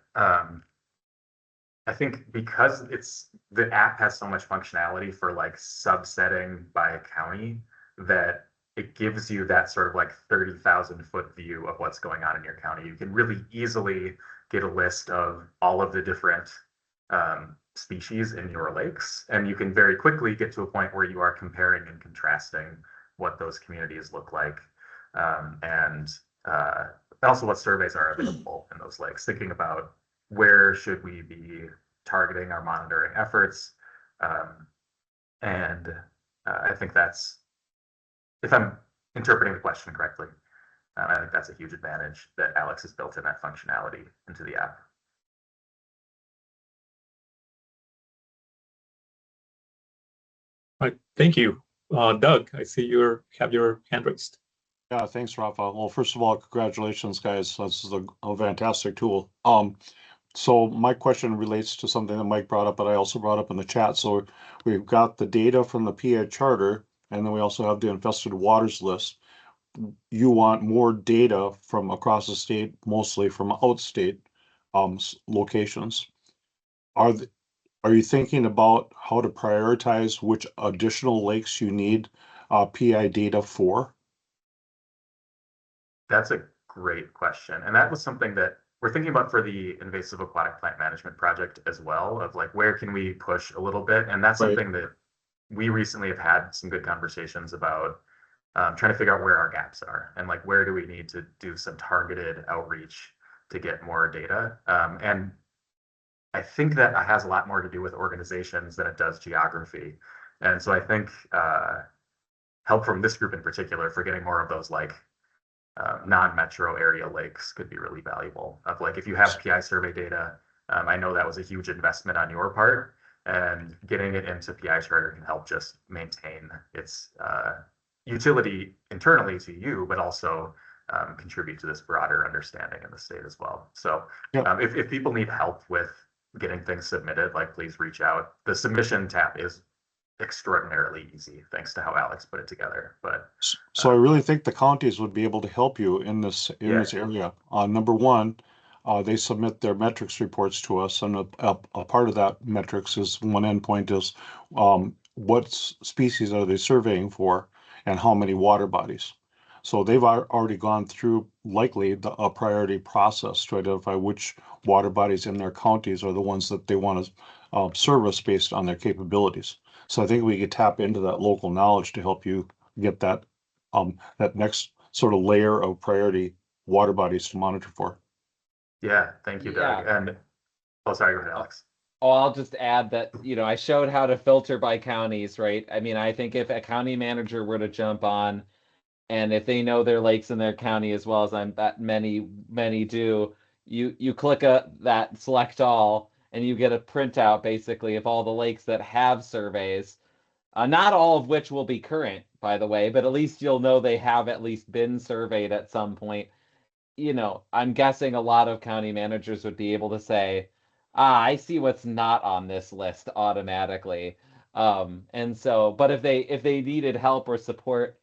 I think because the app has so much functionality for subsetting by county, that it gives you that sort of 30,000 foot view of what's going on in your county. You can really easily get a list of all of the different species in your lakes, and you can very quickly get to a point where you are comparing and contrasting what those communities look like, and also what surveys are available in those lakes, thinking about where should we be targeting our monitoring efforts. And I think that's, if I'm interpreting the question correctly, I think that's a huge advantage that Alex has built in that functionality into the app. All right, thank you. Doug, I see you have your hand raised. Yeah, thanks, Rafa. Well, first of all, congratulations, guys. This is a fantastic tool. So my question relates to something that Mike brought up, but I also brought up in the chat. So we've got the data from the PI charter, and then we also have the infested waters list. You want more data from across the state, mostly from outstate locations. Are you thinking about how to prioritize which additional lakes you need PI data for? That's a great question. And that was something that we're thinking about for the invasive aquatic plant management project as well, of like where can we push a little bit, and that's Right. something that we recently have had some good conversations about, trying to figure out where our gaps are and like where do we need to do some targeted outreach to get more data. And I think that has a lot more to do with organizations than it does geography. And so I think help from this group in particular for getting more of those like non-metro area lakes could be really valuable. Of like if you have PI survey data, I know that was a huge investment on your part, and getting it into PI Charter can help just maintain its utility internally to you, but also contribute to this broader understanding in the state as well. So Yeah. if people need help with getting things submitted, like please reach out. The submission tab is extraordinarily easy thanks to how Alex put it together. But So I really think the counties would be able to help you in this area. Number one, they submit their metrics reports to us, and a part of that metrics is one endpoint is what species are they surveying for, and how many water bodies. So they've already gone through likely a priority process to identify which water bodies in their counties are the ones that they want to service based on their capabilities. So I think we could tap into that local knowledge to help you get that next sort of layer of priority water bodies to monitor for. yeah, thank you, Doug. Yeah. And sorry, go ahead, Alex. Oh, I'll just add that, I showed how to filter by counties, right? I mean, I think if a county manager were to jump on, and if they know their lakes in their county as well as that many do, you click that select all, and you get a printout basically of all the lakes that have surveys. Not all of which will be current, by the way, but at least you'll know they have at least been surveyed at some point. I'm guessing a lot of county managers would be able to say, I see what's not on this list automatically. And so, but if they needed help or support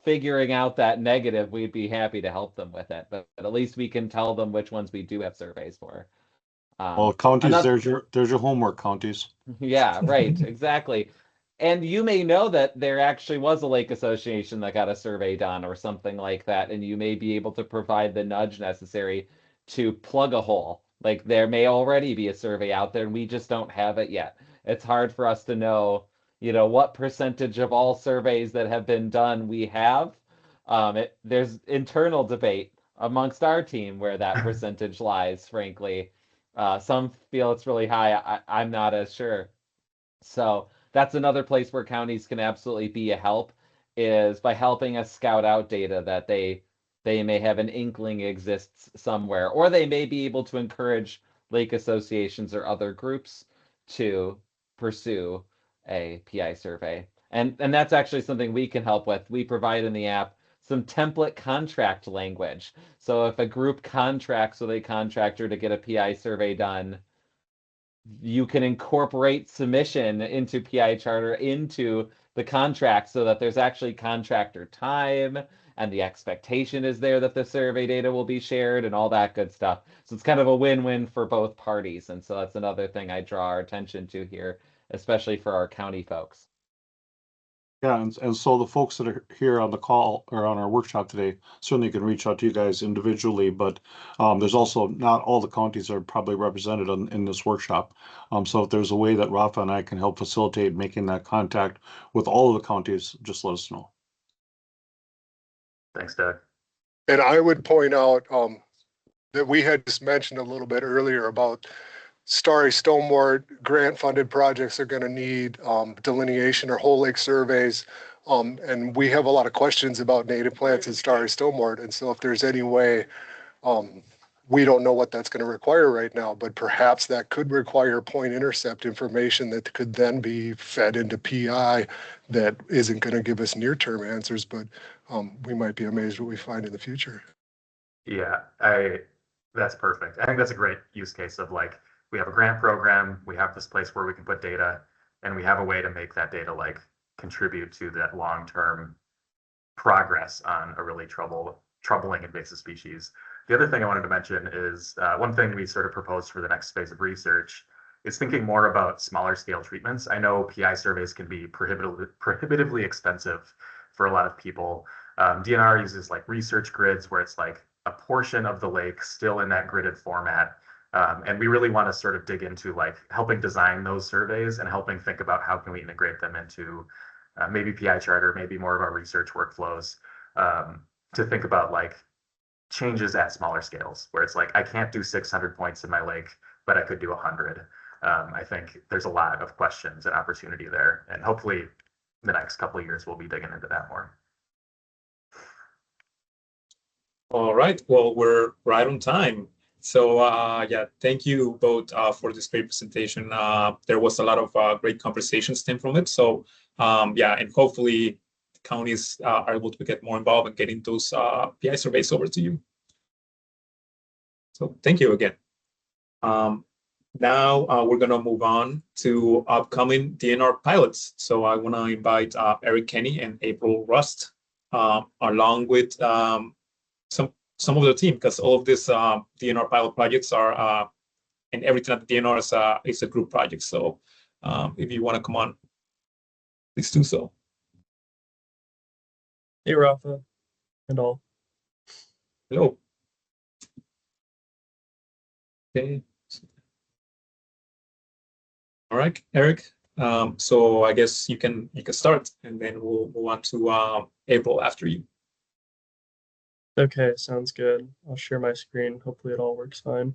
figuring out that negative, we'd be happy to help them with it. But at least we can tell them which ones we do have surveys for. Well, counties, there's your homework, counties. Yeah, right, exactly. And you may know that there actually was a lake association that got a survey done or something like that, and you may be able to provide the nudge necessary to plug a hole. Like there may already be a survey out there, and we just don't have it yet. It's hard for us to know, what percentage of all surveys that have been done we have. There's internal debate amongst our team where that percentage lies, frankly. Some feel it's really high. I'm not as sure. So that's another place where counties can absolutely be a help, is by helping us scout out data that they may have an inkling exists somewhere, or they may be able to encourage lake associations or other groups to pursue a PI survey. And that's actually something we can help with. We provide in the app some template contract language. So if a group contracts with a contractor to get a PI survey done, you can incorporate submission into PI Charter into the contract so that there's actually contractor time and the expectation is there that the survey data will be shared and all that good stuff. So it's kind of a win-win for both parties. And so that's another thing I draw our attention to here, especially for our county folks. Yeah, and so the folks that are here on the call or on our workshop today certainly can reach out to you guys individually, but there's also not all the counties are probably represented in this workshop. So if there's a way that Rafa and I can help facilitate making that contact with all of the counties, just let us know. Thanks, Doug. And I would point out that we had just mentioned a little bit earlier about Starry Stoneward grant funded projects are going to need delineation or whole lake surveys. And we have a lot of questions about native plants in Starry Stoneward. And so if there's any way, we don't know what that's going to require right now, but perhaps that could require point intercept information that could then be fed into PI that isn't going to give us near-term answers, but we might be amazed what we find in the future. Yeah, that's perfect. I think that's a great use case of like, we have a grant program, we have this place where we can put data, and we have a way to make that data like contribute to that long-term progress on a really troubling invasive species. The other thing I wanted to mention is one thing we sort of proposed for the next phase of research is thinking more about smaller scale treatments. I know PI surveys can be prohibitively expensive for a lot of people. DNR uses like research grids where it's like a portion of the lake still in that gridded format. And we really want to sort of dig into like helping design those surveys and helping think about how can we integrate them into maybe PI charter, maybe more of our research workflows, to think about like changes at smaller scales where it's like, I can't do 600 points in my lake, but I could do 100. I think there's a lot of questions and opportunity there. And hopefully the next couple of years, we'll be digging into that more. All right, well, we're right on time. So yeah, thank you both for this great presentation. There was a lot of great conversations stem from it. So yeah, and hopefully counties are able to get more involved and getting those PI surveys over to you. So thank you again. Now we're gonna move on to upcoming DNR pilots. So I wanna invite Eric Kenny and April Rust along with some of the team, because all of these DNR pilot projects are, and everything at the DNR is a group project. So if you wanna come on, please do so. Hey, Rafa and all. Hello. Okay. All right, Eric. So I guess you can start, and then we'll move on to April after you. Okay, sounds good. I'll share my screen. Hopefully it all works fine.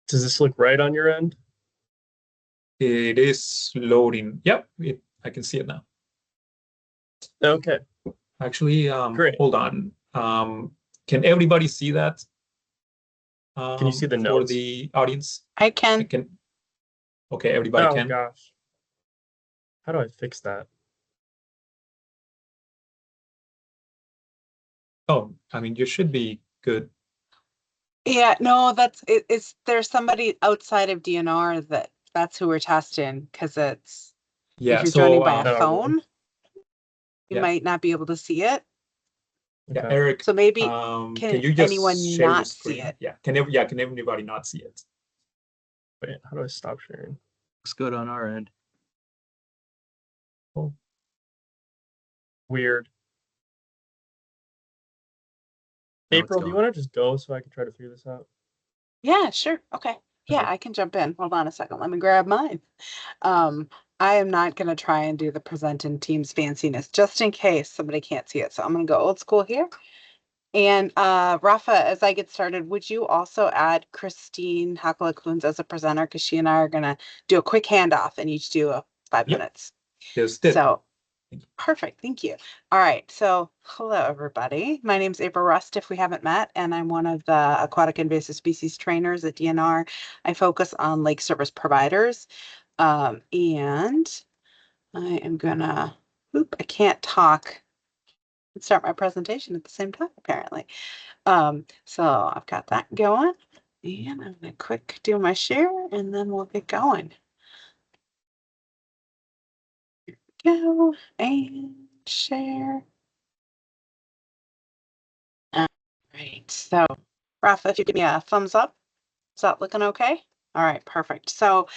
Does this look right on your end? It is loading. Yep, I can see it now. Okay. Actually, Great. Hold on. Can everybody see that? Can you see the for notes? the audience? I can. Okay, everybody can. Oh gosh. How do I fix that? Oh, I mean, you should be good. Yeah, no, that's it's there's somebody outside of DNR that's who we're testing, because it's Yeah. if you're So joining by a really? phone, you Yeah. might not be able to see it. Yeah, Okay. Eric. So maybe can can you just anyone share your not see screen? it? Yeah. Can everybody not see it? Wait, how do I stop sharing? Looks good on our end. Oh. Weird. Now it's April, do you gone. want to just go so I can try to figure this out? Yeah, sure. Okay. Yeah, I can jump in. Hold on a second. Let me grab mine. I am not going to try and do the present in Teams fanciness just in case somebody can't see it. So I'm going to go old school here. And Rafa, as I get started, would you also add Christine Hakala-Kunz as a presenter? Because she and I are going to do a quick handoff and each do a 5 Yep. minutes. Just did. So perfect. Thank you. All right. So hello, everybody. My name is April Rust, if we haven't met, and I'm one of the aquatic invasive species trainers at DNR. I focus on lake service providers. And I am gonna, I can't talk and start my presentation at the same time, apparently. So I've got that going, and I'm gonna quick do my share, and then we'll get going. Here we go, and share. All right, so Rafa, if you give me a thumbs up, is that looking okay? All right, perfect. So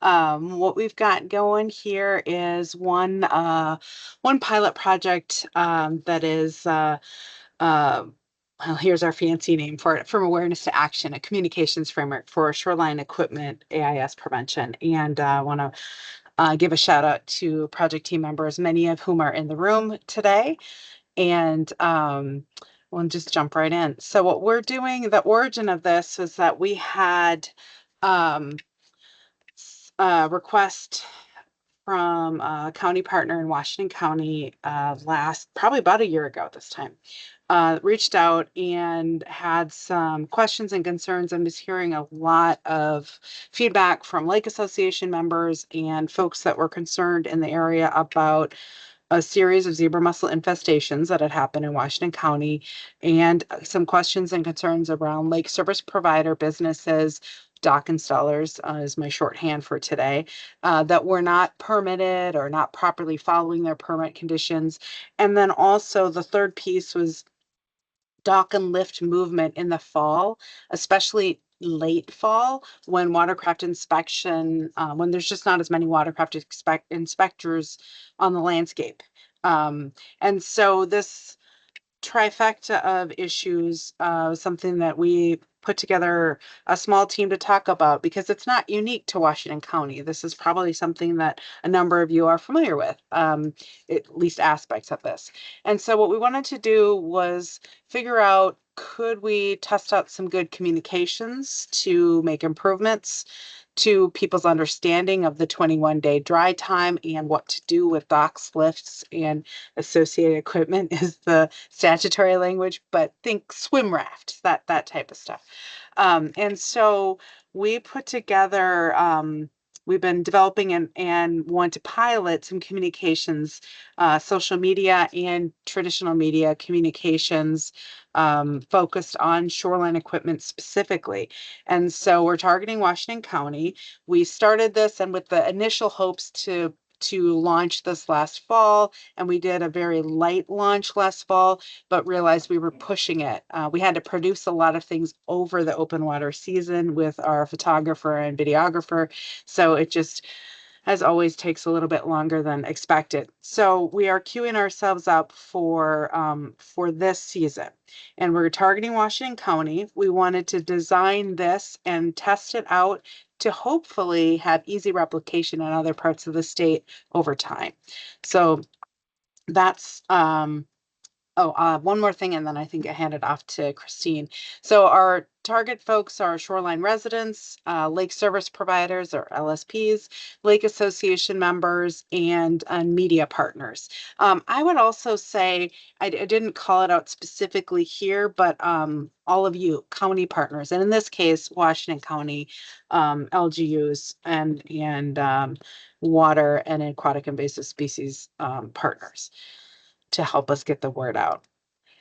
what we've got going here is one pilot project that is well, here's our fancy name for it: from awareness to action, a communications framework for shoreline equipment AIS prevention. And I want to give a shout out to project team members, many of whom are in the room today. And we'll just jump right in. So what we're doing, the origin of this was that we had request from a county partner in Washington County probably about a year ago at this time. Reached out and had some questions and concerns. I'm just hearing a lot of feedback from Lake Association members and folks that were concerned in the area about a series of zebra mussel infestations that had happened in Washington County, and some questions and concerns around lake service provider businesses, dock installers is my shorthand for today, that were not permitted or not properly following their permit conditions. And then also the third piece was dock and lift movement in the fall, especially late fall when watercraft inspection, when there's just not as many watercraft inspectors on the landscape. And so this trifecta of issues, something that we put together a small team to talk about because it's not unique to Washington County. This is probably something that a number of you are familiar with, at least aspects of this. And so what we wanted to do was figure out, could we test out some good communications to make improvements to people's understanding of the 21-day dry time and what to do with docks, lifts, and associated equipment is the statutory language, but think swim rafts, that type of stuff. And so we put together, we've been developing and want to pilot some communications, social media and traditional media communications focused on shoreline equipment specifically. And so we're targeting Washington County. We started this and with the initial hopes to launch this last fall, and we did a very light launch last fall, but realized we were pushing it. We had to produce a lot of things over the open water season with our photographer and videographer, so it just, as always, takes a little bit longer than expected. So we are queuing ourselves up for this season, and we're targeting Washington County. We wanted to design this and test it out to hopefully have easy replication in other parts of the state over time. So that's one more thing, and then I think I hand it off to Christine. So our target folks are shoreline residents, lake service providers or LSPs, lake association members, and media partners. I would also say, I didn't call it out specifically here, but all of you county partners, and in this case, Washington County LGUs and water and aquatic invasive species partners to help us get the word out.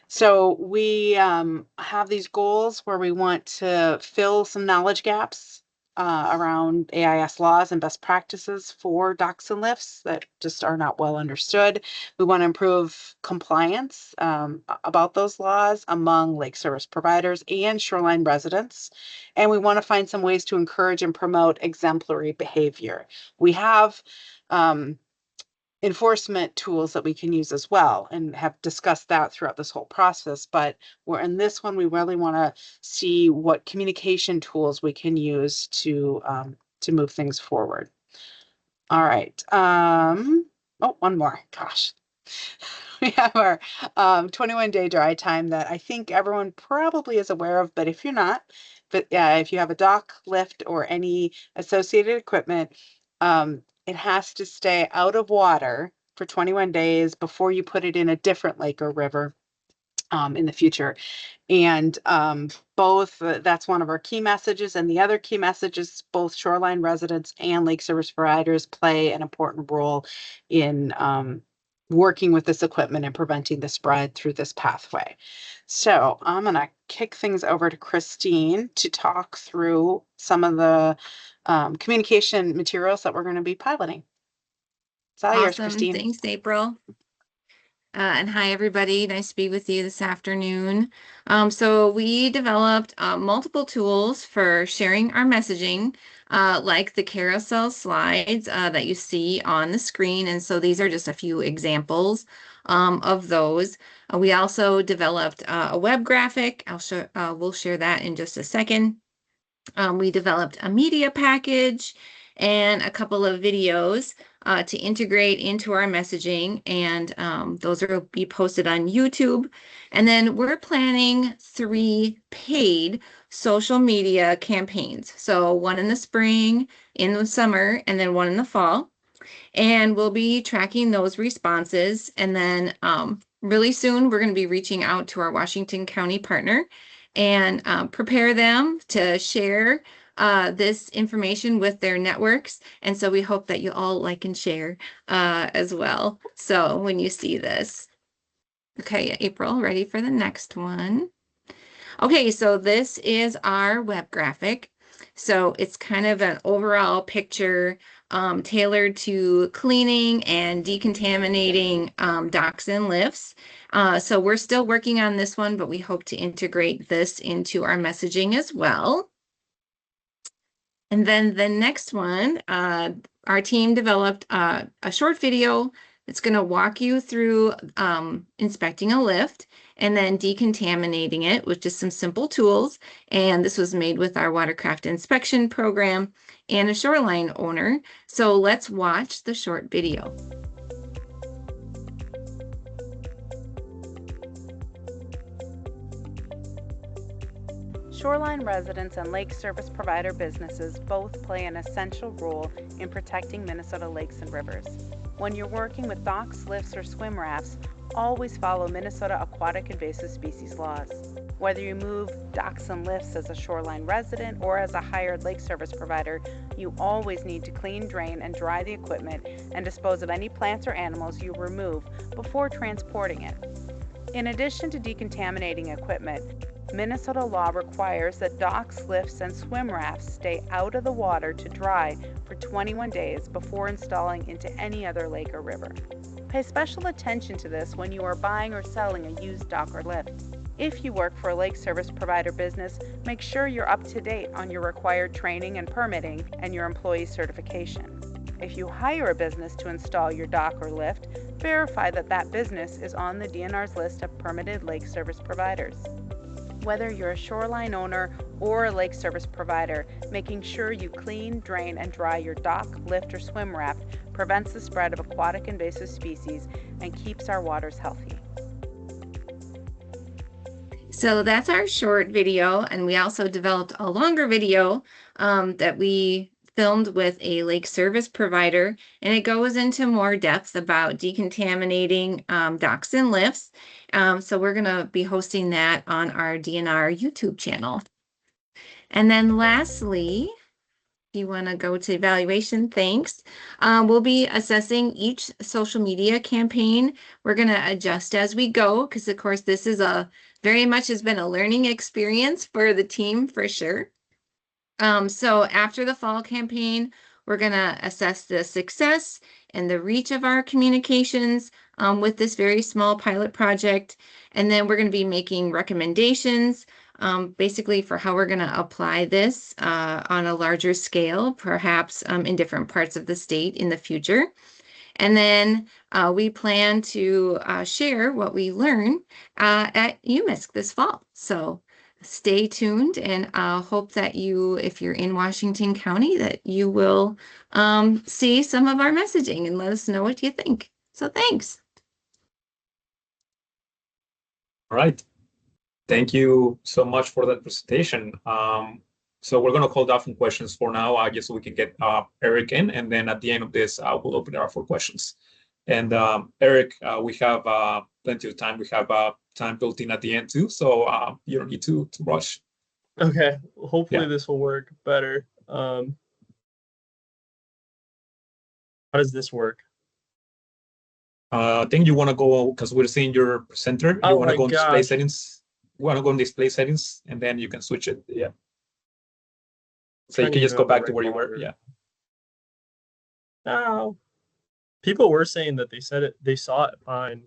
So we have these goals where we want to fill some knowledge gaps around AIS laws and best practices for docks and lifts that just are not well understood. We want to improve compliance about those laws among lake service providers and shoreline residents. And we want to find some ways to encourage and promote exemplary behavior. We have enforcement tools that we can use as well and have discussed that throughout this whole process, but we're in this one, we really want to see what communication tools we can use to move things forward. All right. One more. Gosh. We have our 21-day dry time that I think everyone probably is aware of, but if you're not, if you have a dock, lift, or any associated equipment, it has to stay out of water for 21 days before you put it in a different lake or river in the future. And both, that's one of our key messages. And the other key message is both shoreline residents and lake service providers play an important role in working with this equipment and preventing the spread through this pathway. So I'm going to kick things over to Christine to talk through some of the communication materials that we're going to be piloting. It's all yours, Christine. Thanks, April. And hi, everybody. Nice to be with you this afternoon. So we developed multiple tools for sharing our messaging, like the carousel slides that you see on the screen. And so these are just a few examples of those. We also developed a web graphic. We'll share that in just a second. We developed a media package and a couple of videos to integrate into our messaging, and those will be posted on YouTube. And then we're planning 3 paid social media campaigns. So one in the spring, in the summer, and then one in the fall. And we'll be tracking those responses. And then really soon, we're going to be reaching out to our Washington County partner and prepare them to share this information with their networks. And so we hope that you all like and share as well. So when you see this. Okay, April, ready for the next one? Okay, so this is our web graphic. So it's kind of an overall picture tailored to cleaning and decontaminating docks and lifts. So we're still working on this one, but we hope to integrate this into our messaging as well. And then the next one, our team developed a short video that's going to walk you through inspecting a lift and then decontaminating it with just some simple tools. And this was made with our watercraft inspection program and a shoreline owner. So let's watch the short video. Shoreline residents and lake service provider businesses both play an essential role in protecting Minnesota lakes and rivers. When you're working with docks, lifts, or swim rafts, always follow Minnesota Aquatic Invasive Species laws. Whether you move docks and lifts as a shoreline resident or as a hired lake service provider, you always need to clean, drain, and dry the equipment and dispose of any plants or animals you remove before transporting it. In addition to decontaminating equipment, Minnesota law requires that docks, lifts, and swim rafts stay out of the water to dry for 21 days before installing into any other lake or river. Pay special attention to this when you are buying or selling a used dock or lift. If you work for a lake service provider business, make sure you're up to date on your required training and permitting and your employee certification. If you hire a business to install your dock or lift, verify that that business is on the DNR's list of permitted lake service providers. Whether you're a shoreline owner or a lake service provider, making sure you clean, drain, and dry your dock, lift, or swim raft prevents the spread of aquatic invasive species and keeps our waters healthy. So that's our short video, and we also developed a longer video that we filmed with a lake service provider, and it goes into more depth about decontaminating docks and lifts. So we're going to be hosting that on our DNR YouTube channel. And then lastly, if you want to go to evaluation, thanks. We'll be assessing each social media campaign. We're going to adjust as we go because, of course, this is very much has been a learning experience for the team for sure. So after the fall campaign, we're going to assess the success and the reach of our communications with this very small pilot project. And then we're going to be making recommendations basically for how we're going to apply this on a larger scale, perhaps in different parts of the state in the future. And then we plan to share what we learn at UMISC this fall. So stay tuned, and hope that if you're in Washington County, that you will see some of our messaging and let us know what you think. So thanks. All right. Thank you so much for that presentation. So we're going to hold off on questions for now. I guess we can get Eric in, and then at the end of this, we'll open it up for questions. And Eric, we have plenty of time. We have time built in at the end too, so you don't need to rush. Okay, hopefully this will work better. How does this work? I think you want to go, because we're seeing your presenter. You want to go in display settings. You want to go in display settings, and then you can switch it. Yeah. So you can just go back to where you were. Yeah. No. People were saying that they saw it fine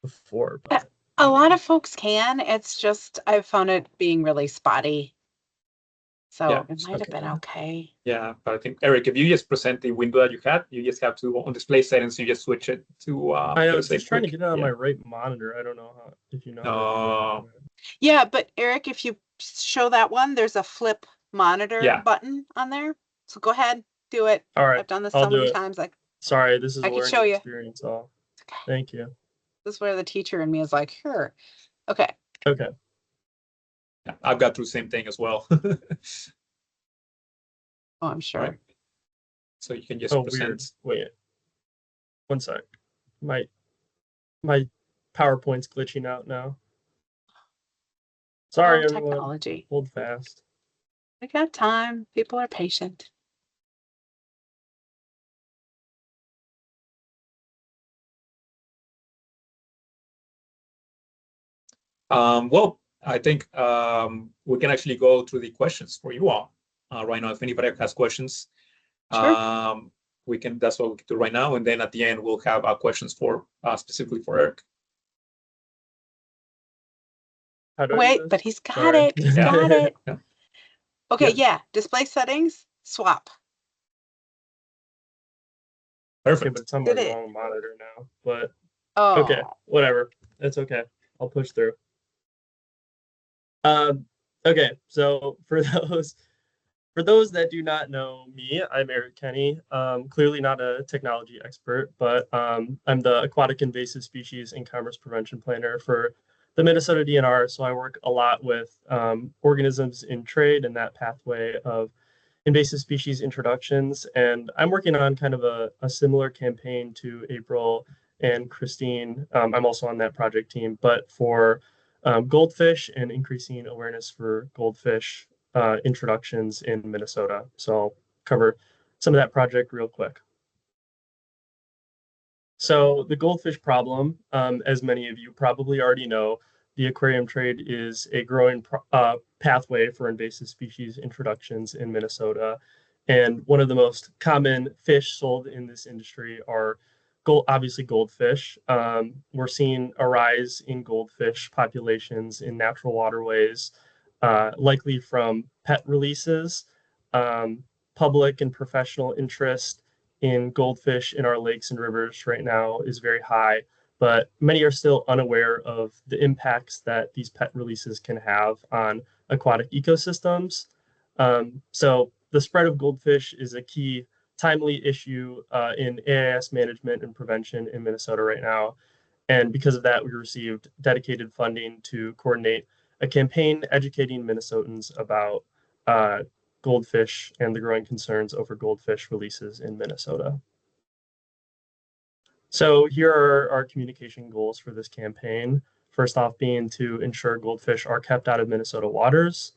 before. But a lot of folks can. It's just I've found it being really spotty. So yeah, it might have been okay. Yeah, but I think, Eric, if you just present the window that you had, you just have to, on display settings, you just switch it to... I was just trying to get it on my right monitor. I don't know if you know. Yeah, but Eric, if you show that one, there's a flip monitor button on there. So go ahead, do it. All right. I've done this so many times. Sorry, this is a learning show you. Experience. All. Okay. Thank you. This is where the teacher in me is like, sure. Okay. Okay. Yeah, I've got through the same thing as well. Oh, I'm sure. Right. So you can just present. Weird. Wait. One sec. My PowerPoint's glitching out now. Sorry, everyone. Technology. Hold fast. We got time. People are patient. Well, I think we can actually go through the questions for you all right now. If anybody has questions, sure. We can. That's what we can do right now, and then at the end we'll have questions for specifically for Eric. Wait, but he's got it. He's got it. Yeah. Okay, Yep. yeah, display settings, swap. Okay, Perfect. but it's on my Did it? wrong monitor now. But Oh, okay, whatever. It's okay. I'll push through. Okay, so for those that do not know me, I'm Eric Kenny. Clearly not a technology expert, but I'm the Aquatic Invasive Species and Commerce Prevention Planner for the Minnesota DNR. So I work a lot with organisms in trade and that pathway of invasive species introductions. And I'm working on kind of a similar campaign to April and Christine. I'm also on that project team, but for goldfish and increasing awareness for goldfish introductions in Minnesota. So I'll cover some of that project real quick. So the goldfish problem, as many of you probably already know, the aquarium trade is a growing pathway for invasive species introductions in Minnesota. And one of the most common fish sold in this industry are obviously goldfish. We're seeing a rise in goldfish populations in natural waterways, likely from pet releases, public and professional interest in goldfish in our lakes and rivers right now is very high, but many are still unaware of the impacts that these pet releases can have on aquatic ecosystems. So the spread of goldfish is a key timely issue in AIS management and prevention in Minnesota right now. And because of that, we received dedicated funding to coordinate a campaign educating Minnesotans about goldfish and the growing concerns over goldfish releases in Minnesota. So here are our communication goals for this campaign. First off being to ensure goldfish are kept out of Minnesota waters.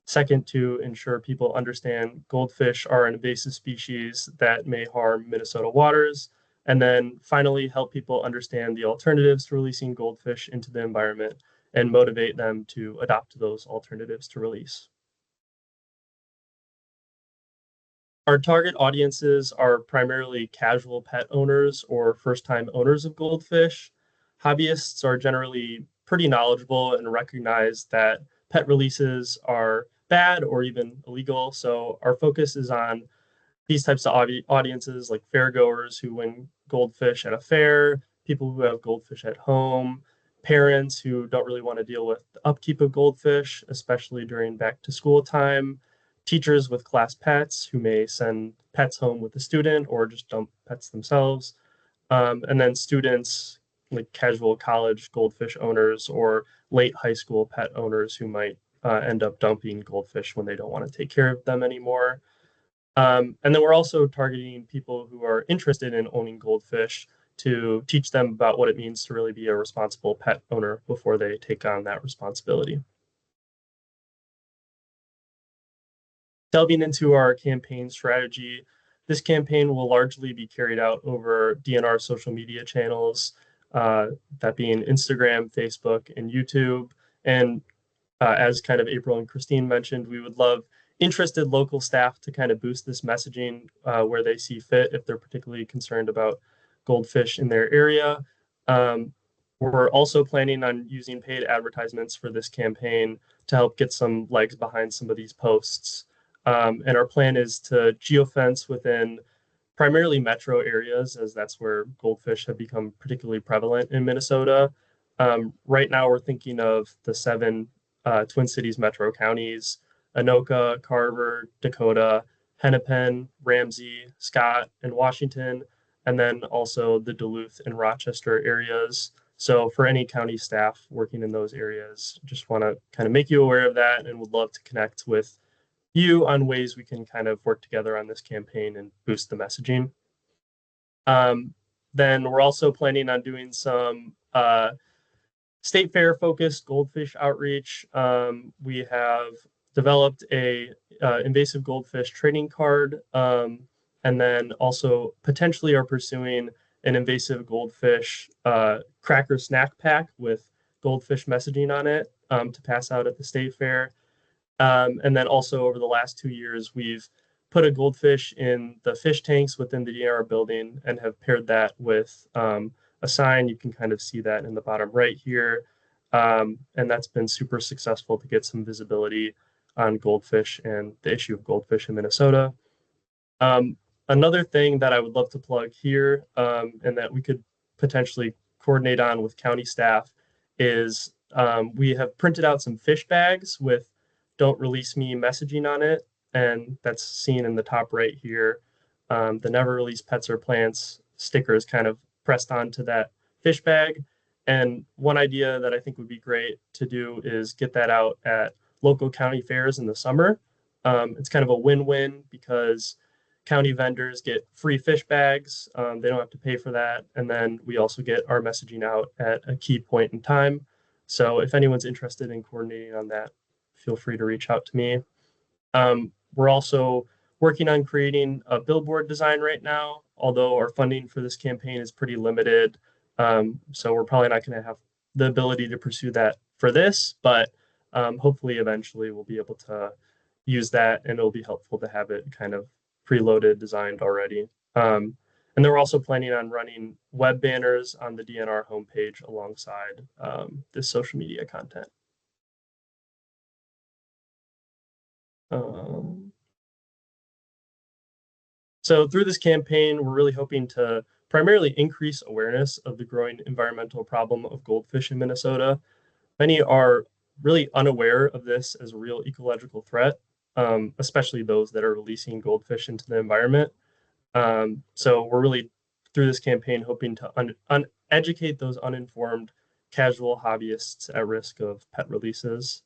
Second, to ensure people understand goldfish are an invasive species that may harm Minnesota waters. And then finally, help people understand the alternatives to releasing goldfish into the environment and motivate them to adopt those alternatives to release. Our target audiences are primarily casual pet owners or first-time owners of goldfish. Hobbyists are generally pretty knowledgeable and recognize that pet releases are bad or even illegal. So our focus is on these types of audiences like fairgoers who win goldfish at a fair, people who have goldfish at home, parents who don't really want to deal with the upkeep of goldfish, especially during back to school time, teachers with class pets who may send pets home with the student or just dump pets themselves, and then students like casual college goldfish owners or late high school pet owners who might end up dumping goldfish when they don't want to take care of them anymore. And then we're also targeting people who are interested in owning goldfish to teach them about what it means to really be a responsible pet owner before they take on that responsibility. Delving into our campaign strategy, this campaign will largely be carried out over DNR social media channels, that being Instagram, Facebook, and YouTube. And as kind of April and Christine mentioned, we would love interested local staff to kind of boost this messaging where they see fit if they're particularly concerned about goldfish in their area. We're also planning on using paid advertisements for this campaign to help get some legs behind some of these posts. And our plan is to geofence within primarily metro areas, as that's where goldfish have become particularly prevalent in Minnesota. Right now, we're thinking of the 7 Twin Cities metro counties: Anoka, Carver, Dakota, Hennepin, Ramsey, Scott, and Washington, and then also the Duluth and Rochester areas. So for any county staff working in those areas, just want to kind of make you aware of that and would love to connect with you on ways we can kind of work together on this campaign and boost the messaging. Then we're also planning on doing some state fair focused goldfish outreach. We have developed a invasive goldfish trading card, and then also potentially are pursuing an invasive goldfish cracker snack pack with goldfish messaging on it to pass out at the state fair. And then also over the last 2 years, we've put a goldfish in the fish tanks within the DNR building and have paired that with a sign. You can kind of see that in the bottom right here. And that's been super successful to get some visibility on goldfish and the issue of goldfish in Minnesota. Another thing that I would love to plug here, and that we could potentially coordinate on with county staff, is we have printed out some fish bags with "Don't Release Me" messaging on it, and that's seen in the top right here. The "Never Release Pets or Plants" sticker is kind of pressed onto that fish bag. And one idea that I think would be great to do is get that out at local county fairs in the summer. It's kind of a win-win because county vendors get free fish bags. They don't have to pay for that. And then we also get our messaging out at a key point in time. So if anyone's interested in coordinating on that, feel free to reach out to me. We're also working on creating a billboard design right now, although our funding for this campaign is pretty limited. So we're probably not going to have the ability to pursue that for this, but hopefully eventually we'll be able to use that, and it'll be helpful to have it kind of preloaded, designed already. And then we're also planning on running web banners on the DNR homepage alongside this social media content. So through this campaign, we're really hoping to primarily increase awareness of the growing environmental problem of goldfish in Minnesota. Many are really unaware of this as a real ecological threat, especially those that are releasing goldfish into the environment. So we're really, through this campaign, hoping to educate those uninformed casual hobbyists at risk of pet releases.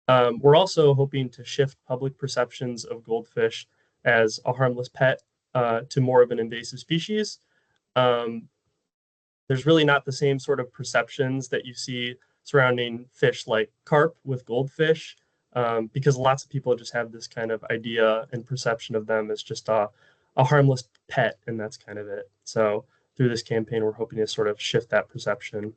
We're also hoping to shift public perceptions of goldfish as a harmless pet to more of an invasive species. There's really not the same sort of perceptions that you see surrounding fish like carp with goldfish, because lots of people just have this kind of idea and perception of them as just a harmless pet, and that's kind of it. So through this campaign, we're hoping to sort of shift that perception.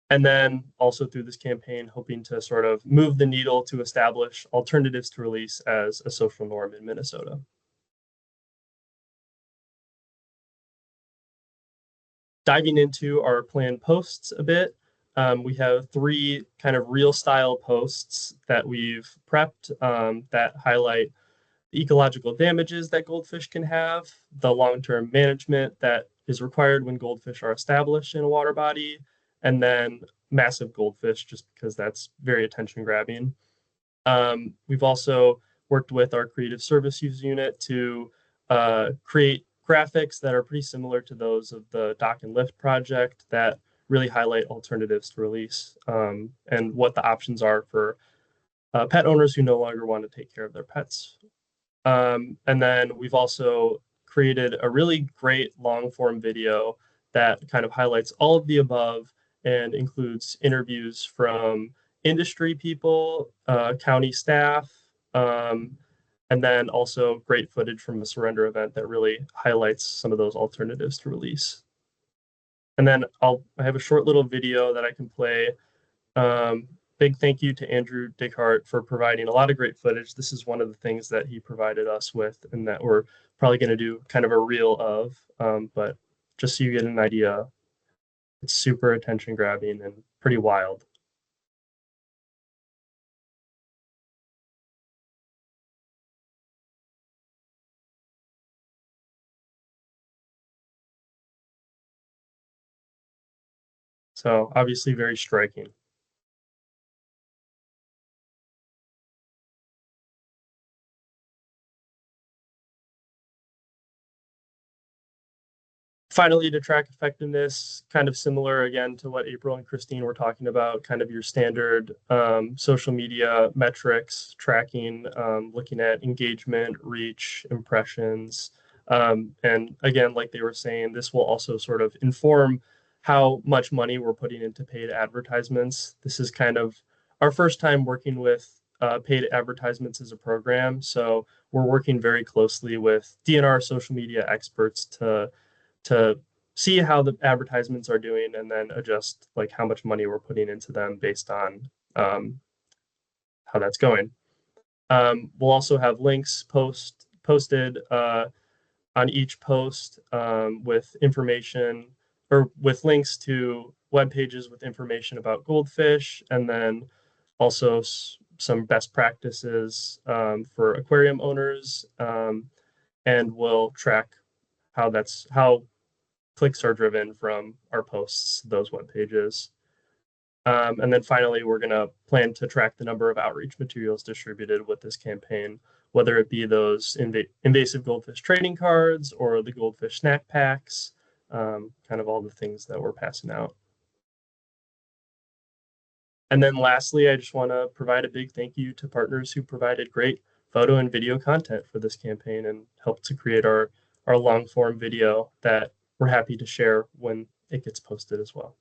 And then also through this campaign, hoping to sort of move the needle to establish alternatives to release as a social norm in Minnesota. Diving into our planned posts a bit, we have 3 kind of real style posts that we've prepped that highlight the ecological damages that goldfish can have, the long-term management that is required when goldfish are established in a water body, and then massive goldfish, just because that's very attention grabbing. We've also worked with our creative services unit to create graphics that are pretty similar to those of the Dock and Lift project that really highlight alternatives to release and what the options are for pet owners who no longer want to take care of their pets. And then we've also created a really great long form video that kind of highlights all of the above and includes interviews from industry people, county staff, and then also great footage from a surrender event that really highlights some of those alternatives to release. And then I have a short little video that I can play. Big thank you to Andrew Dighart for providing a lot of great footage. This is one of the things that he provided us with and that we're probably going to do kind of a reel of, but just so you get an idea, it's super attention grabbing and pretty wild. So obviously very striking. Finally, to track effectiveness, kind of similar again to what April and Christine were talking about, kind of your standard social media metrics, tracking, looking at engagement, reach, impressions. And again, like they were saying, this will also sort of inform how much money we're putting into paid advertisements. This is kind of our first time working with paid advertisements as a program. So we're working very closely with DNR social media experts to see how the advertisements are doing and then adjust like how much money we're putting into them based on how that's going. We'll also have links posted on each post with information or with links to web pages with information about goldfish, and then also some best practices for aquarium owners, and we'll track how clicks are driven from our posts, those web pages. And then finally, we're going to plan to track the number of outreach materials distributed with this campaign, whether it be those invasive goldfish trading cards or the goldfish snack packs, kind of all the things that we're passing out. And then lastly, I just want to provide a big thank you to partners who provided great photo and video content for this campaign and helped to create our long form video that we're happy to share when it gets posted as well.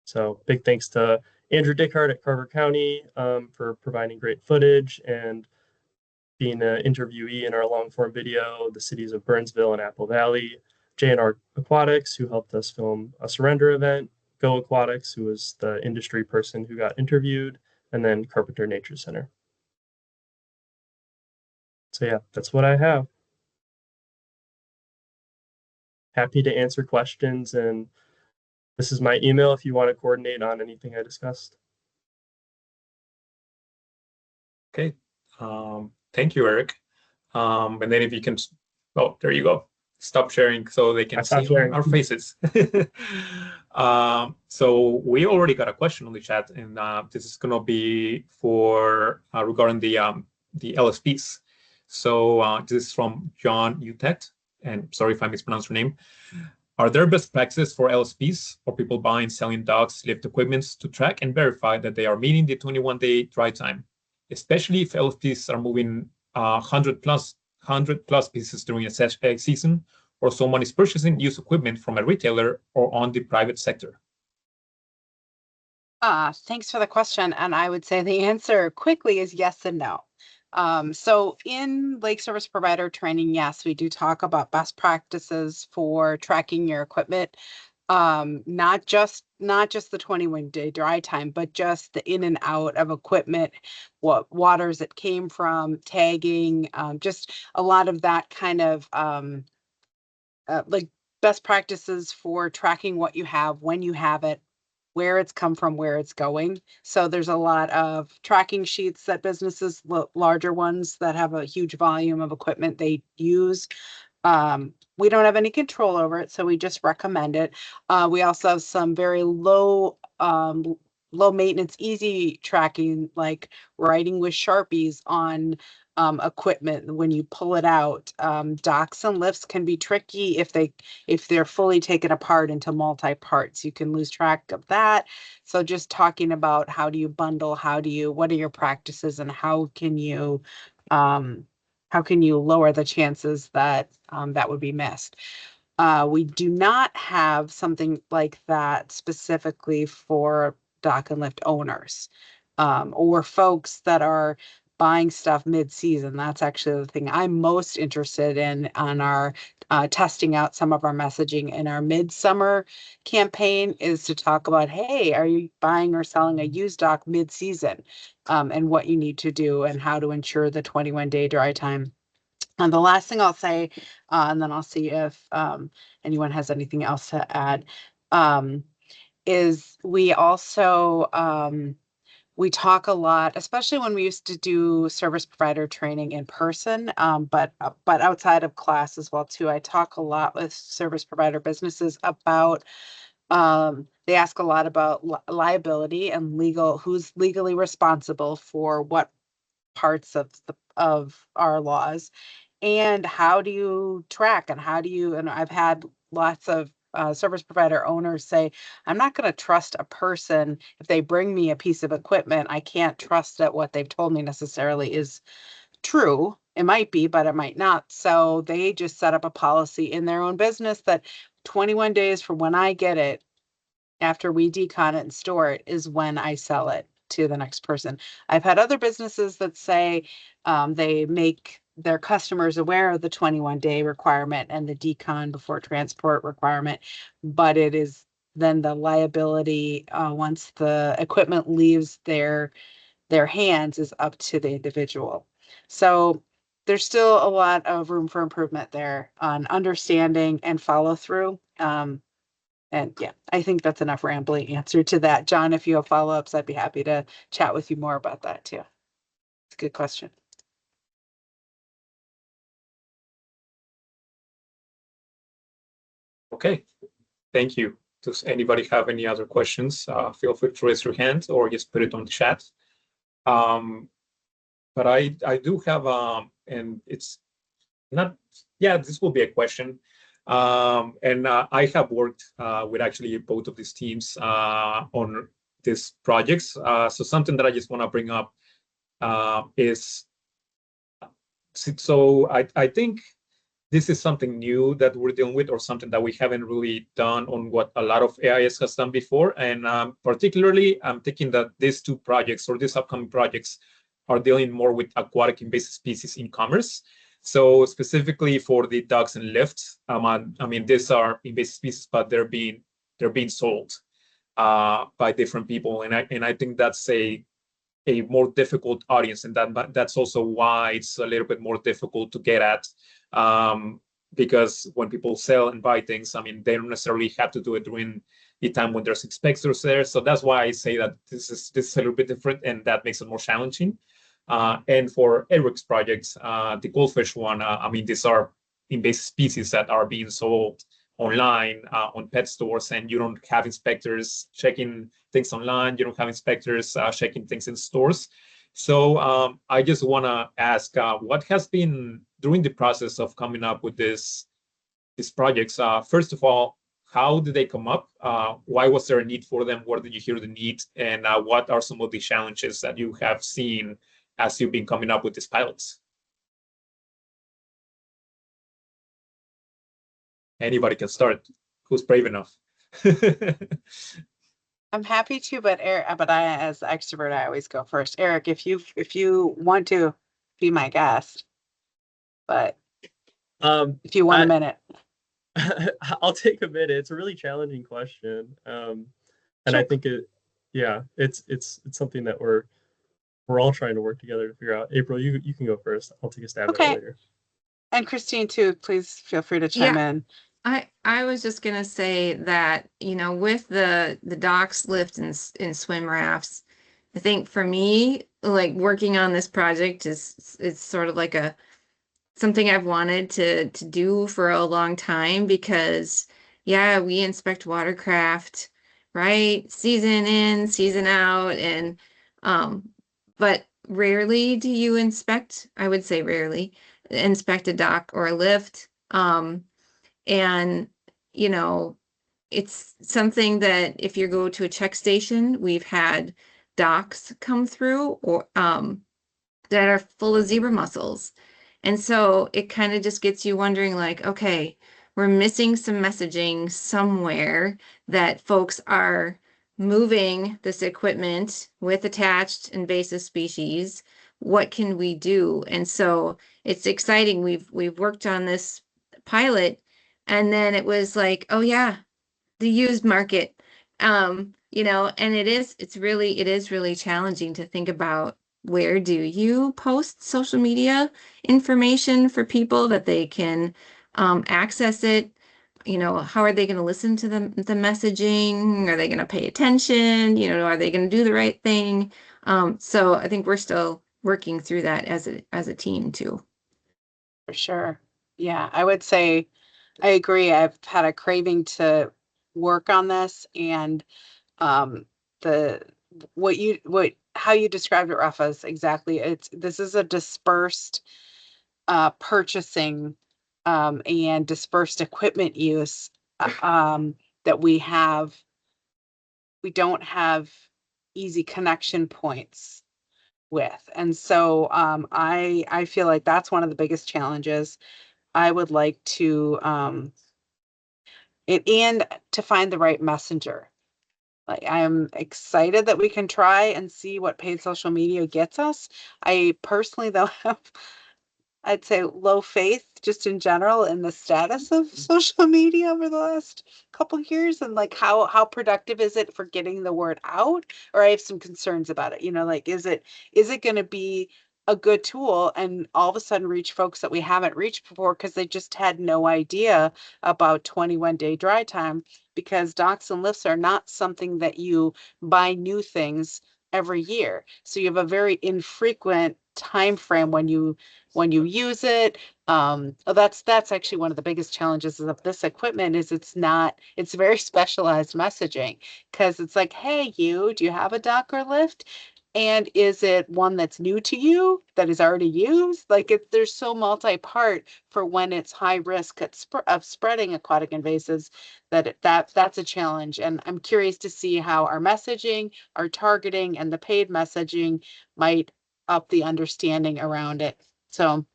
So big thanks to Andrew Dickhart at Carver County for providing great footage and being an interviewee in our long form video, the cities of Burnsville and Apple Valley, J&R Aquatics, who helped us film a surrender event, Go Aquatics, who was the industry person who got interviewed, and then Carpenter Nature Center. So yeah, that's what I have. Happy to answer questions, and this is my email if you want to coordinate on anything I discussed. Okay, thank you, Eric. And then if you can, oh, there you go. Stop sharing so they can see our faces. So we already got a question on the chat, and this is going to be for regarding the LSPs. So this is from John Utet, and sorry if I mispronounced your name. Are there best practices for LSPs or people buying, selling dogs, lift equipments to track and verify that they are meeting the 21-day dry time, especially if LSPs are moving 100 plus pieces during a season, or someone is purchasing used equipment from a retailer or on the private sector? Thanks for the question. And I would say the answer quickly is yes and no. So in lake service provider training, yes, we do talk about best practices for tracking your equipment. Not just the 21-day dry time, but just the in and out of equipment, what waters it came from, tagging, just a lot of that kind of like best practices for tracking what you have, when you have it, where it's come from, where it's going. So there's a lot of tracking sheets that businesses, larger ones that have a huge volume of equipment they use. We don't have any control over it, so we just recommend it. We also have some very low maintenance, easy tracking, like writing with Sharpies on equipment when you pull it out. Docks and lifts can be tricky if they're fully taken apart into multi-parts. You can lose track of that. So just talking about how do you bundle, what are your practices, and how can you lower the chances that that would be missed. We do not have something like that specifically for dock and lift owners or folks that are buying stuff mid-season. That's actually the thing I'm most interested in on our testing out some of our messaging in our midsummer campaign, is to talk about, hey, are you buying or selling a used dock mid-season, and what you need to do and how to ensure the 21-day dry time. And the last thing I'll say, and then I'll see if anyone has anything else to add, is we also we talk a lot, especially when we used to do service provider training in person, but outside of class as well too. I talk a lot with service provider businesses about, they ask a lot about liability and who's legally responsible for what parts of our laws, and how do you track, and and I've had lots of service provider owners say, I'm not going to trust a person if they bring me a piece of equipment. I can't trust that what they've told me necessarily is true. It might be, but it might not. So they just set up a policy in their own business that 21 days from when I get it, after we decon it and store it, is when I sell it to the next person. I've had other businesses that say they make their customers aware of the 21-day requirement and the decon before transport requirement, but it is then the liability once the equipment leaves their hands is up to the individual. So there's still a lot of room for improvement there on understanding and follow through. And yeah, I think that's enough rambling answer to that. John, if you have follow-ups, I'd be happy to chat with you more about that too. It's a good question. Okay, thank you. Does anybody have any other questions? Feel free to raise your hand or just put it on the chat. But I do have, and it's not, yeah, this will be a question. And I have worked with actually both of these teams on these projects. So something that I just want to bring up is, so I think this is something new that we're dealing with, or something that we haven't really done on what a lot of AIS has done before. And particularly, I'm thinking that these two projects, or these upcoming projects, are dealing more with aquatic invasive species in commerce. So specifically for the ducks and lifts, I mean, these are invasive species, but they're being sold by different people, and I think that's a more difficult audience, and that's also why it's a little bit more difficult to get at, because when people sell and buy things, I mean, they don't necessarily have to do it during the time when there's inspectors there. So that's why I say that this is a little bit different, and that makes it more challenging. And for Eric's projects, the goldfish one, I mean, these are invasive species that are being sold online on pet stores, and you don't have inspectors checking things online. You don't have inspectors checking things in stores. So I just want to ask, what has been during the process of coming up with these projects? First of all, how did they come up? Why was there a need for them? Where did you hear the need? And what are some of the challenges that you have seen as you've been coming up with these pilots? Anybody can start. Who's brave enough? I'm happy to, but I, as the extrovert, I always go first. Eric, if you want to be my guest, but if you want a minute. I'll take a minute. It's a really challenging question. And Sure. I think it's something that we're all trying to work together to figure out. April, you can go first. I'll take a stab at it later. And Christine too, please feel free to chime in. I was just gonna say that, you know, with the docks, lift, and swim rafts, I think for me, like working on this project it's sort of like something I've wanted to do for a long time, because yeah, we inspect watercraft, right? Season in, season out, and but rarely do you inspect, I would say rarely, inspect a dock or a lift. And you know, it's something that if you go to a check station, we've had docks come through, or that are full of zebra mussels. And so it kind of just gets you wondering, like, okay, we're missing some messaging somewhere that folks are moving this equipment with attached invasive species. What can we do? And so it's exciting. We've worked on this pilot, and then it was like, oh yeah, the used market. You know, and it is really challenging to think about, where do you post social media information for people that they can access it? You know, how are they going to listen to the messaging? Are they going to pay attention? You know, are they going to do the right thing? So I think we're still working through that as a team too. For sure. Yeah, I would say I agree. I've had a craving to work on this, and how you described it, Rafa, is exactly, this is a dispersed purchasing and dispersed equipment use that we don't have easy connection points with. And so I feel like that's one of the biggest challenges. I would like to and to find the right messenger. Like, I'm excited that we can try and see what paid social media gets us. I personally, though, have, I'd say, low faith just in general in the status of social media over the last couple of years, and like how productive is it for getting the word out? Or I have some concerns about it. You know, like, is it going to be a good tool and all of a sudden reach folks that we haven't reached before because they just had no idea about 21-day dry time, because docks and lifts are not something that you buy new things every year. So you have a very infrequent time frame when you use it. That's actually one of the biggest challenges of this equipment is it's very specialized messaging, because it's like, hey, do you have a dock or lift? And is it one that's new to you that is already used? Like there's so multi-part for when it's high risk of spreading aquatic invasives that's a challenge. And I'm curious to see how our messaging, our targeting, and the paid messaging might up the understanding around it. So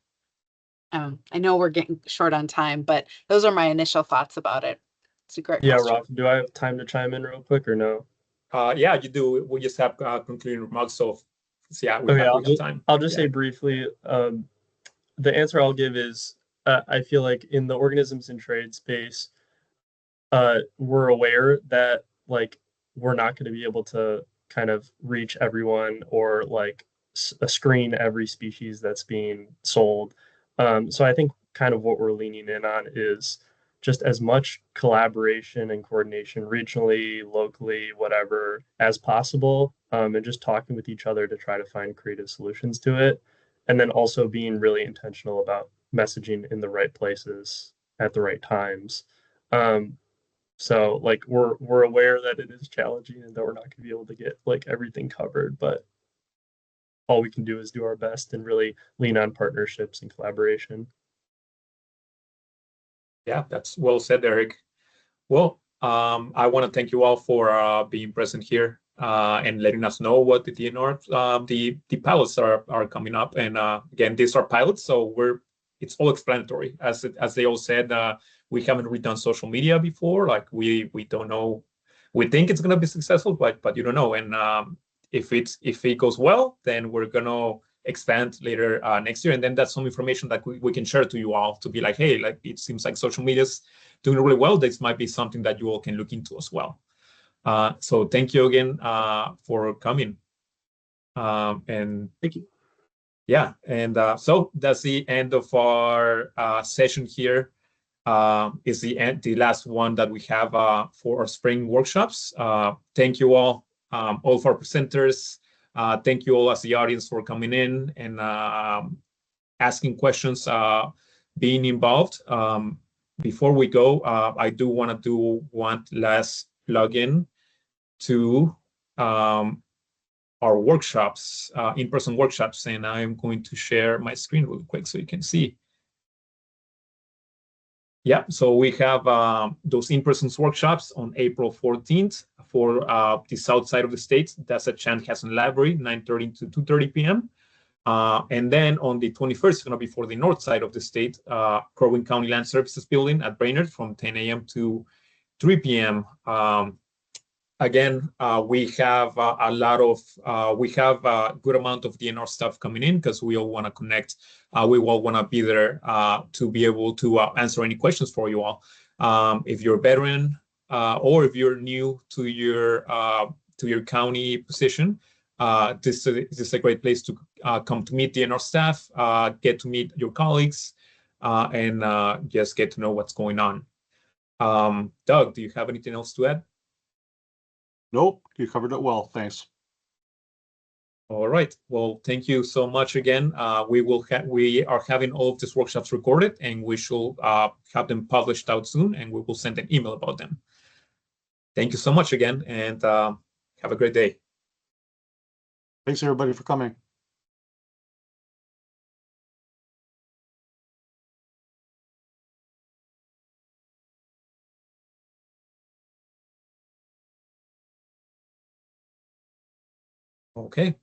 I know we're getting short on time, but those are my initial thoughts about it. It's a great Yeah, question. Ralph, do I have time to chime in real quick or no? Yeah, you do. We just have concluding remarks. So yeah, we Okay, have time. I'll just Yeah. say briefly, the answer I'll give is I feel like in the organisms and trade space, we're aware that like we're not going to be able to kind of reach everyone or like screen every species that's being sold. So I think kind of what we're leaning in on is just as much collaboration and coordination regionally, locally, whatever, as possible, and just talking with each other to try to find creative solutions to it. And then also being really intentional about messaging in the right places at the right times. So like we're aware that it is challenging and that we're not going to be able to get like everything covered, but all we can do is do our best and really lean on partnerships and collaboration. Yeah, that's well said, Eric. Well, I want to thank you all for being present here and letting us know what the DNR, the pilots are coming up. And again, these are pilots, so it's all explanatory. As they all said, we haven't redone social media before. Like we don't know. We think it's gonna be successful, but you don't know. And if it goes well, then we're gonna expand later next year, and then that's some information that we can share to you all to be like, hey, like it seems like social media's doing really well. This might be something that you all can look into as well. So thank you again for coming. And thank you. Yeah, and so that's the end of our session here. Is the last one that we have for our spring workshops. Thank you all of our presenters. Thank you all as the audience for coming in and asking questions, being involved. Before we go, I do want to do one last plug-in to our workshops, in-person workshops, and I'm going to share my screen really quick so you can see. Yeah, so we have those in-person workshops on April 14th for the south side of the state. That's at Chanhassen Library, 9:30 to 2:30 p.m. And then on the 21st, it's going to be for the north side of the state, Crow Wing County Land Services Building at Brainerd from 10 a.m. to 3 p.m. Again, we have we have a good amount of DNR stuff coming in because we all want to connect. We all want to be there to be able to answer any questions for you all. If you're a veteran or if you're new to your county position, this is a great place to come to meet DNR staff, get to meet your colleagues, and just get to know what's going on. Doug, do you have anything else to add? Nope, you covered it well. Thanks. All right. Well, thank you so much again. We are having all of these workshops recorded, and we shall have them published out soon, and we will send an email about them. Thank you so much again, and have a great day. Thanks everybody for coming. Okay.